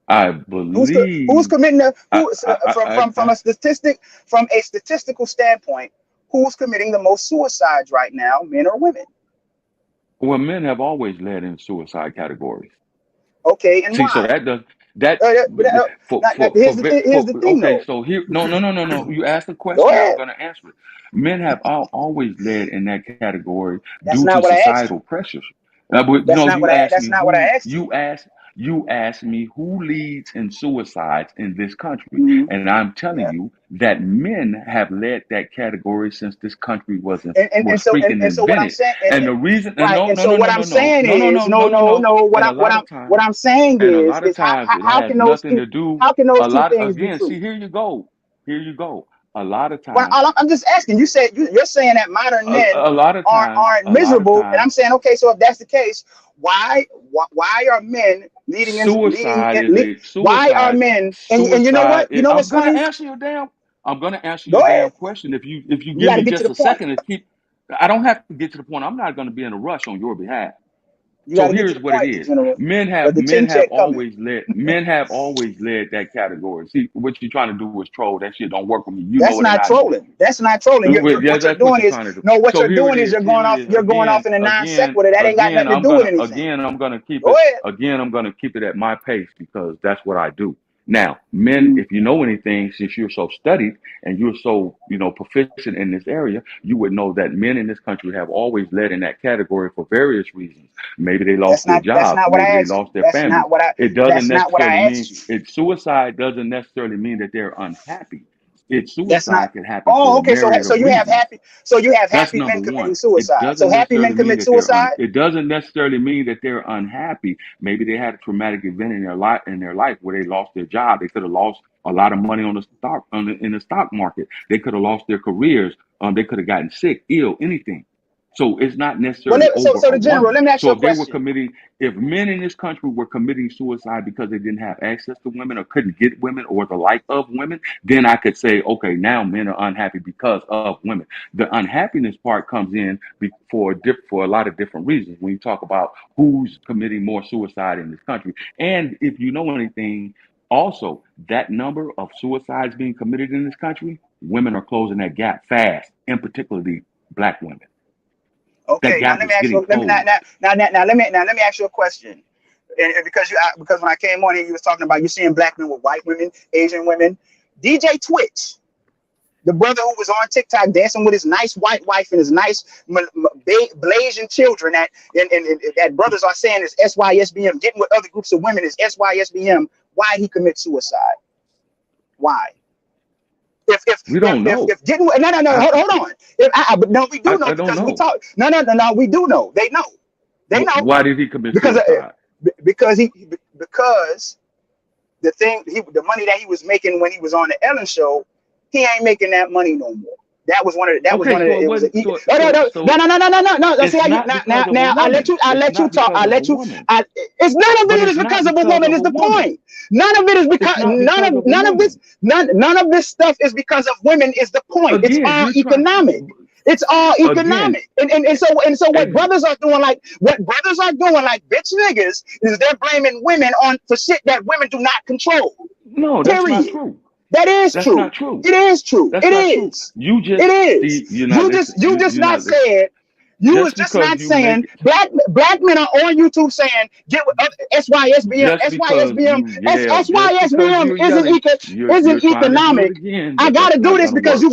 I Who's believe committing the I, who I, I, from I, a statistical standpoint, who's committing the most suicides right now, men or women? well, men have always led in suicide categories. Okay, and See, so why? that does that Here's the thing okay. though. So here, no. You asked a Go question, I'm ahead. going to answer it. Men have always led in that category That's due not to what I asked you. societal pressures. But That's no, not what you I. asked That's me not what I who asked you. you asked me who leads in suicides in this country, Hmm. and I'm telling Yeah. you that men have led that category since this country And was so freaking what I'm invented. saying, And the reason, and right? no, And no, so no, what no, I'm no, no, saying no, no, is, no, no, no, no. what And a lot of what times. I'm saying And a lot of is times it how has can those nothing two to do. how can those A two lot things be again. true? See, here you go. Here you go. A lot of Well, times. I'm just asking. You said you're saying that modern men A lot of times. aren't A lot of miserable, and I'm times. saying, okay, so if that's the case, why are men Suicide is a why are suicide. men and you know Suicide. what? You know I'm what's gonna funny? answer your damn. I'm gonna answer Go your damn ahead. question if you You give got to me get to just the a point. second to keep. I don't have to get to the point. I'm not gonna be in a rush on your behalf. You got So to get to here's the what it point, is. General. Men But have the men chin have check coming. always led that category. See, what you're trying to do is troll. That shit don't work with me. You know That's it and not I know it. trolling. That's not trolling. Yeah, What you're that's what doing you're is trying to do. no. What So you're here it doing is is. Here it is. you're going off in a non sequitur. That ain't got nothing to do with anything. I'm gonna keep Go it. ahead. Again, I'm gonna keep it at my pace because that's what I do. Now, men, Mm. if you know anything, since you're so studied and you're so, proficient in this area, you would know that men in this country have always led in that category for various reasons. Maybe they lost their That's jobs. not what Maybe I they asked you. lost their families. That's not what I asked you. Suicide doesn't necessarily mean that they're unhappy. That's not. Suicide can happen Oh, for a okay. So myriad of reasons. you have That's happy number men one. committing It suicide. So doesn't happy men necessarily mean commit that they're suicide. it doesn't necessarily mean that they're unhappy. Maybe they had a traumatic event in their life where they lost their job. They could have lost a lot of money on the stock in the stock market. They could have lost their careers. They could have gotten sick, ill, anything. So it's not necessarily over So a the general. woman. Let me ask you So a if they were question. committing, if men in this country were committing suicide because they didn't have access to women or couldn't get women or the like of women, then I could say, okay, now men are unhappy because of women. The unhappiness part comes in for a lot of different reasons. When you talk about who's committing more suicide in this country, and if you know anything, also that number of suicides being committed in this country, women are closing that gap fast, and particularly Black women. That Okay. Now gap let me is ask getting you. closed. Let me ask you a question. And because when I came on here, you was talking about you seeing black men with white women, Asian women. DJ Twitch, the brother who was on TikTok dancing with his nice white wife and his nice Blasian children and that brothers are saying is SYSBM, getting with other groups of women is SYSBM. Why he commit suicide? Why? We don't know. If getting no I hold on. But no, we do know I don't because we know. talk. No, we do know. They know Why did he commit because suicide? because the money that he was making when he was on the Ellen show, he ain't making that money no more. That was one of Okay, so it it was a wasn't no. See, it's how you not because of a now woman. I It's let you not talk. because of a woman. It's none of But it it's is not because of a because woman. of Is a the woman. point? None of it is It's because not because of a woman. none of this stuff is because of women. Is the point? It's Again, all you're trying economic. It's all again, economic. And so what ex- brothers are doing, like bitch niggas, is they're blaming women for shit that women do not control. no, that's not Period. true. That is That's true. not true. It is true. That's It not true. is. You It just is. see, you're not listening. You just You're not not listening. said. You was Just just because not you make saying black men are on YouTube saying get with SYSBM, just because you yell, just because SYSBM you're yelling, you're isn't trying to do it economic. again, I but that's gotta do not this gonna because work. you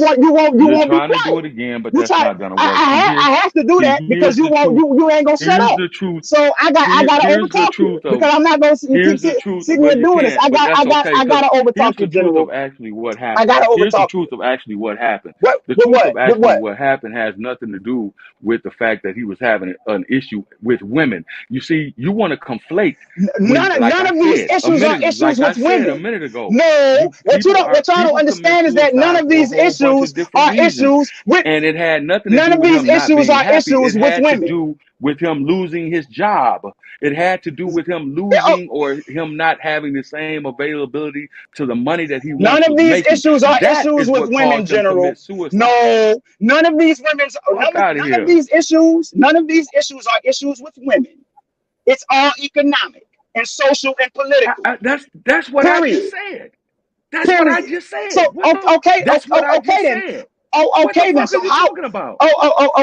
You're won't be trying to do quiet. it again, but You that's try. not gonna work. See, I have to do that because here's the truth. you ain't gonna shut Here's up. the truth. So I gotta Here's the overtalk you truth of because I'm not gonna keep here's the truth. sitting Well, here you doing this. can't, but that's okay. I Because gotta here's overtalk the you, truth of General. actually what I happened. gotta Here's the overtalk truth you. of actually what happened. What? The With truth what? of With actually what? what happened has nothing to do with the fact that he was having an issue with women. You see, you want to conflate when, like None I of these said a issues are minute, issues like I with said a women. minute ago, No, what y'all don't people commit understand is that none suicide of for a these whole bunch of issues different are reasons, issues with and it had nothing to none do of with these him not issues being are happy. It issues with had to women. do with him losing his job. It had to do with him Oh, losing or him not having the same availability to the money that he none once of was these making. issues are That issues is with what women, caused him General. commit suicide. No, none of these Fuck out of none of here. these issues are issues with women. It's all economic and social and political. That's what I just Period. said. That's what I Period. just So said. What the? That's what I okay just then. said. Oh, What the okay then. fuck are So you how? talking about?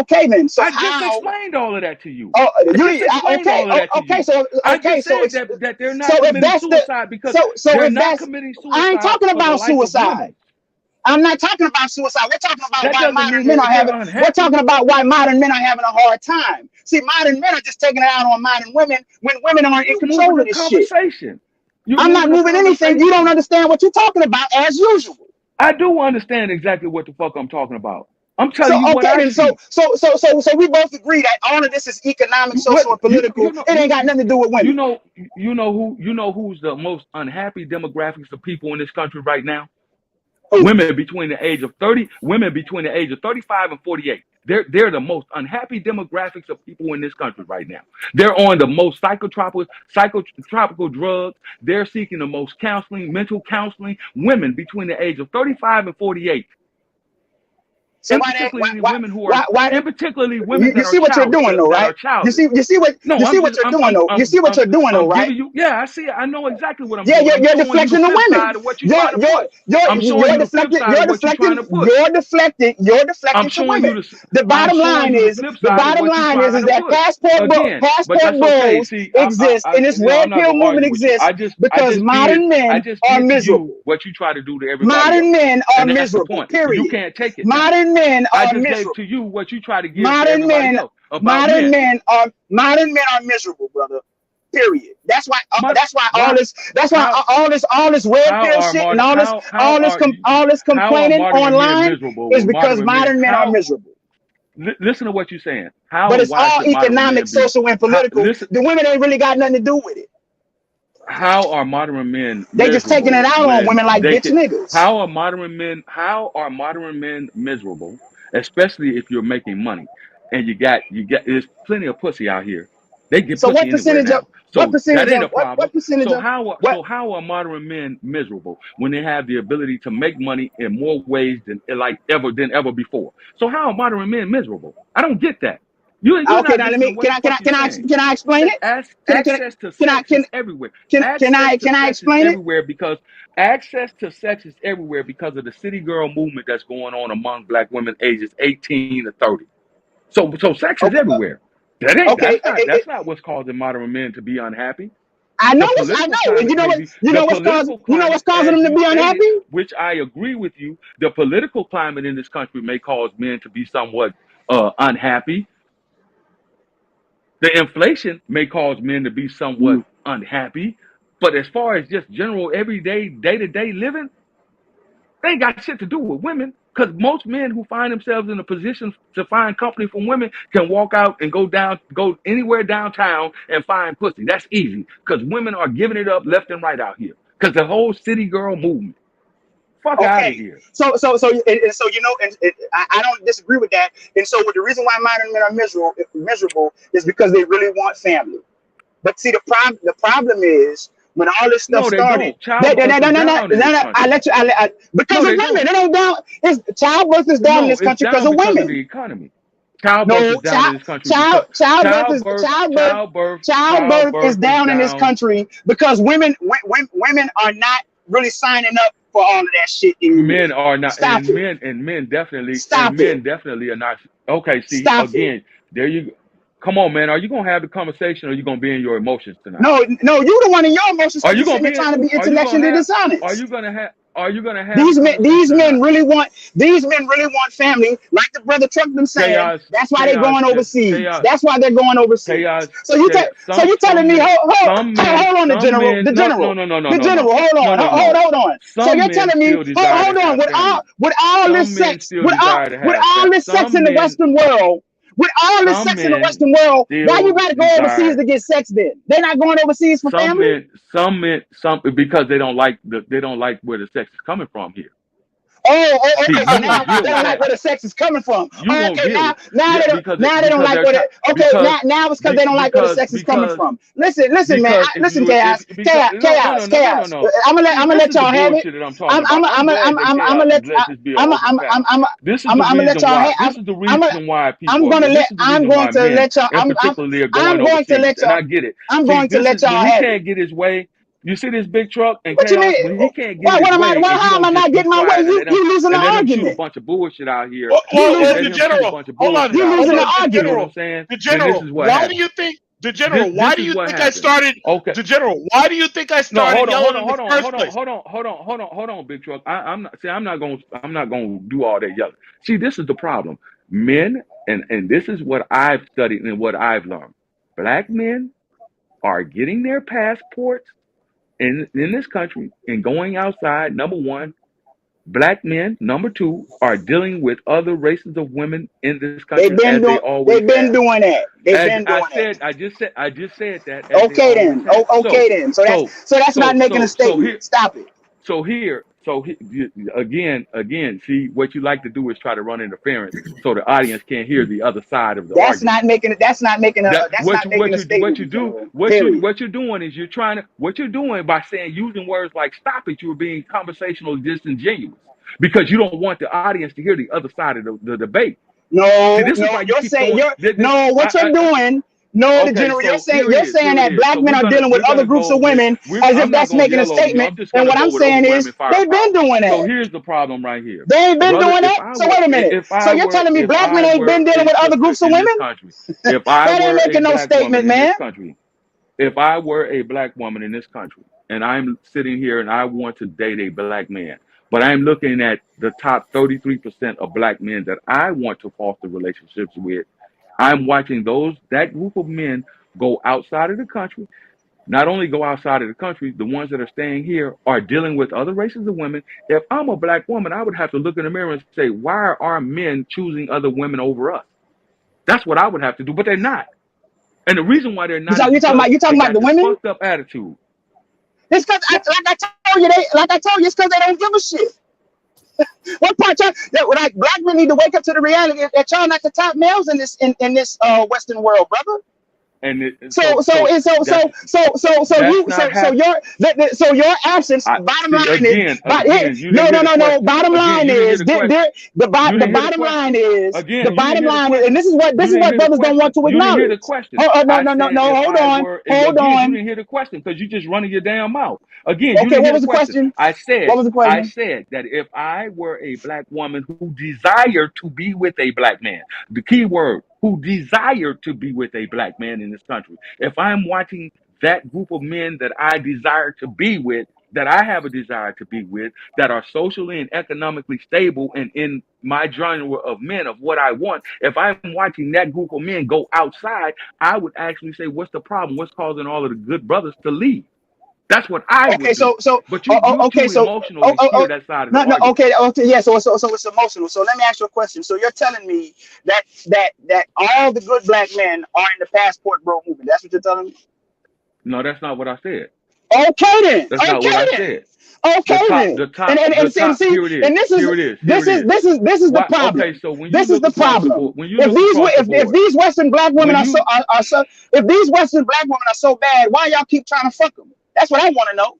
Okay then. So I just how? explained all of that to you. Oh, I just explained okay. all of that to Okay. you. So I okay. just So said that they're not if committing that's the suicide because so they're if not that's committing I ain't suicide talking for the about like of suicide. women. I'm not talking about suicide. We're talking about That why doesn't mean modern men are they're having. We're unhappy. talking about why modern men are having a hard time. See, modern men are just taking it out on modern women when women aren't in You moving control of the this shit. conversation. You I'm not moving the moving anything. You don't conversation. understand what you're talking about, as usual. I do understand exactly what the fuck I'm talking about. I'm So telling you what okay I then. see. So we both agree that all of this is economic, social, and political. It ain't got nothing to do with women. You know who's the most unhappy demographics of people in this country right now? Who? Women between the age of 35 and 48. They're the most unhappy demographics of people in this country right now. They're on the most psychotropical drugs. They're seeking the most counseling, mental counseling. Women between the age of 35 and 48. So And particularly women who are, why and particularly women you that are see what you're doing though, right? childless. You see what No, you see what you're doing though. You see what you're doing though, I'm right? giving you. Yeah, I see it. I know exactly what I'm Yeah, doing. I'm you're showing you the deflecting the flip women. side of what you're trying to put. I'm showing You're you the flip deflecting. side of what you're trying to put. You're deflecting. You're I'm deflecting to showing you women. the. I'm showing you the flip side of what you're trying Is to that put. Again, but passport that's okay. bros See, exist and this I'm red not pill gonna movement argue with you. exists I because just did. modern I men just are did to you miserable. what you try to do to everybody Modern else, men are and that's the miserable. point. You Period. can't take it now. Modern men I are just gave to miserable. you what you try to give to everybody else about Modern men. men are miserable, brother. Period. That's why Why? How all this red how pill are shit and modern how are all this how are complaining modern men online miserable is when because modern men modern men are how miserable. listen to what you're saying? How But and it's why all should modern economic, men be social, and political. listen The women ain't really got nothing to do with it. how are modern men They just taking it miserable out on when women like they bitch can niggas. how are modern men miserable, especially if you're making money and you got there's plenty of pussy out here. They get So pussy anywhere now. So that ain't a problem. what percentage So of what how are modern men miserable when they have the ability to make money in more ways than ever before? So how are modern men miserable? I don't get that. You're okay, not now let listening to me what the fuck you're saying. can I explain it? Access to Can I sex is everywhere. Access to can I sex is explain it? everywhere because access to sex is everywhere because of the city girl movement that's going on among black women ages 18 to 30. So sex is Okay, everywhere. That ain't okay. that's not what's causing modern men to be unhappy. I The know, political and climate may be the political climate, what's causing as them to you be stated, unhappy? which I agree with you. The political climate in this country may cause men to be somewhat unhappy. The inflation may cause men to be somewhat unhappy, but as far as just general everyday day-to-day living, they ain't got shit to do with women. Because most men who find themselves in a position to find company from women can walk out and go anywhere downtown and find pussy. That's easy. Because women are giving it up left and right out here. Because the whole city girl movement. Fuck out of Okay, here. so I don't disagree with that. And so the reason why modern men are miserable is because they really want family. But see, the problem is when all this stuff No, they started. don't. Childbirth is down in this I country. let you. Because No, of they women, don't. it ain't down. Childbirth is down in No, this it's country because down of because of women. the economy. Childbirth No, is down in this country because childbirth is childbirth is down in this down. country because women are not really signing up for all of that shit anymore. Men are not, Stop it. men definitely, Stop it. are not. Okay, see, Stop it. again, There you go. Come on, man. Are you gonna have the conversation, or are you gonna be in your emotions tonight? No, you the one in your emotions. Are you You're gonna be trying to be are you intellectually gonna have dishonest. are you gonna have These men tonight? really want family, like the brother Trump been saying. Chaos, That's why they're going overseas. chaos, That's why they're going overseas. chaos, So you chaos. you telling me, hold on, the general, no, hold on. So Some you're men telling me, still desire hold to on, have with family. all Some this men sex, still with desire to have all this sex Some in the men Western world. With all this Some sex in the men Western world, why you still gotta go overseas desire to get sex then? They're not going overseas for family? some men because they don't like where the sex is coming from here. See, Okay. So you now won't deal they with don't like that. where the sex is coming from. You won't Okay, deal with now they don't because like where they're they. Okay, now it's because they don't like where the sex is coming because from. Listen, man. because if Listen, you if chaos. because no. I'm See, gonna this let is the y'all have it. bullshit that I'm talking about. I'm glad that I'm chaos let has let this be an open panel. This is the gonna let reason y'all why. have. This is the reason why I'm people are. gonna This is the reason why men, in particular, are going I'm going to overseas. let And y'all. I get it. I'm See, going to this let is y'all when he have it. can't get his way. You see this big truck and What you chaos mean? when he can't get Why? his What am I? way, and you How am I don't just not be getting my way? quiet and You losing the let him shoot a argument. bunch of bullshit out here. You Well, And let losing. the him shoot a general, bunch of hold on, bullshit You out losing here. the the You know argument. what I'm saying? the Then this general. is what Why do happens. you think the general? This Why do is you what think I happens. started Okay. the general? Why do you think I No, started yelling in the first place? hold on, big truck. I'm not gonna do all that yelling. See, this is the problem. Men, and this is what I've studied and what I've learned. Black men are getting their passports in this country and going outside. Number one, black men, number two, are dealing with other races of women in this country as they always They've been have. doing that. They've As been I doing that. said, I just said that as they Okay always then. have. Okay then. So that's not making a statement. Here, Stop it. again, see what you like to do is try to run interference so the audience can't hear the other side of the That's argument. not making it. That's not making a. That That's not making a statement. what you're doing is what you're doing by using words like "stop it." You're being conversational disingenuous because you don't want the audience to hear the other side of the debate. No, See, this is why you you're keep saying throwing. what you're doing. No, the Okay, general. so here it You're is. saying Here it that is. black So men are dealing with we're other gonna groups go of with. women as if I'm not that's gonna making a yell over you. statement. I'm just And gonna what go I'm with saying is overwhelming they've been firepower. doing So that. here's the problem right here, They ain't been brother. doing that. So wait a minute. So you're telling me If black men I ain't were been dealing a with other sister groups of in this women? country, if I That ain't were a making no black woman statement, in this man. country, if I were a black woman in this country, and I'm sitting here and I want to date a black man, but I'm looking at the top 33% of black men that I want to foster relationships with. I'm watching that group of men go outside of the country. Not only go outside of the country, the ones that are staying here are dealing with other races of women. If I'm a black woman, I would have to look in the mirror and say, why are our men choosing other women over us? That's what I would have to do, but they're not. And the reason why they're not is because You talking they about got the this women? fucked up attitude. It's because like I told you, it's because they don't give a shit. What part like black men need to wake up to the reality that y'all not the top males in this Western world, brother. And So your absence. Bottom line is, you didn't hear the no. question. Bottom Again, line you didn't hear is, the question. the You didn't hear the bottom question. line is, Again, the you didn't bottom hear the line is, and question. this is what brothers don't want to You didn't hear the acknowledge. question. No. If I were, Hold again, you on. didn't hear the question because you just running your damn mouth. Again, you Okay, didn't what hear was the the question. question? I What was the question? said that if I were a black woman who desired to be with a black man, the key word, who desired to be with a black man in this country, if I'm watching that group of men that I desire to be with, that I have a desire to be with, that are socially and economically stable and in my genre of men of what I want, if I'm watching that group of men go outside, I would actually say, what's the problem? What's causing all of the good brothers to leave? That's what I would Okay, do. But you're too emotional to hear that side of the argument. okay, yeah. So it's emotional. So let me ask you a question. So you're telling me that all the good black men are in the passport bro movement. That's what you're telling me? No, that's not what I said. Okay then. That's not what I said. Okay then. And see, here it is. and this is the Why? problem. Okay, so when you This is look the across the problem. board, If these Western black women when are you so if these Western black women are so bad, why y'all keep trying to fuck them? That's what I want to know.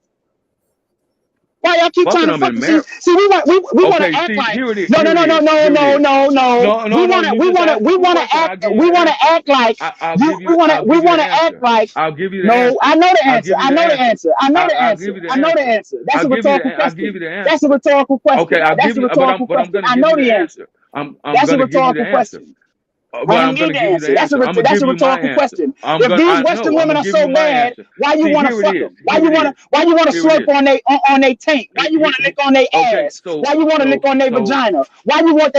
Why y'all keep trying fucking to them fuck in them? America. See, we want to Okay, act see, like here it is. no. No. We You just asked a quick want question. to I'll give you the answer. act like I'll give you the act answer. like I'll give you the no. answer. I know the I'll answer. give you the answer. I'll give you the I know the answer. answer. That's a rhetorical I'll give question. you the That's a answer. rhetorical question. Okay, I'll That's give a you, rhetorical but I'm question. gonna I give know you the the answer. answer. I'm That's a gonna give you the rhetorical answer. question. But Bring I'm me gonna give you dancing. the answer. I'm gonna That's a give you my rhetorical answer. question. I'm If gonna. these I Western know. I'm women gonna are give you so my bad, answer. why you See, want to here it fuck is. them? Here it is. Why you want to Here it slurp is. on they taint? Why you want to lick on their Okay. ass? Why you want to lick on their vagina? Why you want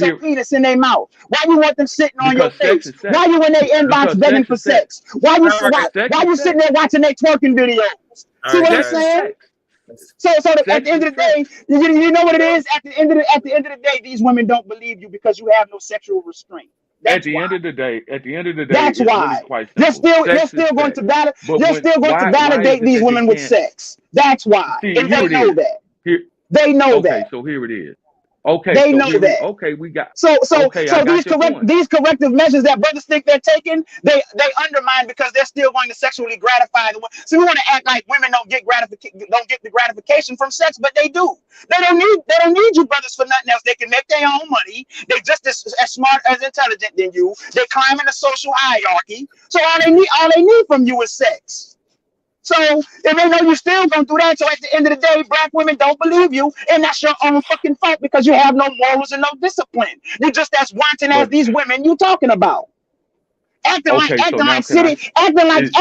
your Here penis in their mouth? Why you want them sitting on your because sex face? is sex. Why you in their inbox Because begging sex for is sex. sex? Why you All right, Sex is sitting sex. there watching their twerking videos? all See right, what I'm Sex is guys. saying? sex. So at Sex the end is of the sex. day, you know what it is. At the end of the day, these women don't believe you because you have no sexual restraint. At That's the why. end of the day, That's it's really why. quite You're simple. still you're Sex is still going sex. to valid But you're when still going to why is validate it these that they women with can't sex. That's why. see? And they Here it know is. that. Here. They know Okay, that. so here it is. Okay, They so know here we. that. Okay, we got. So Okay, I got your point. these corrective measures that brothers think they're taking, they undermine because they're still going to sexually gratify the women. So we want to act like women don't get the gratification from sex, but they do. They don't need you brothers for nothing else. They can make their own money. They're just as smart as intelligent than you. They climb in the social hierarchy. So all they need from you is sex. So if they know you still gonna do that, so at the end of the day, black women don't believe you, and that's your own fucking fault because you have no morals and no discipline. You're just as wanton as But these women you talking about. okay, so now can I? If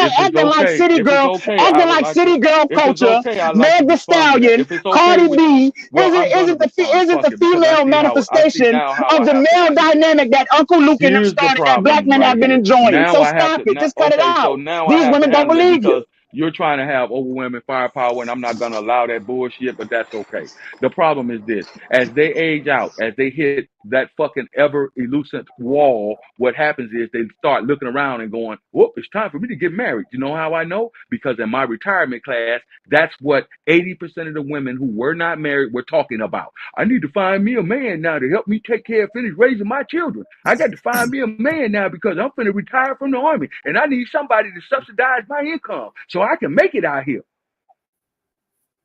it's okay, I Acting would like like to. city girl If it's culture, okay, I'd like to Meg the respond to that. Stallion, If it's okay Cardi with, B, well, I'm gonna respond. isn't Fuck the it, because I female see how I see manifestation now how of I the have to male write it. dynamic that Uncle Luke and them Here's the started that black problem men right have been here. enjoying? Now So I have stop to. it. Now, Just cut it okay, so out. now I These have to women don't handle it believe you. because you're trying to have overwhelming firepower, and I'm not gonna allow that bullshit. But that's okay. The problem is this: as they age out, as they hit that fucking ever elusive wall, what happens is they start looking around and going, "Whoop! It's time for me to get married." You know how I know? Because in my retirement class, that's what 80% of the women who were not married were talking about. I need to find me a man now to help me take care of finish raising my children. I got to find me a man now because I'm finna retire from the army and I need somebody to subsidize my income so I can make it out here.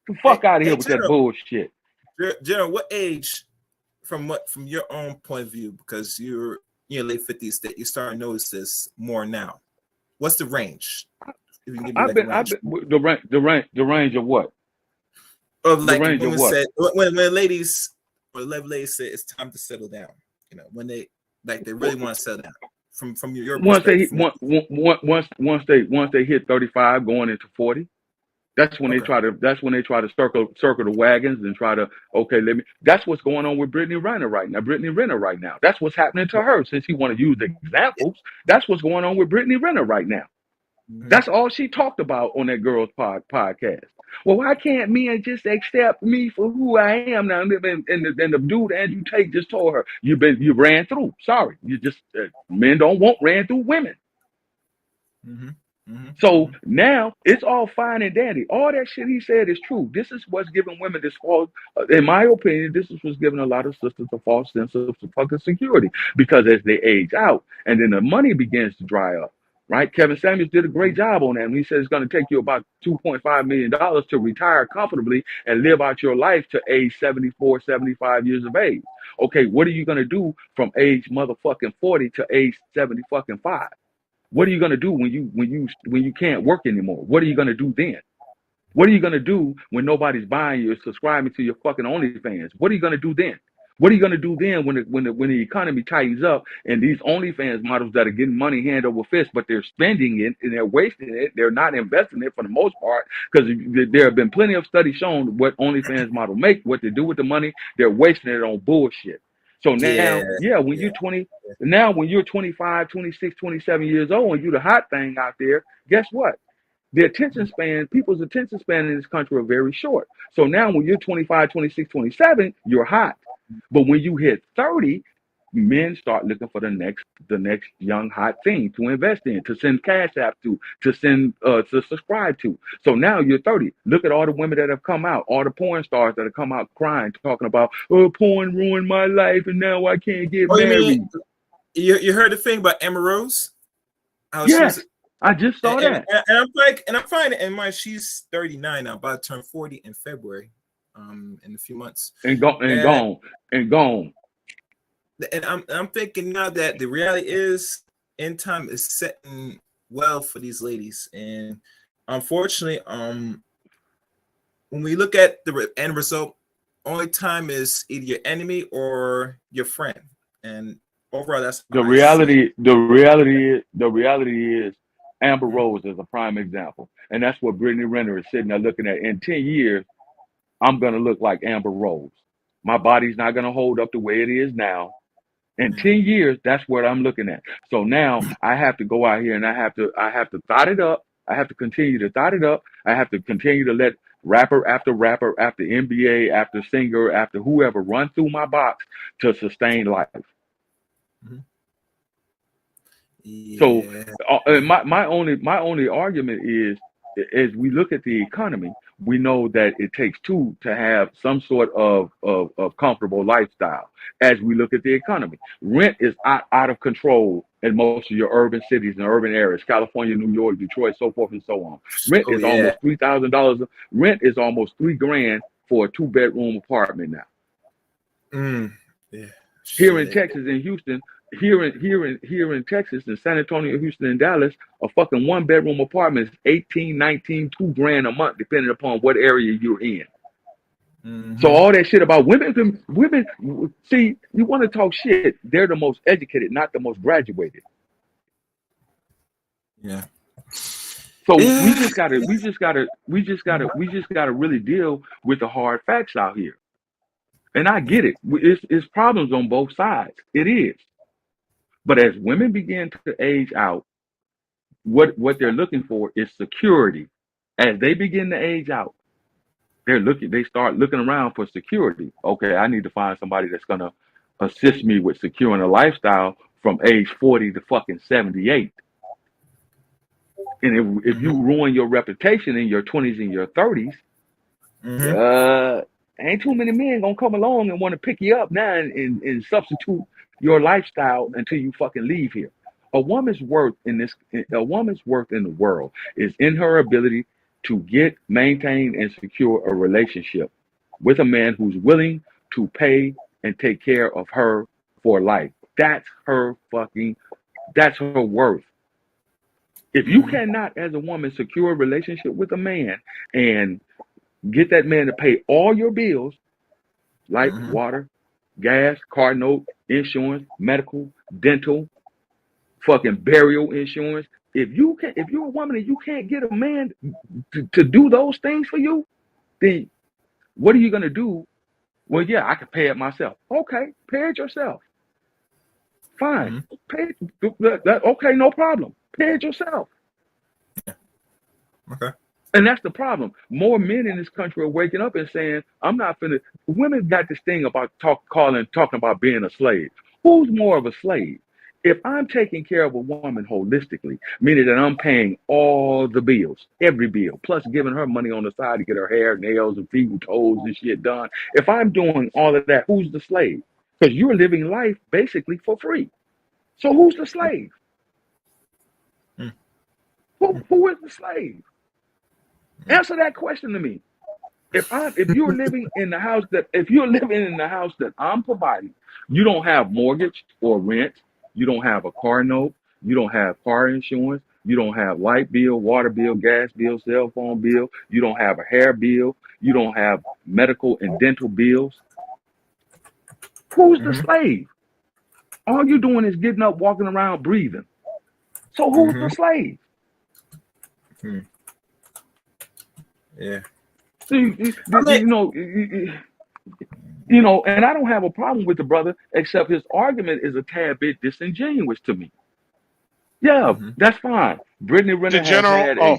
The fuck out of here Hey, with that bullshit. General, what age, from your own point of view, because you're in your late 50s, that you start to notice this more now? What's the range? If you can give me like a range. The range of what? Of The like range of women what? said when ladies or ladies say it's time to settle down. You know, when they really want to settle down. From your Once they perspective. once they hit 35 going into 40. That's when they Okay. try to circle the wagons and try to, okay, that's what's going on with Brittany Renner right now. That's what's happening to her. Since you want to use examples, that's what's going on with Brittany Renner right now. Mm-hmm. That's all she talked about on that girls podcast. Well, why can't men just accept me for who I am now? And the dude Andrew Tate just told her, you ran through. Sorry, you just men don't want ran through women. Mm-hmm. Mm-hmm. So now it's all fine and dandy. All that shit he said is true. This is what's giving women this false, in my opinion, this is what's giving a lot of sisters a false sense of fucking security. Because as they age out and then the money begins to dry up, right? Kevin Samuels did a great job on that. And he said it's going to take you about $2.5 million to retire comfortably and live out your life to age 74, 75 years of age. Okay, what are you going to do from age motherfucking 40 to age 70 fucking 5? What are you gonna do when you can't work anymore? What are you gonna do then? What are you gonna do when nobody's buying you or subscribing to your fucking OnlyFans? What are you gonna do then? What are you gonna do then when the economy tightens up and these OnlyFans models that are getting money hand over fist, but they're spending it and they're wasting it, they're not investing it for the most part, because there have been plenty of studies showing what OnlyFans model make, what they do with the money, they're wasting it on bullshit. So now, when you're 20, now when you're 25, 26, 27 years old and you're the hot thing out there, guess what? People's attention span in this country are very short. So now when you're 25, 26, 27, you're hot. But when you hit 30, men start looking for the next young hot thing to invest in, to send cash app to send to subscribe to. So now you're 30. Look at all the women that have come out, all the porn stars that have come out crying, talking about, oh, porn ruined my life and now I can't get married. You heard the thing about Emma Rose? Yes, I just saw that. And I'm fine. And she's 39 now, about to turn 40 in February, in a few months. And gone. And I'm thinking now that the reality is end time is setting well for these ladies. And unfortunately, when we look at the end result, only time is either your enemy or your friend. And overall, that's The how I see it. reality is Amber Mhm. Rose is a prime example. And that's what Brittany Renner is sitting there looking at. In 10 years, I'm gonna look like Amber Rose. My body's not gonna hold up the way it is now. In Yeah. 10 years, that's what I'm looking at. So now I have to go out here and I have to thought it up. I have to continue to thought it up. I have to continue to let rapper after NBA, after singer, after whoever run through my box to sustain life. Mhm. So Yeah. my only argument is, as we look at the economy, we know that it takes two to have some sort of comfortable lifestyle. As we look at the economy, rent is out of control in most of your urban cities and urban areas, California, New York, Detroit, so forth and so on. Rent Oh is yeah. almost $3,000. Rent is almost $3 grand for a 2 bedroom apartment now. Mm. Yeah. Here in Shit. Texas and Houston, here in Texas and San Antonio, Houston, and Dallas, a fucking 1 bedroom apartment is 18, 19, 2 grand a month, depending upon what area you're in. So Mm-hmm. all that shit about women, see, you want to talk shit, they're the most educated, not the most graduated. Yeah. So we Yeah. just gotta really deal with the hard facts out here. And I Yeah. get it. It's problems on both sides. It is. But as women begin to age out, what they're looking for is security. As they begin to age out, they start looking around for security. Okay, I need to find somebody that's gonna assist me with securing a lifestyle from age 40 to fucking 78. And if Mm-hmm. you ruin your reputation in your 20s and your 30s, Mm-hmm. uh, ain't too many men gonna come along and want to pick you up now and substitute your lifestyle until you fucking leave here. A woman's worth in the world is in her ability to get, maintain, and secure a relationship with a man who's willing to pay and take care of her for life. That's her worth. If you Mm-hmm. cannot, as a woman, secure a relationship with a man and get that man to pay all your bills, light, Mm-hmm. water, gas, car note, insurance, medical, dental, fucking burial insurance. If you're a woman and you can't get a man to do those things for you, then what are you gonna do? Well, yeah, I can pay it myself. Okay, pay it yourself. Fine. Mm-hmm. Pay it. Okay, no problem. Pay it yourself. Okay. And that's the problem. More men in this country are waking up and saying, I'm not finna. Women got this thing about talking about being a slave. Who's more of a slave? If I'm taking care of a woman holistically, meaning that I'm paying all the bills, every bill, plus giving her money on the side to get her hair, nails, and feet and toes and shit done. If I'm doing all of that, who's the slave? Because you're living life basically for free. So who's the slave? Who is the slave? Mm-hmm. Answer that question to me. If you're living in the house that I'm providing, you don't have mortgage or rent, you don't have a car note, you don't have car insurance, you don't have light bill, water bill, gas bill, cell phone bill, you don't have a hair bill, you don't have medical and dental bills. Who's the Mm-hmm. slave? All you're doing is getting up, walking around, breathing. So who's Mm-hmm. the slave? Mm-hmm. Yeah. So I mean, and I don't have a problem with the brother, except his argument is a tad bit disingenuous to me. Yeah, mm-hmm. that's fine. The general. Oh,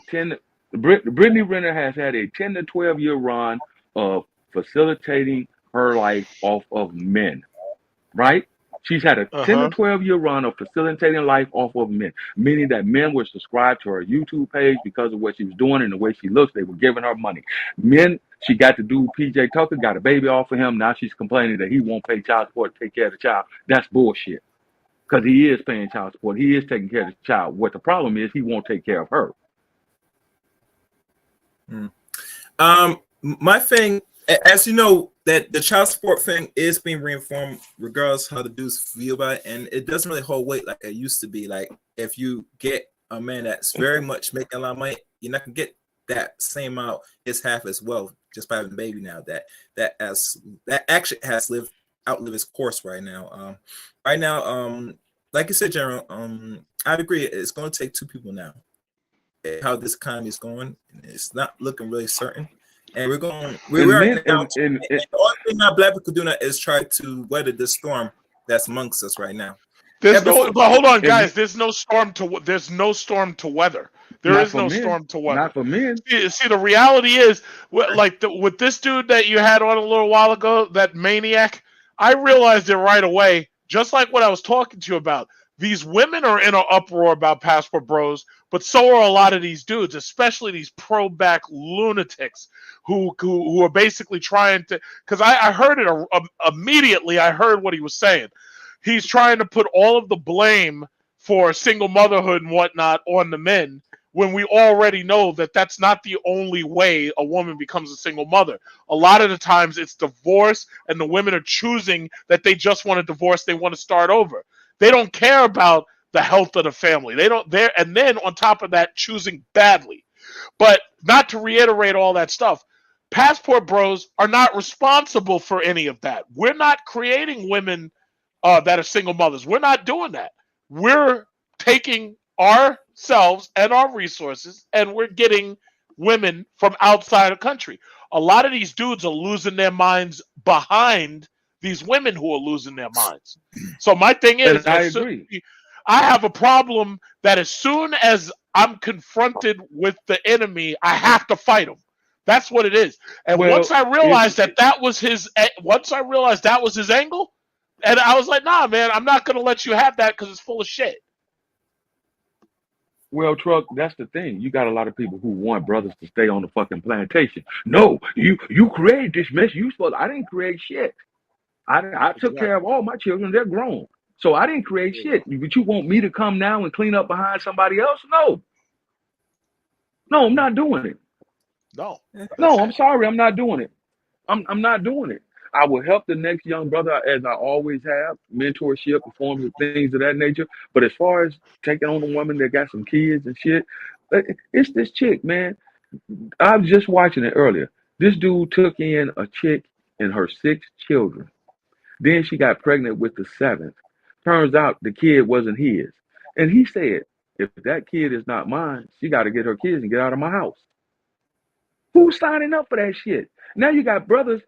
Brittany Renner has had a 10 to 12 year run of facilitating her life off of men, right? She's had a 10 to uh-huh. 12 year run of facilitating life off of men, meaning that men were subscribed to her YouTube page because of what she was doing and the way she looks. They were giving her money. Men, she got to do PJ Tucker, got a baby off of him. Now she's complaining that he won't pay child support to take care of the child. That's bullshit. Because he is paying child support. He is taking care of the child. What the problem is, he won't take care of her. My thing, as you know, that the child support thing is being reinformed regardless how the dudes feel about it, and it doesn't really hold weight like it used to be. Like if you get a man that's very much making a lot of money, you're not gonna get that same amount, his half as well, just by having a baby now. That actually has lived outlive its course right now. Right now, like you said, General, I agree. It's going to take two people now. How this economy is going, it's not looking really certain. And we're going. We And are men now. and The only thing our black people do now is try to weather this storm that's amongst us right now. There's no, but hold on, and guys. There's no storm to weather. There not is for no men. storm to weather. Not for men. See, the reality is, like with this dude that you had on a little while ago, that maniac, I realized it right away, just like what I was talking to you about. These women are in an uproar about Passport Bros, but so are a lot of these dudes, especially these pro-back lunatics who are basically trying to. Because I heard it immediately. I heard what he was saying. He's trying to put all of the blame for single motherhood and whatnot on the men, when we already know that that's not the only way a woman becomes a single mother. A lot of the times it's divorce, and the women are choosing that they just want a divorce, they want to start over. They don't care about the health of the family. And then on top of that, choosing badly. But not to reiterate all that stuff, Passport Bros are not responsible for any of that. We're not creating women that are single mothers. We're not doing that. We're taking ourselves and our resources, and we're getting women from outside the country. A lot of these dudes are losing their minds behind these women who are losing their minds. So my thing is, I agree. I have a problem that as soon as I'm confronted with the enemy, I have to fight him. That's what it is. And once I realized that was his angle, and I was like, nah, man, I'm not going to let you have that because it's full of shit. Well, Truck, that's the thing. You got a lot of people who want brothers to stay on the fucking plantation. No, you created this mess. I didn't create shit. I took care of all my children. They're grown. So I didn't create shit. But you want me to come now and clean up behind somebody else? No. No, I'm not doing it. No, I'm sorry. I'm not doing it. I'm not doing it. I will help the next young brother as I always have, mentorship, forms of things of that nature. But as far as taking on a woman that got some kids and shit, it's this chick, man. I was just watching it earlier. This dude took in a chick and her 6 children. Then she got pregnant with the 7th. Turns out the kid wasn't his. And he said, if that kid is not mine, she got to get her kids and get out of my house. Who's signing up for that shit? Now you got brothers,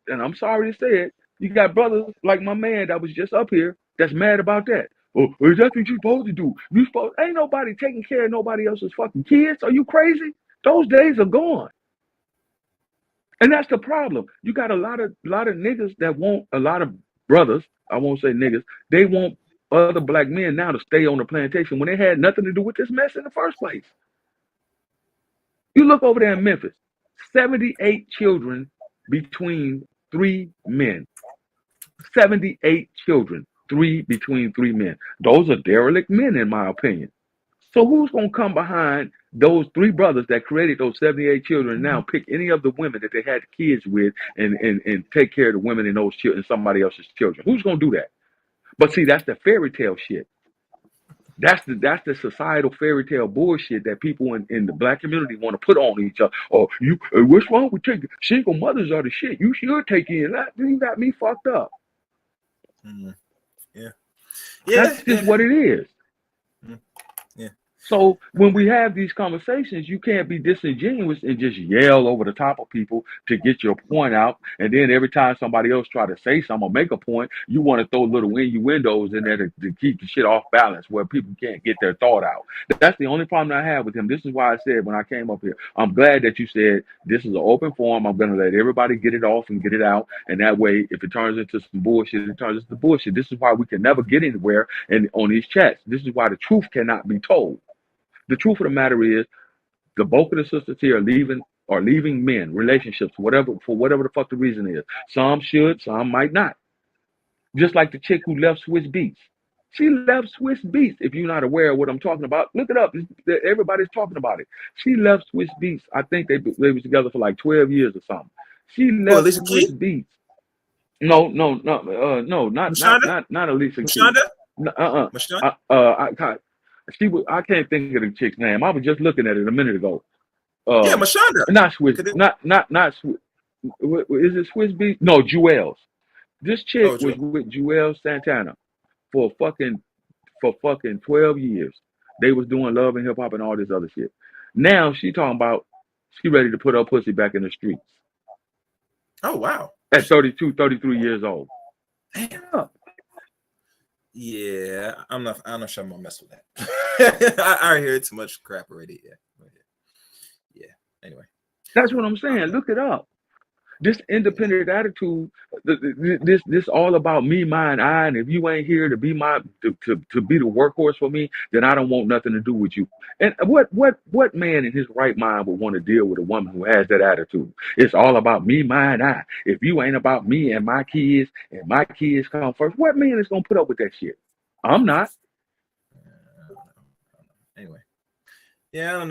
and I'm sorry to say it, you got brothers like my man that was just up here that's mad about that. Oh, is that what you're supposed to do? Ain't nobody taking care of nobody else's fucking kids. Are you crazy? Those days are gone. And that's the problem. You got a lot of niggas that want, a lot of brothers, I won't say niggas, they want other black men now to stay on the plantation when they had nothing to do with this mess in the first place. You look over there in Memphis, 78 children between 3 men. 78 children, between 3 men. Those are derelict men, in my opinion. So who's going to come behind those 3 brothers that created those 78 children and now pick any of the women that they had kids with and take care of the women and those children, somebody else's children? Who's going to do that? But see, that's the fairy tale shit. That's the societal fairy tale bullshit that people in the black community want to put on each other. Oh, what's wrong with taking single mothers are the shit? You should take in that. You got me fucked up. Yeah. That's just what it is. Yeah. So when we have these conversations, you can't be disingenuous and just yell over the top of people to get your point out. And then every time somebody else try to say something or make a point, you want to throw little innuendos in there to keep the shit off balance where people can't get their thought out. That's the only problem I have with him. This is why I said when I came up here, I'm glad that you said this is an open forum. I'm going to let everybody get it off and get it out. And that way, if it turns into some bullshit, it turns into bullshit. This is why we can never get anywhere on these chats. This is why the truth cannot be told. The truth of the matter is, the bulk of the sisters here are leaving men, relationships, for whatever the fuck the reason is. Some should, some might not. Just like the chick who left Swiss Beats. She left Swiss Beats. If you're not aware of what I'm talking about, look it up. Everybody's talking about it. She left Swiss Beats. I think they was together for like 12 years or something. She left Swiss Beats. No, not Alicia Keys. I can't think of the chick's name. I was just looking at it a minute ago. Mashonda. Not Swiss. Not Swiss. Is it Swiss Beats? No, Jewels. This chick Oh, was Joel. with Joel Santana for fucking 12 years. They was doing love and hip hop and all this other shit. Now she talking about she ready to put her pussy back in the streets Oh, wow. at 32, 33 years old. Damn. Yeah. Yeah, I'm not sure I'm gonna mess with that. I hear too much crap already. Yeah. Anyway. That's what I'm saying. Look it up. This independent attitude, this all about me, mine, I, and if you ain't here to be to be the workhorse for me, then I don't want nothing to do with you. And what man in his right mind would want to deal with a woman who has that attitude? It's all about me, mine, I. If you ain't about me and my kids come first, what man is gonna put up with that shit? I'm not. Anyway. Yeah, I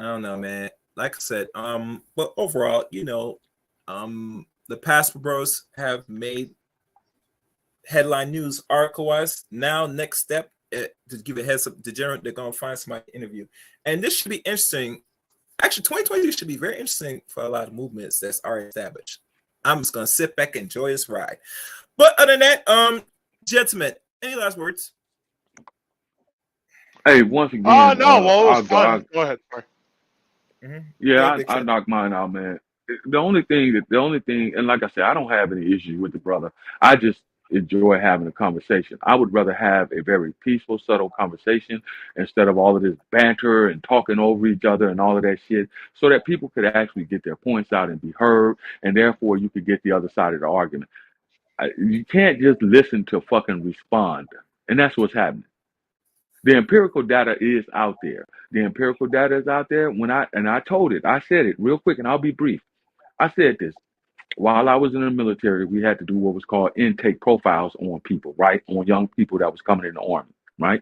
don't know, man. Like I said, but overall, the Pastor Bros have made headline news article wise. Now, next step, to give a heads up, Degenerate, they're gonna find somebody to interview, and this should be interesting. Actually, 2022 should be very interesting for a lot of movements that's already established. I'm just gonna sit back and enjoy this ride. But other than that, gentlemen, any last words? Hey, once again, Oh no, well, it was fun. Go ahead. Sorry. Mm-hmm. Yeah, I knocked mine out, man. The only thing, and like I said, I don't have any issue with the brother. I just enjoy having a conversation. I would rather have a very peaceful, subtle conversation instead of all of this banter and talking over each other and all of that shit, so that people could actually get their points out and be heard, and therefore you could get the other side of the argument. You can't just listen to fucking respond, and that's what's happening. The empirical data is out there. The empirical data is out there. I said it real quick, and I'll be brief. I said this while I was in the military. We had to do what was called intake profiles on people, right? On young people that was coming in the army, right?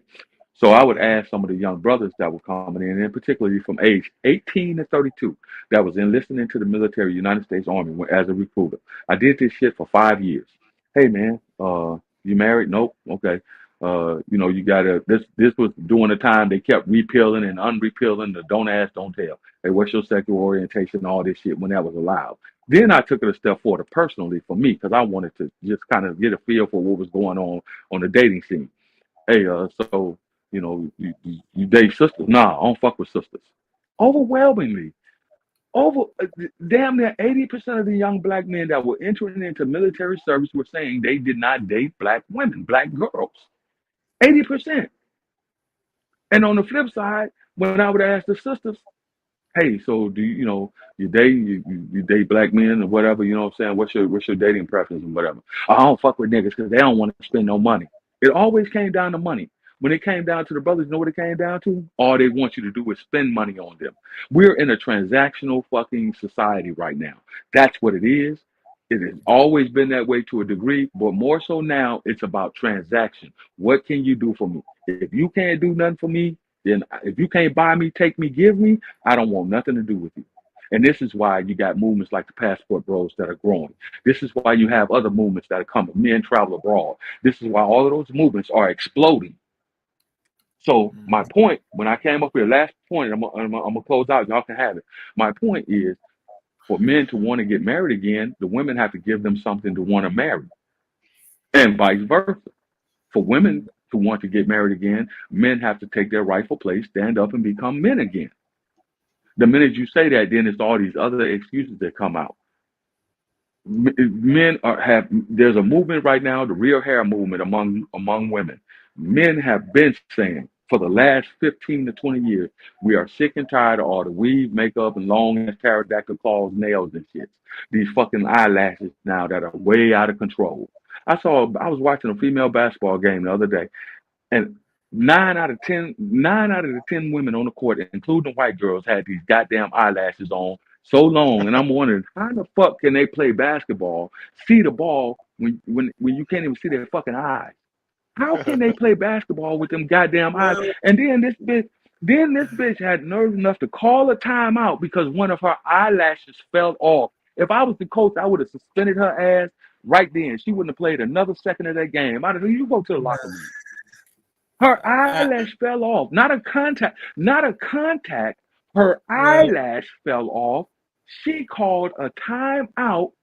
So I would ask some of the young brothers that were coming in, and particularly from age 18 to 32, that was enlisting into the military, United States Army as a recruiter. I did this shit for 5 years. Hey man, you married? Nope. Okay. You gotta. This was during the time they kept repealing and unrepealing the don't ask, don't tell. Hey, what's your sexual orientation? All this shit when that was allowed. Then I took it a step further personally for me because I wanted to just kind of get a feel for what was going on the dating scene. Hey, so you date sisters? Nah, I don't fuck with sisters. Overwhelmingly, over damn near 80% of the young black men that were entering into military service were saying they did not date black women, black girls. 80%. And on the flip side, when I would ask the sisters, hey, so do you date black men or whatever, you know what I'm saying? What's your dating preference and whatever? I don't fuck with niggas because they don't want to spend no money. It always came down to money. When it came down to the brothers, you know what it came down to? All they want you to do is spend money on them. We're in a transactional fucking society right now. That's what it is. It has always been that way to a degree, but more so now, it's about transaction. What can you do for me? If you can't do nothing for me, then if you can't buy me, take me, give me, I don't want nothing to do with you. And this is why you got movements like the Passport Bros that are growing. This is why you have other movements that are coming. Men travel abroad. This is why all of those movements are exploding. So my point, when I came up with the last point, I'm gonna close out. Y'all can have it. My point is, for men to want to get married again, the women have to give them something to want to marry, and vice versa. For women to want to get married again, men have to take their rightful place, stand up, and become men again. The minute you say that, then it's all these other excuses that come out. There's a movement right now, the real hair movement among women. Men have been saying for the last 15 to 20 years, we are sick and tired of all the weave, makeup, and long ass pterodactyl claws, nails, and shit. These fucking eyelashes now that are way out of control. I was watching a female basketball game the other day, and 9 out of the 10 women on the court, including white girls, had these goddamn eyelashes on so long. And I'm wondering, how the fuck can they play basketball, see the ball when you can't even see their fucking eyes? How can they play basketball with them goddamn eyes? Well, And then this bitch had nerve enough to call a timeout because one of her eyelashes fell off. If I was the coach, I would have suspended her ass right then. She wouldn't have played another second of that game. I'd have said, you go to the locker room. Her eyelash fell off. Not a contact. Her eyelash fell off. She called a timeout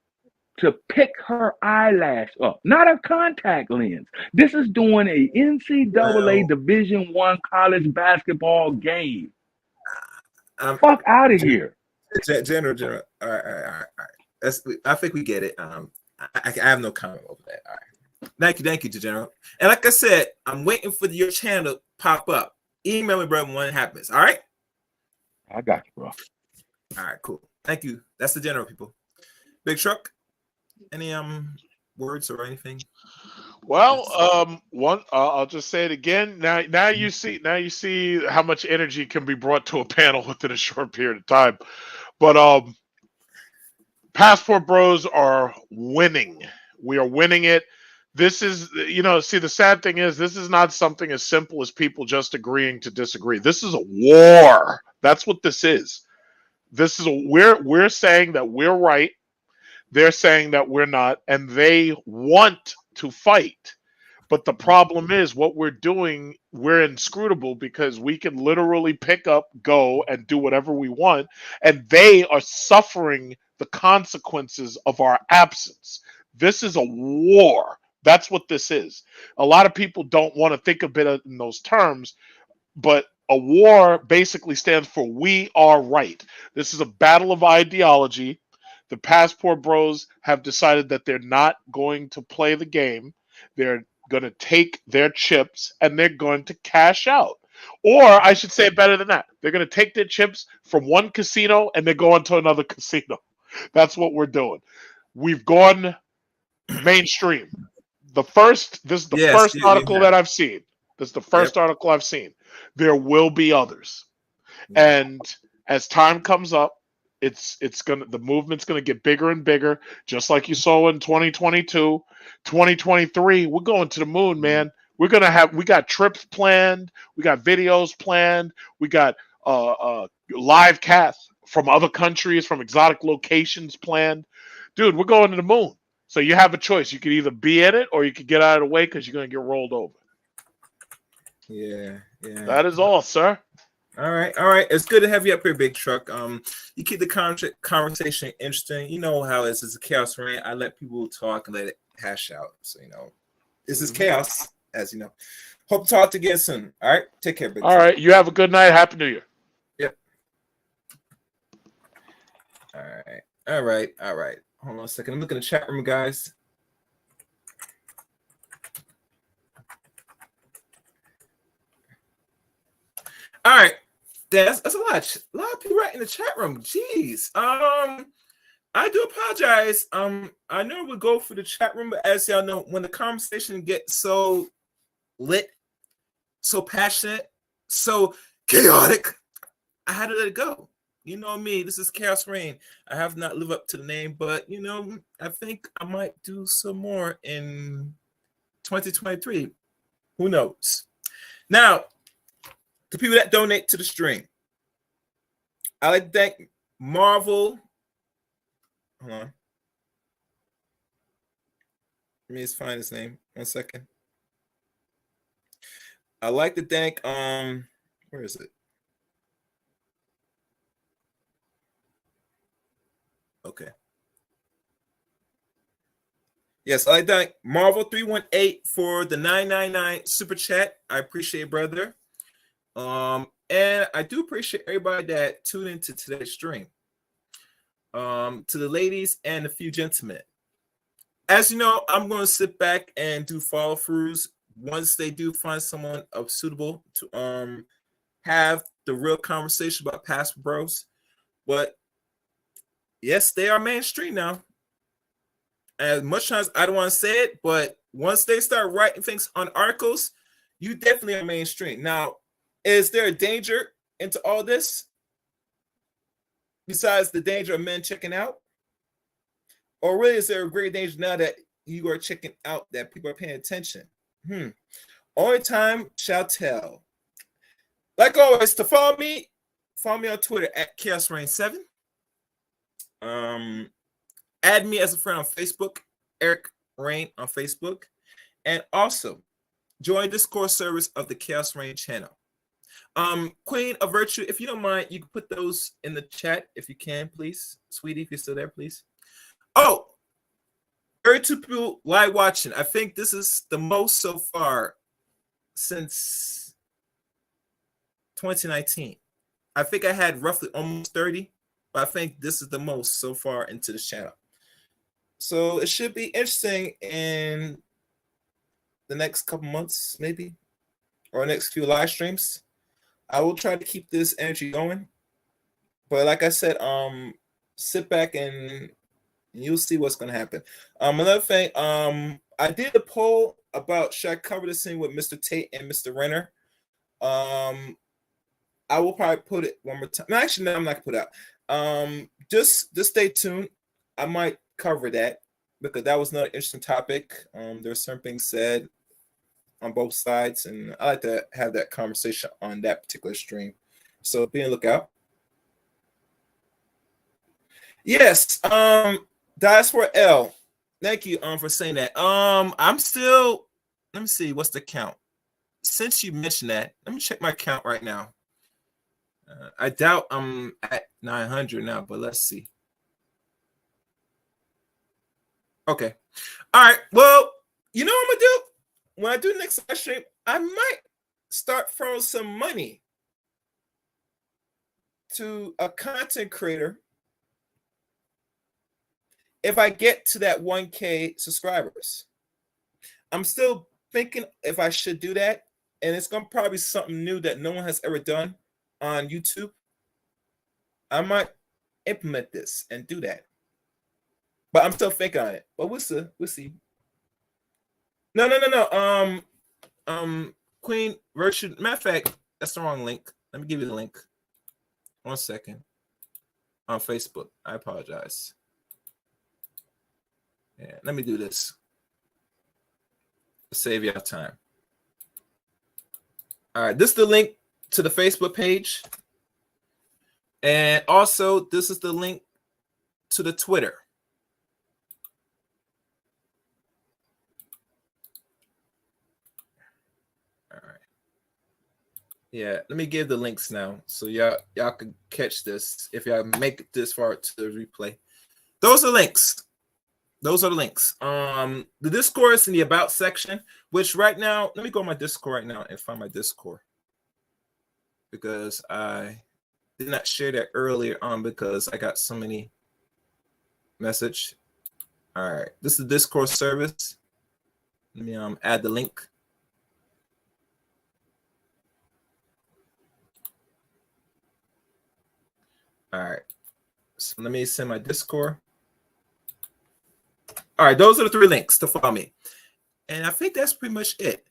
to pick her eyelash up, not a contact lens. This is doing a NCAA Well, Division I college basketball game. um, Fuck out of here. General. All right. I think we get it. I have no comment over that. All right. Thank you, General. And like I said, I'm waiting for your channel to pop up. Email me, brother, when it happens. All right. I got you, bro. All right, cool. Thank you. That's the General, people. Big Truck. Any words or anything? Well, I'll just say it again. Now you see how much energy can be brought to a panel within a short period of time. But Passport Bros are winning. We are winning it. This is, see, the sad thing is this is not something as simple as people just agreeing to disagree. This is a war. That's what this is. This is we're saying that we're right. They're saying that we're not, and they want to fight. But the problem is what we're doing, we're inscrutable because we can literally pick up, go, and do whatever we want, and they are suffering the consequences of our absence. This is a war. That's what this is. A lot of people don't want to think of it in those terms, but a war basically stands for we are right. This is a battle of ideology. The Passport Bros have decided that they're not going to play the game. They're going to take their chips and they're going to cash out. Or I should say it better than that. They're going to take their chips from one casino and they're going to another casino. That's what we're doing. We've gone mainstream. This is the first article that I've seen. This is the first article I've seen. There will be others. And as time comes up, the movement's gonna get bigger and bigger, just like you saw in 2022, 2023. We're going to the moon, man. We got trips planned, we got videos planned, we got live casts from other countries, from exotic locations planned. Dude, we're going to the moon. So you have a choice. You could either be in it or you could get out of the way because you're gonna get rolled over. Yeah. That is all, sir. All right. It's good to have you up here, Big Truck. You keep the conversation interesting. You know how it is. It's a chaos rain. I let people talk and let it hash out. So this is chaos, as you know. Hope to talk to you again soon. All right. Take care, Big Truck. All right. You have a good night. Happy New Year. Yep. All right. Hold on a second. I'm looking at the chat room, guys. All right. That's a lot. A lot of people right in the chat room. Jeez. I do apologize. I know we'll go for the chat room, but as y'all know, when the conversation gets so lit, so passionate, so chaotic, I had to let it go. You know me. This is Chaos Reign. I have not lived up to the name, but I think I might do some more in 2023. Who knows? Now, the people that donate to the stream, I like to thank Marvel. Hold on. Let me just find his name. 1 second. I like to thank where is it? Okay. Yes, I like to thank Marvel 318 for the 999 super chat. I appreciate it, brother. And I do appreciate everybody that tuned into today's stream. To the ladies and a few gentlemen. As you know, I'm going to sit back and do follow-throughs once they do find someone suitable to have the real conversation about Passport Bros. But yes, they are mainstream now. As much as I don't want to say it, but once they start writing things on articles, you definitely are mainstream. Now, is there a danger into all this? Besides the danger of men checking out? Or really, is there a great danger now that you are checking out, that people are paying attention? Only time shall tell. Like always, to follow me on Twitter at ChaosReign7. Add me as a friend on Facebook, Eric Rain on Facebook. And also, join Discord service of the Chaos Reign channel. Queen of Virtue, if you don't mind, you can put those in the chat if you can, please. Sweetie, if you're still there, please. Oh, 32 people live watching. I think this is the most so far since 2019. I think I had roughly almost 30, but I think this is the most so far into this channel. So it should be interesting in the next couple months, maybe, or next few live streams. I will try to keep this energy going. But like I said, sit back and you'll see what's going to happen. Another thing, I did a poll about should I cover this thing with Mr. Tate and Mr. Renner. I will probably put it one more time. No, actually, no, I'm not going to put it out. Just stay tuned. I might cover that because that was another interesting topic. There's certain things said on both sides, and I like to have that conversation on that particular stream. So be on the lookout. Yes, Diaspora L. Thank you for saying that. I'm still, let me see, what's the count? Since you mentioned that, let me check my count right now. I doubt I'm at 900 now, but let's see. Okay. All right. Well, you know what I'm gonna do? When I do the next live stream, I might start throwing some money to a content creator if I get to that 1K subscribers. I'm still thinking if I should do that, and it's gonna probably be something new that no one has ever done on YouTube. I might implement this and do that, but I'm still thinking on it. But we'll see. We'll see. No. Queen Virtue. Matter of fact, that's the wrong link. Let me give you the link. 1 second. On Facebook. I apologize. Yeah, let me do this. Save y'all time. All right, this is the link to the Facebook page. And also, this is the link to the Twitter. All right. Yeah, let me give the links now so y'all can catch this if y'all make it this far to the replay. Those are links. Those are the links. The Discord is in the About section, which right now, let me go on my Discord right now and find my Discord, because I did not share that earlier on because I got so many message. All right, this is the Discord service. Let me add the link. All right, so let me send my Discord. All right, those are the 3 links to follow me. And I think that's pretty much it.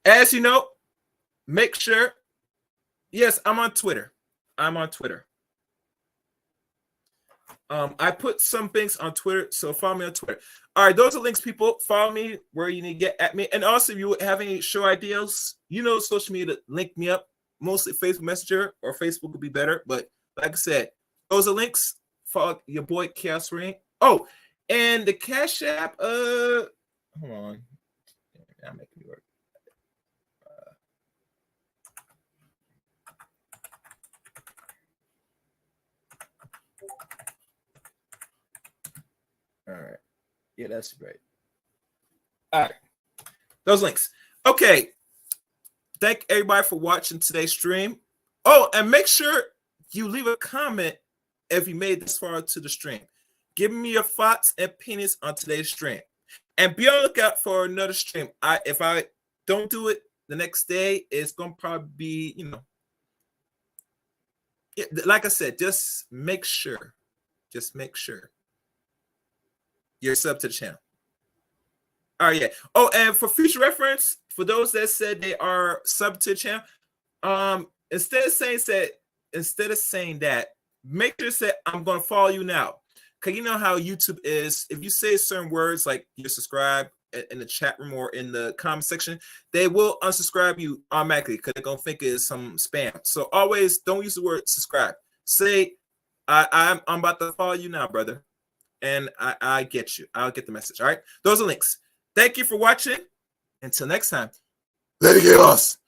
As you know, make sure, yes, I'm on Twitter. I'm on Twitter. I put some things on Twitter, so follow me on Twitter. All right, those are links, people. Follow me where you need to get at me. And also, if you have any show ideas, you know, social media to link me up. Mostly Facebook Messenger or Facebook would be better. But like I said, those are links. Follow your boy Chaos Ring. Oh, and the Cash App, hold on. I'll make it work. All right. Yeah, that's great. All right. Those links. Okay. Thank everybody for watching today's stream. Oh, and make sure you leave a comment if you made this far to the stream. Give me your thoughts and opinions on today's stream. And be on the lookout for another stream. If I don't do it the next day, it's going to probably be, you know, like I said, just make sure you're sub to the channel. All right, yeah. Oh, and for future reference, for those that said they are sub to the channel, instead of saying that, make sure to say I'm going to follow you now. Because you know how YouTube is. If you say certain words like you're subscribed in the chat room or in the comment section, they will unsubscribe you automatically because they're going to think it's some spam. So always don't use the word subscribe. Say, I'm about to follow you now, brother. And I get you. I'll get the message. All right. Those are links. Thank you for watching. Until next time. Let it get us.